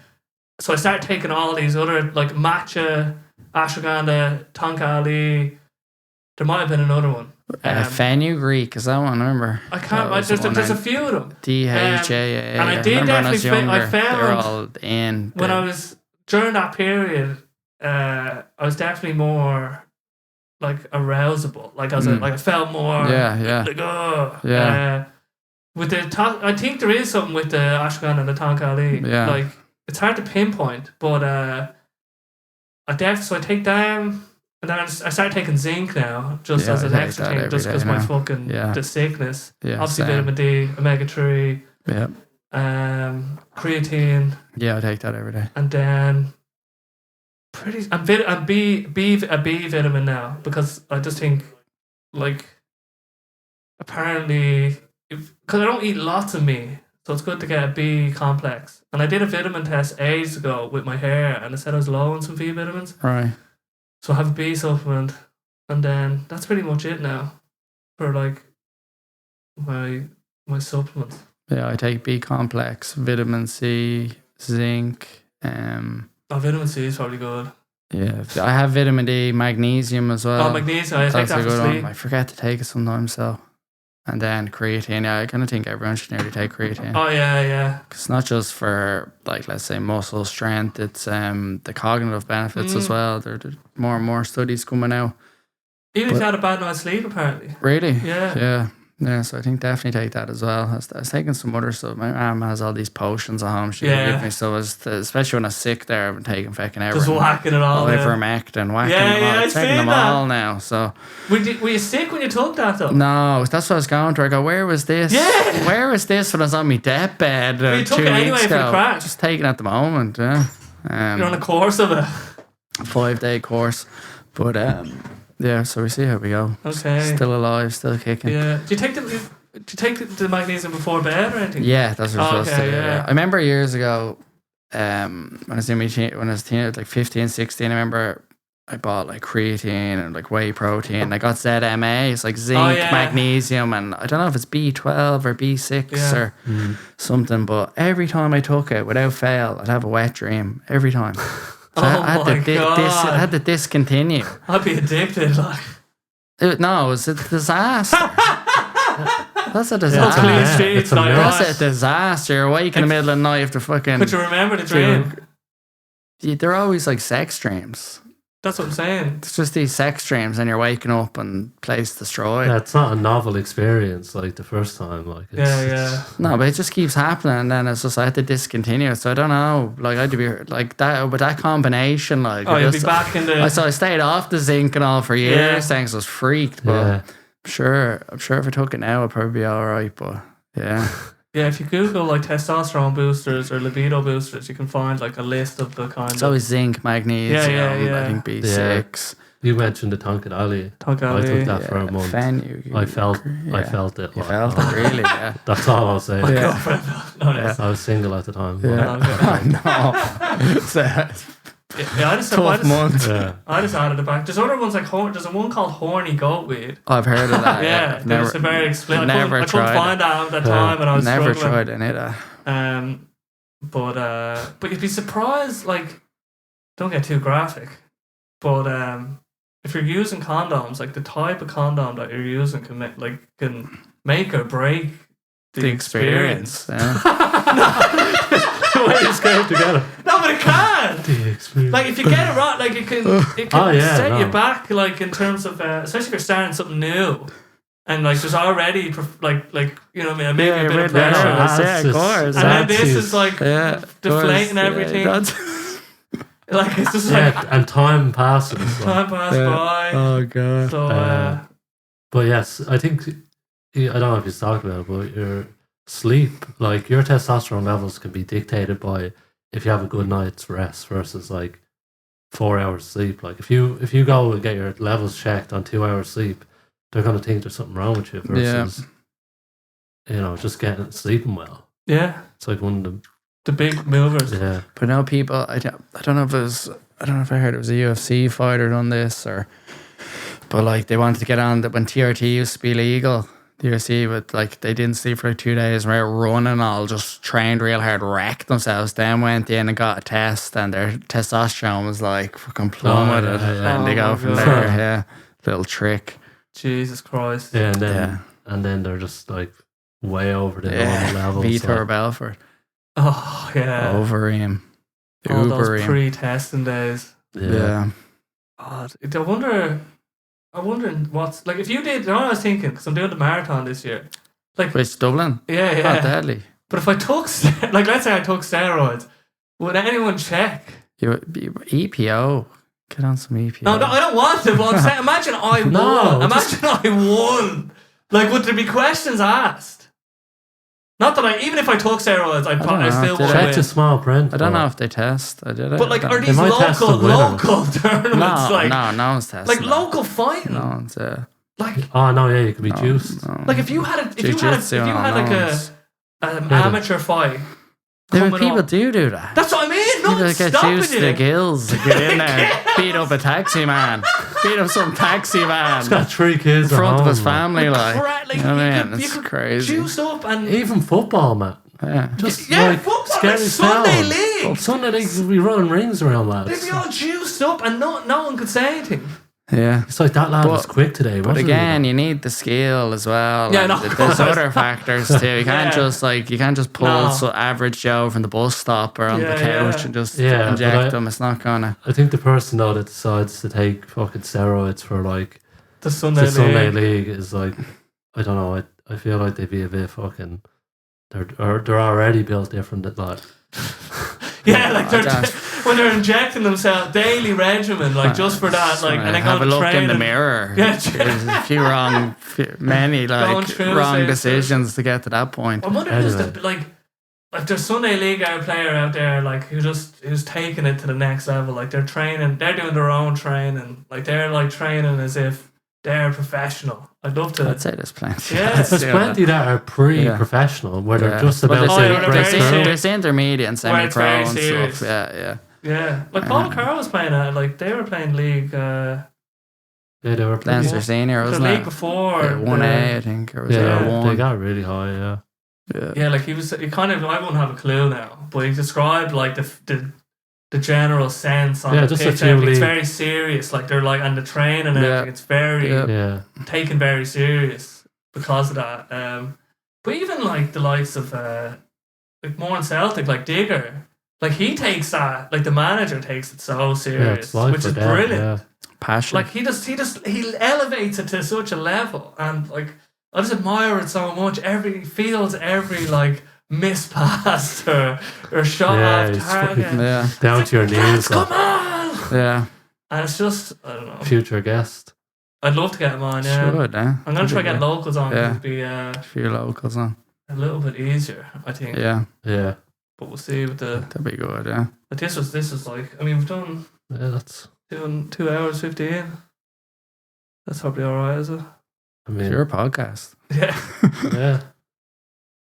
S1: So I started taking all these other like matcha, ashwagandha, tonka ali. There might have been another one.
S3: Fenugreek, is that one? I remember.
S1: I can't. There's a few of them.
S3: DHAA.
S1: And I did definitely. I found
S3: they're all in.
S1: When I was during that period, I was definitely more like arousable. Like I was like I felt more. Like with the I think there is something with the ashwagandha and the tonka ali.
S3: Yeah.
S1: Like it's hard to pinpoint, but so I take them. And then I started taking zinc now, just as an extra thing, just because my fucking the sickness.
S3: Yeah,
S1: obviously, vitamin D, omega-3, creatine.
S3: Yeah, I take that every day.
S1: And then I'm B vitamin now, because I just think like apparently because I don't eat lots of meat, so it's good to get a B complex. And I did a vitamin test ages ago with my hair, and it said I was low on some B vitamins.
S3: Right.
S1: So I have a B supplement, and then that's pretty much it now for like my supplements.
S3: Yeah, I take B complex, vitamin C, zinc.
S1: Vitamin C is probably good.
S3: Yeah, I have vitamin D, magnesium as well.
S1: Oh, magnesium, I take that for sleep.
S3: I forget to take it sometimes, so. And then creatine, I kind of think everyone should nearly take creatine.
S1: Oh, yeah.
S3: It's not just for, like, let's say muscle strength, it's the cognitive benefits as well. There are more and more studies coming out.
S1: Even if you had a bad night's sleep, apparently.
S3: Really?
S1: Yeah.
S3: Yeah, so I think definitely take that as well. I was taking some other stuff. My mum has all these potions at home. She give me stuff, especially when I was sick there. I've been taking fucking everything.
S1: Just whacking it all.
S3: Ivermectin, whacking them all. I'm taking them all now. So.
S1: Were you sick when you took that though?
S3: No, that's what I was going through. I go, where was this?
S1: Yeah.
S3: Where was this when I was on my deathbed 2 weeks ago? You took it anyway for the crack. Just taking it at the moment, yeah.
S1: You're on a course of it.
S3: 5-day course. But yeah, so we see how we go.
S1: Okay.
S3: Still alive, still kicking.
S1: Yeah. Do you take the magnesium before bed or anything?
S3: Yeah, that's what I'm supposed to do.
S1: Yeah.
S3: I remember years ago, when I was a teenager, like 15, 16, I remember I bought like creatine and like whey protein. I got ZMA. It's like zinc, magnesium, and I don't know if it's B12 or B6 or something, but every time I took it, without fail, I'd have a wet dream. Every time. So I had to discontinue.
S1: I'd be addicted, like.
S3: No, it was a disaster. That's a
S1: Those
S3: disaster.
S1: clean
S2: yeah,
S1: streets,
S2: it's a
S1: like,
S2: mess.
S3: That's a disaster. You're awake in the middle of the night after fucking.
S1: Could you remember the dream?
S3: They're always like sex dreams.
S1: That's what I'm saying.
S3: It's just these sex dreams, and you're waking up and place destroyed.
S2: Yeah, it's not a novel experience like the first time. Like, it's,
S1: Yeah.
S3: No, but it just keeps happening, and then it's just I had to discontinue it. So I don't know. Like I had to be like that with that combination. Like
S1: Oh, you'll be back in the.
S3: So I stayed off the zinc and all for years.
S1: Yeah.
S3: Thanks, I was freaked. But
S2: Yeah.
S3: I'm sure if I took it now, I'd probably be all right. But yeah,
S1: Yeah, if you Google like testosterone boosters or libido boosters, you can find like a list of the kind
S3: it's
S1: of
S3: always zinc, magnesium.
S1: Yeah.
S3: I think B6.
S2: You mentioned the Tonkadali.
S1: Tonkadali,
S2: I took that for a month. I felt it.
S3: You
S2: like,
S3: felt it,
S2: oh,
S3: really. Yeah.
S2: That's all I'll say.
S3: Yeah.
S1: Nice.
S2: I was single at the time.
S3: Yeah.
S1: Okay.
S3: No. It's a
S1: Yeah, I just
S3: tough month.
S2: Yeah.
S1: I just added it back. There's other ones like there's a one called horny goat weed.
S3: I've heard of that.
S1: Yeah,
S3: yeah.
S1: it's a very explicit.
S3: never
S1: I couldn't
S3: tried
S1: find that at the time, and I was
S3: Never
S1: struggling.
S3: tried any of that.
S1: But you'd be surprised. Like, don't get too graphic, but if you're using condoms, like the type of condom that you're using can make or break the experience.
S3: Yeah.
S2: The way it's came together.
S1: No, but it can.
S2: The experience.
S1: Like if you get it right, like it can
S2: Oh, yeah,
S1: set you
S2: no.
S1: back, like in terms of especially if you're starting something new, and like there's already like you know what I mean, maybe a bit of
S3: yeah,
S1: pressure,
S3: yeah, of course.
S1: and then this is like
S3: Yeah,
S1: deflating everything. Like it's just like
S2: Yeah, and time passes. Like.
S1: time passed by.
S3: Oh god.
S1: So
S2: But yes, I think, I don't know if you've talked about it, but your sleep, like your testosterone levels can be dictated by if you have a good night's rest versus like 4 hours sleep. Like if you go and get your levels checked on 2 hours sleep, they're going to think there's something wrong with you versus, just sleeping well.
S1: yeah,
S2: It's like one of
S1: the big movers.
S2: the, yeah.
S3: But now people, I don't know if it was, I don't know if I heard it was a UFC fighter done this but like they wanted to get on that when TRT used to be legal. The UFC, but like they didn't sleep for like 2 days, were running all, just trained real hard, wrecked themselves. Then went in and got a test, and their testosterone was like fucking plummeted,
S2: yeah.
S3: and they
S1: Oh
S3: go
S1: my
S3: from
S1: God.
S3: there. Yeah, little trick.
S1: Jesus Christ.
S2: Yeah, and then
S3: Yeah.
S2: and then they're just like way over the
S3: Yeah,
S2: normal levels.
S3: Vitor
S2: like,
S3: Belfort,
S1: Oh yeah.
S3: over him,
S1: All
S3: Uber
S1: those
S3: him.
S1: pre-testing days.
S3: Yeah.
S1: God, I'm wondering what's like if you did. You know what I was thinking, because I'm doing the marathon this year. Like
S3: Which Dublin?
S1: yeah,
S3: Oh,
S1: yeah.
S3: deadly.
S1: But if I took like let's say I took steroids, would anyone check?
S3: You EPO. Get on some EPO.
S1: No, I don't want to. But I'm saying, imagine I won.
S2: No,
S1: Imagine I won. Like, would there be questions asked? Not that even if I took steroids, I
S3: don't know.
S1: still
S3: Did
S1: would
S3: I-
S2: check the
S1: win.
S2: small print.
S3: I don't
S2: but-
S3: know if they test. I did it.
S1: But like,
S3: I
S1: are
S3: don't-
S1: these
S2: might test the
S1: local
S2: winners.
S1: tournaments?
S3: No,
S1: Like,
S3: no one's testing.
S1: like local fighting.
S3: No one's.
S1: Like,
S2: Oh no, yeah, you could be
S3: no,
S2: juiced.
S3: no.
S1: like if you had
S3: Jiu-jitsu and all
S1: like
S3: those.
S1: an amateur fight.
S3: Yeah, but
S1: coming
S3: people
S1: up-
S3: do that.
S1: That's what I mean. No
S3: People
S1: one's
S3: get
S1: stopping
S3: juiced to the
S1: you.
S3: gills, get in there, beat up a taxi man, beat up some taxi man
S2: He's got 3 kids
S3: in front
S2: at
S3: of his
S2: home,
S3: family, like.
S1: Like,
S3: You know what I
S1: you
S3: mean?
S1: could-
S3: It's
S1: you could
S3: crazy.
S1: Juice up and
S2: Even football, man.
S3: Yeah.
S2: Just
S1: yeah,
S2: like
S1: football,
S2: scary
S1: like Sunday
S2: sound.
S1: league.
S2: Sunday league, we'll be running rings around
S1: they'd
S2: lads.
S1: be all juiced up and no one could say anything.
S3: Yeah.
S2: It's like that lad
S3: But-
S2: was quick today.
S3: But
S2: wasn't
S3: again,
S2: he?
S3: you need the skill as well.
S1: Yeah,
S3: and
S1: no, of
S3: there's
S1: course.
S3: other factors too. You can't
S1: Yeah.
S3: you can't just pull
S1: No.
S3: so average Joe from the bus stop or on the
S1: Yeah,
S3: couch
S1: yeah.
S3: and just
S2: Yeah,
S3: inject
S2: but I-
S3: them. It's not gonna.
S2: I think the person though that decides to take fucking steroids for like
S1: The Sunday
S2: the Sunday
S1: league.
S2: league is like, I don't know. I feel like they'd be a bit fucking. They're already built different. That like.
S1: Yeah, like
S3: I don't-
S1: when they're injecting themselves daily regimen, like just for that, like and then
S3: have a
S1: go
S3: look in the
S1: training.
S3: mirror.
S1: Yeah.
S3: There's a few many
S1: Going
S3: like
S1: through,
S3: wrong
S1: say,
S3: decisions to get to that point.
S1: I wonder who's
S2: Anyway.
S1: the like there's Sunday league player out there like who's taking it to the next level. Like they're training, they're doing their own training. Like they're like training as if they're professional. I'd love to.
S3: I'd say there's plenty.
S1: Yeah.
S2: There's plenty that are pre-professional where they're just
S3: Well,
S2: about
S1: Oh, yeah,
S2: to
S1: they're
S2: break
S1: very
S2: through.
S1: serious.
S3: there's intermediate and
S1: Where it's very
S3: semi-pro and
S1: serious.
S3: stuff. Yeah.
S1: Yeah, like Paul Carr was playing like they were playing league.
S2: Yeah, they were pretty.
S3: Leinster senior,
S1: The
S3: wasn't
S1: league
S3: it?
S1: before.
S3: Yeah, 1A, I think, or was
S2: Yeah,
S3: it
S2: they
S3: 1?
S2: got really high. Yeah.
S1: Yeah, like he kind of. I wouldn't have a clue now, but he described like the general sense on
S2: Yeah,
S1: the
S2: just a
S1: pitch.
S2: few
S1: Everything's
S2: league-
S1: very serious. Like they're like and the training and
S3: Yeah.
S1: everything. It's very
S3: Yeah.
S2: Yeah.
S1: taken very serious because of that. But even like the likes of like more in Celtic, like Digger, like he takes that, like the manager takes it so serious, which is brilliant.
S2: Yeah.
S3: Passion.
S1: Like he elevates it to such a level, and like I just admire it so much. Every like mispassed or shot off target.
S3: Yeah.
S2: Down to your knees.
S1: Come on!
S3: Yeah.
S1: And it's just, I don't know.
S2: Future guest.
S1: I'd love to get him on, yeah.
S3: Should, eh?
S1: I'm going to try to get locals on.
S3: Yeah.
S1: It'd be
S3: A few locals on.
S1: a little bit easier, I think.
S3: Yeah.
S2: Yeah.
S1: But we'll see with the...
S3: That'd be good, yeah.
S1: But this is like, I mean, we've done
S2: Yeah, that's...
S1: doing 2 hours 15. That's probably alright, is it?
S2: I mean...
S3: It's your podcast.
S1: Yeah.
S2: Yeah.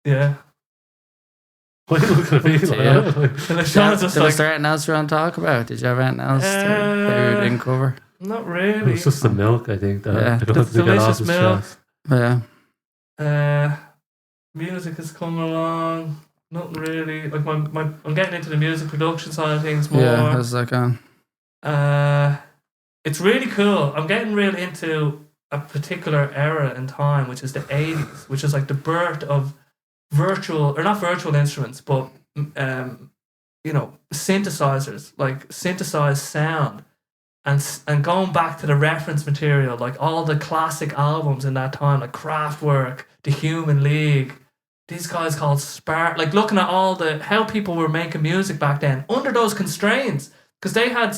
S1: Yeah.
S2: What are you looking at me like?
S1: And then Sean's just
S3: Was
S1: like,
S3: there anything else you want to talk about? Did you have anything else that we didn't cover?
S1: not
S2: It
S1: really.
S2: was just the milk, I think. That
S3: Yeah.
S2: I don't think I lost
S1: Delicious milk.
S2: his chest.
S3: Yeah.
S1: Music is coming along. Nothing really. Like I'm getting into the music production side of things more.
S3: Yeah, how's that going?
S1: It's really cool. I'm getting real into a particular era in time, which is the 80s, which is like the birth of not virtual instruments, but synthesizers, like synthesized sound, and going back to the reference material, like all the classic albums in that time, like Kraftwerk, The Human League, these guys called Spark, like looking at how people were making music back then under those constraints, because they had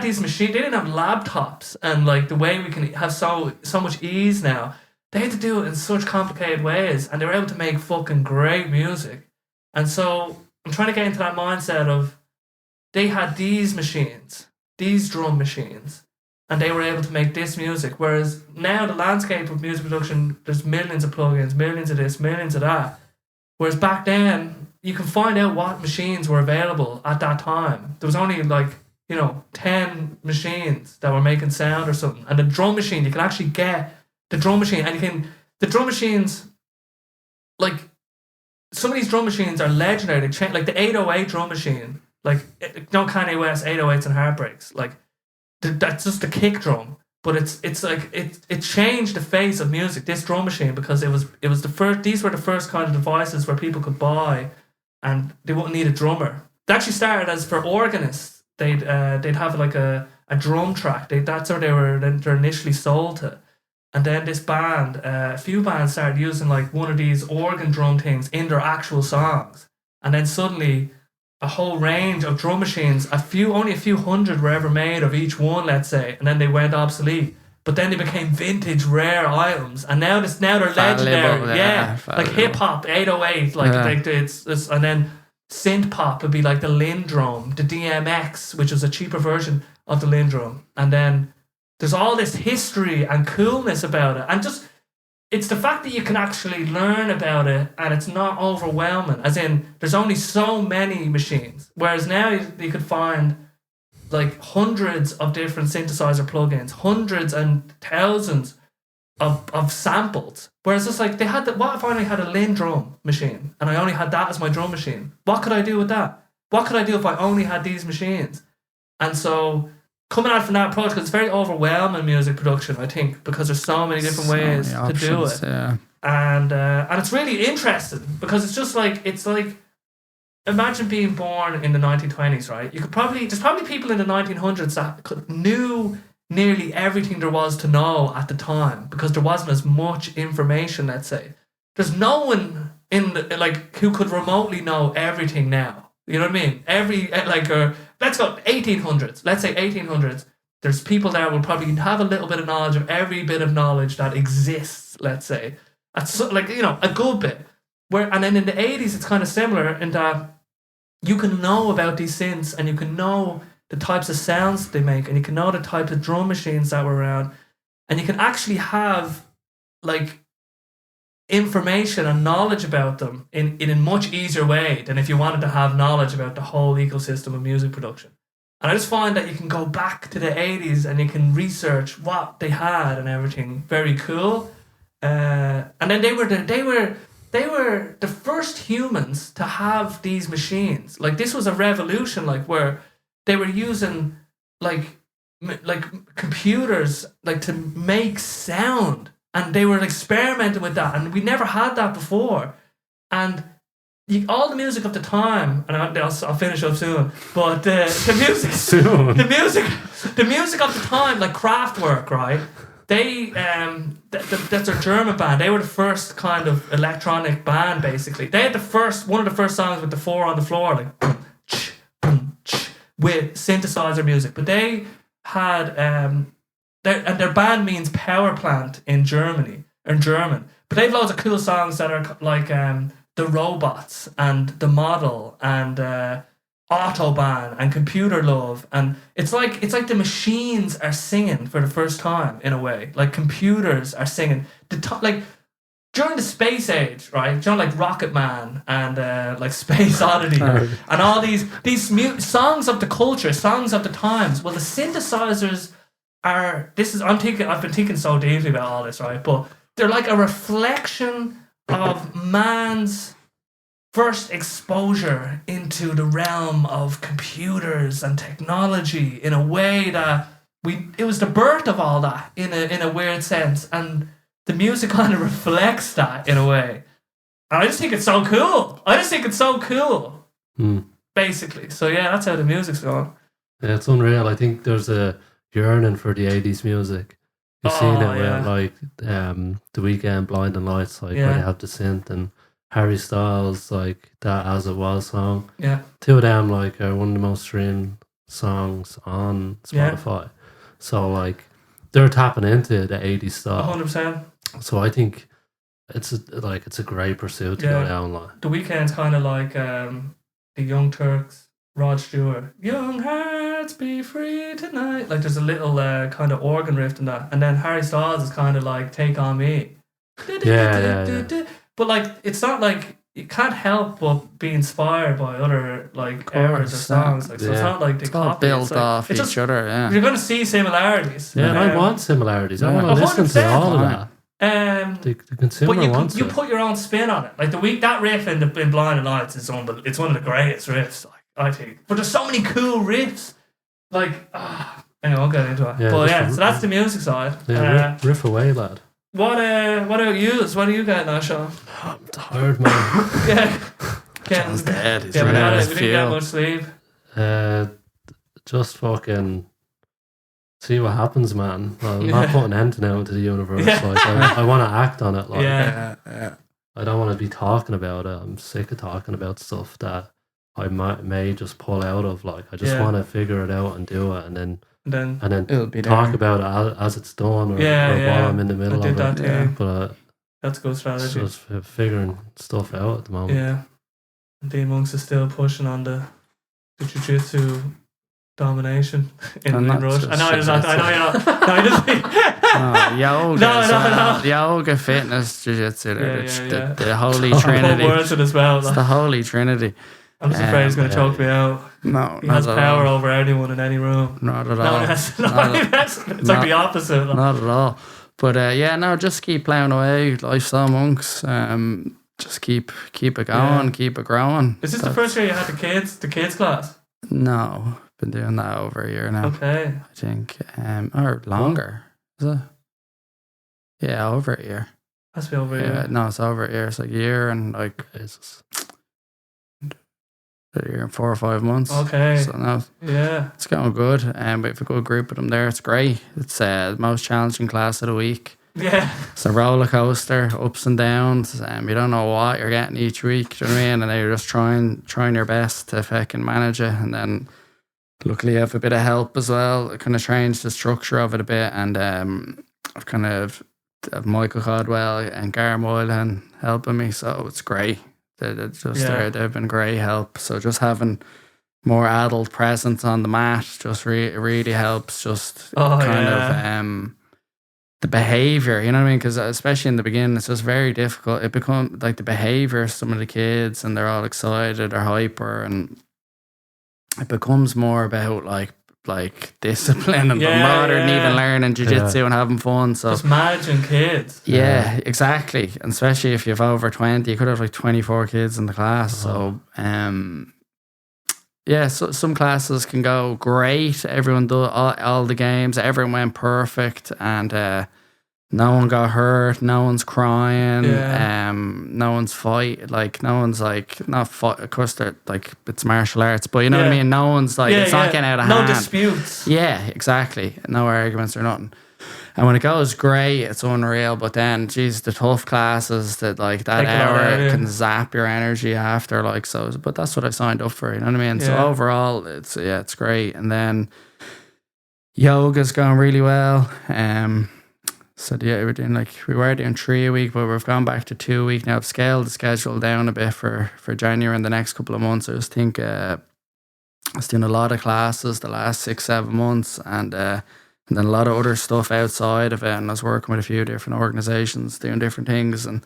S1: these machines, they didn't have laptops, and like the way we can have so much ease now, they had to do it in such complicated ways, and they were able to make fucking great music. And so I'm trying to get into that mindset of they had these machines, these drum machines, and they were able to make this music. Whereas now the landscape of music production, there's millions of plugins, millions of this, millions of that. Whereas back then, you can find out what machines were available at that time. There was only 10 machines that were making sound or something. And the drum machine, you can actually get the drum machine, and the drum machines, like, some of these drum machines are legendary. Like the 808 drum machine, like, Kanye West 808s and Heartbreaks, like, that's just a kick drum. But it's like, it changed the face of music, this drum machine, because it was the first, these were the first kind of devices where people could buy and they wouldn't need a drummer. They actually started as for organists. They'd have like a drum track. That's where they're initially sold to. And then this band, a few bands started using like one of these organ drum things in their actual songs. And then suddenly a whole range of drum machines, only a few hundred were ever made of each one, let's say, and then they went obsolete. But then they became vintage, rare items, and now they're legendary. Like hip hop, 808, it's and then synth pop would be like the Lindrum, the DMX, which was a cheaper version of the Lindrum, and then there's all this history and coolness about it, and just it's the fact that you can actually learn about it and it's not overwhelming. As in, there's only so many machines, whereas now you could find like hundreds of different synthesizer plugins, hundreds and thousands of samples. Whereas it's like what if I only had a Lindrum machine and I only had that as my drum machine? What could I do with that? What could I do if I only had these machines? And so coming out from that approach, because it's very overwhelming music production, I think, because there's so many different ways to do it.
S3: Yeah.
S1: And it's really interesting because it's like imagine being born in the 1920s, right? There's probably people in the 1900s that knew nearly everything there was to know at the time because there wasn't as much information, let's say. There's no one who could remotely know everything now. You know what I mean? Let's go 1800s. Let's say 1800s. There's people there who will probably have a little bit of knowledge of every bit of knowledge that exists, let's say. That's a good bit. And then in the 80s, it's kind of similar in that you can know about these synths and you can know the types of sounds they make and you can know the type of drum machines that were around and you can actually have like information and knowledge about them in a much easier way than if you wanted to have knowledge about the whole ecosystem of music production. And I just find that you can go back to the 80s and you can research what they had and everything. Very cool. And then they were the first humans to have these machines. Like this was a revolution, like where they were using like computers like to make sound and they were experimenting with that, and we never had that before. And all the music of the time, and I'll finish up soon. But the music
S2: Soon.
S1: the music of the time, like Kraftwerk, right? They that's their German band. They were the first kind of electronic band, basically. They had one of the first songs with the four on the floor, like boom, with synthesizer music. But they had their band means power plant in German. But they have loads of cool songs that are like The Robots and The Model and Autobahn and Computer Love, and it's like the machines are singing for the first time in a way. Like computers are singing like during the space age, right? You know, like Rocket Man and like Space Oddity and all these songs of the culture, songs of the times. Well, the synthesizers are. I've been thinking so deeply about all this, right? But they're like a reflection of man's first exposure into the realm of computers and technology in a way that it was the birth of all that in a weird sense, and the music kind of reflects that in a way. And I just think it's so cool. Basically. So yeah, that's how the music's going.
S2: Yeah, it's unreal. I think there's a yearning for the 80s music. You've seen it where like The Weeknd, Blinding Lights, like where they have the synth, and Harry Styles, like that As It Was song.
S1: Yeah.
S2: Two of them like are one of the most streamed songs on Spotify. Yeah. So like they're tapping into the 80s stuff.
S1: 100%.
S2: So I think it's a great pursuit to go down like.
S1: The Weeknd's kind of like the Young Turks, Rod Stewart. Young hearts be free tonight. Like there's a little kind of organ riff in that. And then Harry Styles is kind of like Take On Me.
S2: Yeah.
S1: But like, it's not like you can't help but be inspired by other like eras or songs. Like, so it's not like they copy.
S3: Built off each other. Yeah,
S1: you're going to see similarities.
S2: Yeah, I want similarities. I want to listen to all of that. The consumer wants it.
S1: You put your own spin on it. Like that riff in Blinding Lights is it's one of the greatest riffs. Like I think, but there's so many cool riffs. Like anyway, I'll get into it. Yeah, but yeah, so that's the music side.
S2: Yeah, riff away, lad.
S1: What about you? What do you got now, Sean?
S2: I'm tired, man.
S3: John's dead. He's
S1: we didn't get much sleep.
S2: Just fucking see what happens, man. I'm not putting anything out into the universe. Like I want to act on it. Like,
S3: yeah.
S2: I don't want to be talking about it. I'm sick of talking about stuff that I may just pull out of. Like I just want to figure it out and do it, and then
S3: it'll be
S2: talk about it as it's done, or while I'm in the middle of it.
S1: Yeah.
S2: But
S1: that's a good strategy.
S2: It's just figuring stuff out at the moment.
S1: Yeah. Dean Monks is still pushing on the jiu-jitsu domination in Rush. I know you're not. No, he doesn't.
S3: Yoga, fitness, jiu-jitsu. The holy trinity.
S1: Words as well.
S3: It's the holy trinity.
S1: I'm just afraid he's going to choke me out.
S3: No,
S1: he has power over anyone in any room.
S3: Not at all.
S1: It's like the opposite.
S3: Not at all. But just keep ploughing away, lifestyle monks. Just keep it going, keep it growing.
S1: Is this the first year you had the kids class?
S3: No, been doing that over a year now.
S1: Okay.
S3: I think, or longer. Is it? Yeah, over a year.
S1: Has to be over a year.
S3: No, it's over a year. It's like a year and like it's a year and 4 or 5 months.
S1: Okay.
S3: So now, it's going good. We have a good group of them there. It's great. It's the most challenging class of the week.
S1: Yeah.
S3: It's a roller coaster, ups and downs. You don't know what you're getting each week. Do you know what I mean? And you're just trying your best to fucking manage it. And then luckily I have a bit of help as well. It kind of changed the structure of it a bit. And I've kind of have Michael Caldwell and Gar Moylan helping me. So it's great. They've been great help. So just having more adult presence on the mat just really helps. Just of the behavior, you know what I mean? Because especially in the beginning, it's just very difficult. It becomes like the behavior of some of the kids, and they're all excited or hyper, and it becomes more about like discipline and more than even learning jiu-jitsu and having fun. So
S1: just managing kids.
S3: Yeah, exactly. And especially if you have over 20, you could have like 24 kids in the class. So so some classes can go great. Everyone do all the games. Everyone went perfect, and no one got hurt, no one's crying,
S1: Yeah.
S3: no one's fight, like no one's like not fight. Of course, they're like it's martial arts, but you know what I
S1: Yeah.
S3: mean. No one's like it's not getting out of
S1: no
S3: hand.
S1: disputes.
S3: Yeah, exactly. No arguments or nothing. And when it goes great, it's unreal. But then, geez, the tough classes that like that
S1: Take a lot
S3: hour
S1: out of you.
S3: can zap your energy after. Like so, but that's what I signed up for. You know what I mean? So
S1: Yeah.
S3: overall, it's great. And then yoga's going really well. So yeah, we were doing 3 a week, but we've gone back to 2 a week now. I've scaled the schedule down a bit for January and the next couple of months. I just think I was doing a lot of classes the last 6-7 months, and then a lot of other stuff outside of it. And I was working with a few different organizations doing different things, and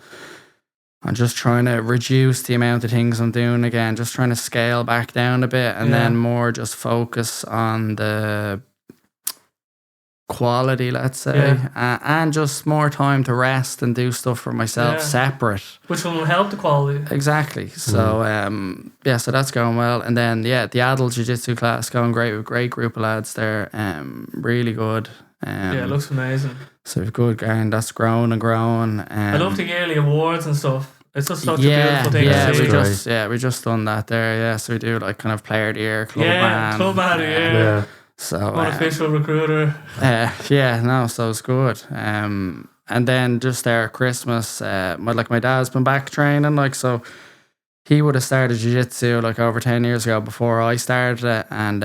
S3: I'm just trying to reduce the amount of things I'm doing again, just trying to scale back down a bit, and then more just focus on the quality, let's say, and just more time to rest and do stuff for myself separate,
S1: which will help the quality.
S3: Exactly. So so that's going well. And then the adult jiu-jitsu class going great with a great group of lads there, really good.
S1: It looks amazing.
S3: So we've good gang that's growing and growing.
S1: I love the yearly awards and stuff. It's just such a beautiful thing to see.
S3: We just done that there. So we do like kind of player of the year, club man,
S1: club man of the year.
S3: So
S1: unofficial recruiter.
S3: So it's good. And then just there at Christmas, my dad's been back training, like, so he would have started jiu-jitsu like over 10 years ago before I started it, and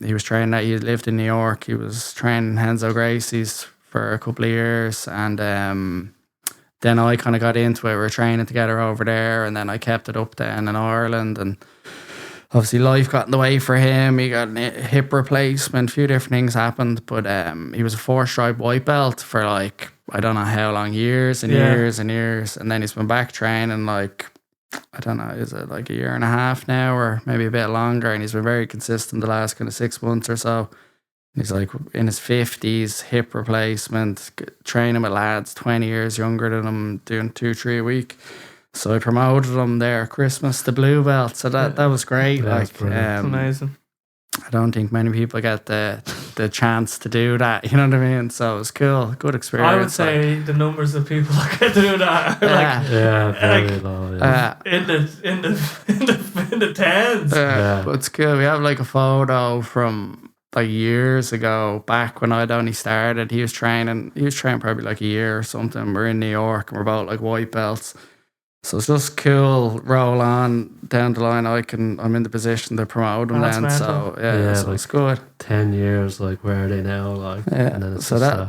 S3: he was training he lived in New York. He was training Henzo Gracie's for a couple of years, and then I kind of got into it. We were training together over there, and then I kept it up then in Ireland, and obviously life got in the way for him. He got a hip replacement, a few different things happened, but he was a 4-stripe white belt for like, I don't know how long, years and years and years. And then he's been back training like, I don't know, is it like a year and a half now or maybe a bit longer? And he's been very consistent the last kind of 6 months or so. He's like in his 50s, hip replacement, training with lads 20 years younger than him, doing 2-3 a week. So I promoted him there at Christmas, the blue belt. So that was great.
S1: Like amazing.
S3: I don't think many people get the chance to do that. You know what I mean? So it was cool, good experience.
S1: I would say the numbers of people that get to do that are
S2: very low.
S1: In the tens.
S3: But it's cool. We have like a photo from like years ago, back when I'd only started. He was training probably like a year or something. We're in New York and we're both like white belts. So it's just cool. Roll on down the line. I'm in the position to promote them then. So so like it's good.
S2: 10 years, like where are they now? Like and then
S3: so that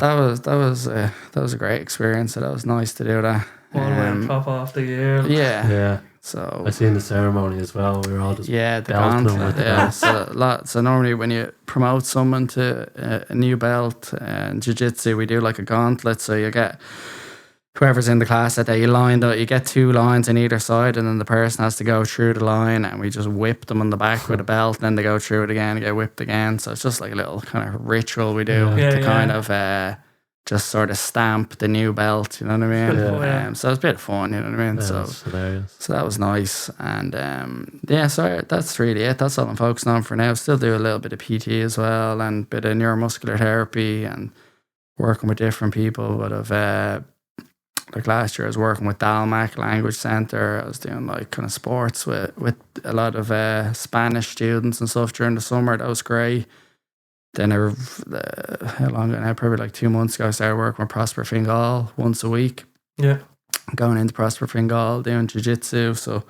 S3: was a great experience. So that was nice to do that.
S1: One way to top off the year.
S3: Yeah. So
S2: I seen the ceremony as well. We were all just
S3: the gauntlet. So normally when you promote someone to a new belt in jiu-jitsu, we do like a gauntlet. So you get whoever's in the class that day, you get 2 lines on either side, and then the person has to go through the line, and we just whip them on the back with a belt, and then they go through it again and get whipped again. So it's just like a little kind of ritual we do to kind of just sort of stamp the new belt, you know what I mean? So it's a bit of fun, you know what I mean? So that was nice. And so that's really it. That's all I'm focusing on for now. Still do a little bit of PT as well, and a bit of neuromuscular therapy, and working with different people. But like last year I was working with Dalmac Language Centre. I was doing like kind of sports with a lot of Spanish students and stuff during the summer. That was great. Then how long ago now? Probably like 2 months ago I started working with Prosper Fingal once a week.
S1: Yeah.
S3: Going into Prosper Fingal, doing jiu-jitsu. So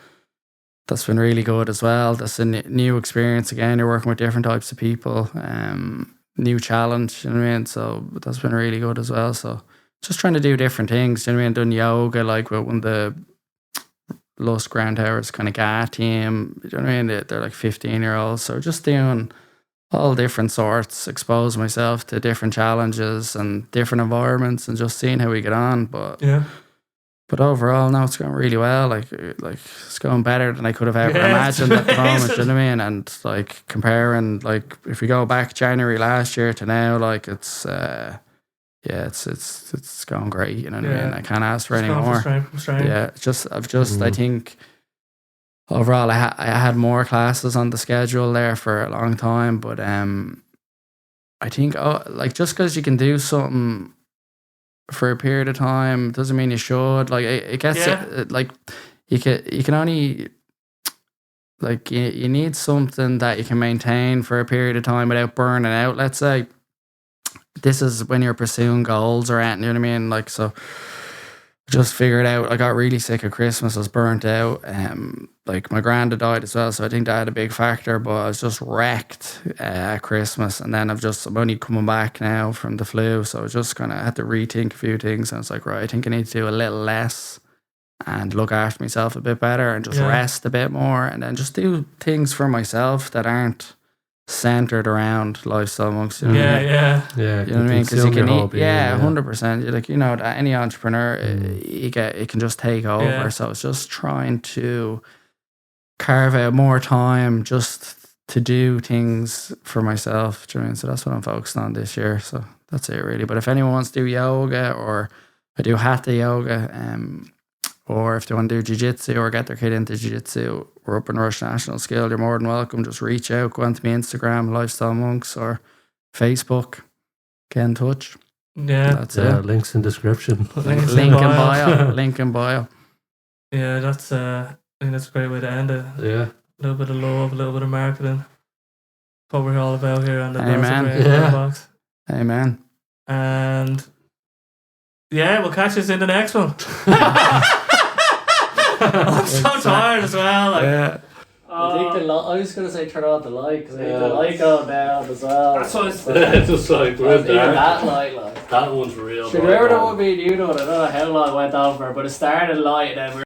S3: that's been really good as well. That's a new experience again. You're working with different types of people. New challenge, you know what I mean? So that's been really good as well. So just trying to do different things, you know what I mean? Done yoga, like with one of the Lust Grand Towers kind of GA team, you know what I mean? They're like 15-year-olds. So just doing all different sorts, expose myself to different challenges and different environments and just seeing how we get on. But overall, now it's going really well. Like it's going better than I could have ever imagined at the moment, you know what I mean? And like comparing, like if we go back January last year to now, like it's going great, you know what I mean? I can't ask for any more. Yeah, I think overall I had more classes on the schedule there for a long time, but I think like just because you can do something for a period of time doesn't mean you should. Like it gets like you can only like you need something that you can maintain for a period of time without burning out. Let's say this is when you're pursuing goals or anything, you know what I mean? Like, so just figured out, I got really sick at Christmas. I was burnt out. Like my granddad died as well, so I think that had a big factor, but I was just wrecked at Christmas. And then I'm only coming back now from the flu, so I just kind of had to rethink a few things. And it's like, right, I think I need to do a little less and look after myself a bit better and just rest a bit more, and then just do things for myself that aren't centered around lifestyle monks. You know
S1: yeah,
S3: what I mean?
S1: yeah.
S3: You know what I mean? Because you can eat,
S2: yeah,
S3: 100%. Like, you know, that any entrepreneur, it can just take over.
S1: Yeah.
S3: So it's just trying to carve out more time just to do things for myself. Do you know what I mean? So that's what I'm focused on this year. So that's it really. But if anyone wants to do yoga, or I do hatha yoga, or if they want to do jiu-jitsu or get their kid into jiu-jitsu, we're up in Rush National Skill. You're more than welcome. Just reach out. Go onto my Instagram, Lifestyle Monks, or Facebook. Get in touch.
S1: Yeah.
S3: That's it.
S2: Links in description.
S1: Links
S3: Link in
S1: bio.
S3: bio. Link in bio.
S1: Yeah, that's I think that's a great way to end it.
S2: Yeah.
S1: A little bit of love, a little bit of marketing. That's what we're all about here on the
S3: Amen.
S1: Basil Breen Boombox.
S3: Amen.
S1: And yeah, we'll catch us in the next one. I'm so tired as well. Like,
S3: Yeah.
S2: I think I was going to say turn on the light, because I think the light going down as well.
S1: that's what it's
S2: Just like, we're
S3: Even that light, like.
S2: that one's real.
S3: Should we ever know what me and you doing? I don't know how long it went on for, but it started light and then we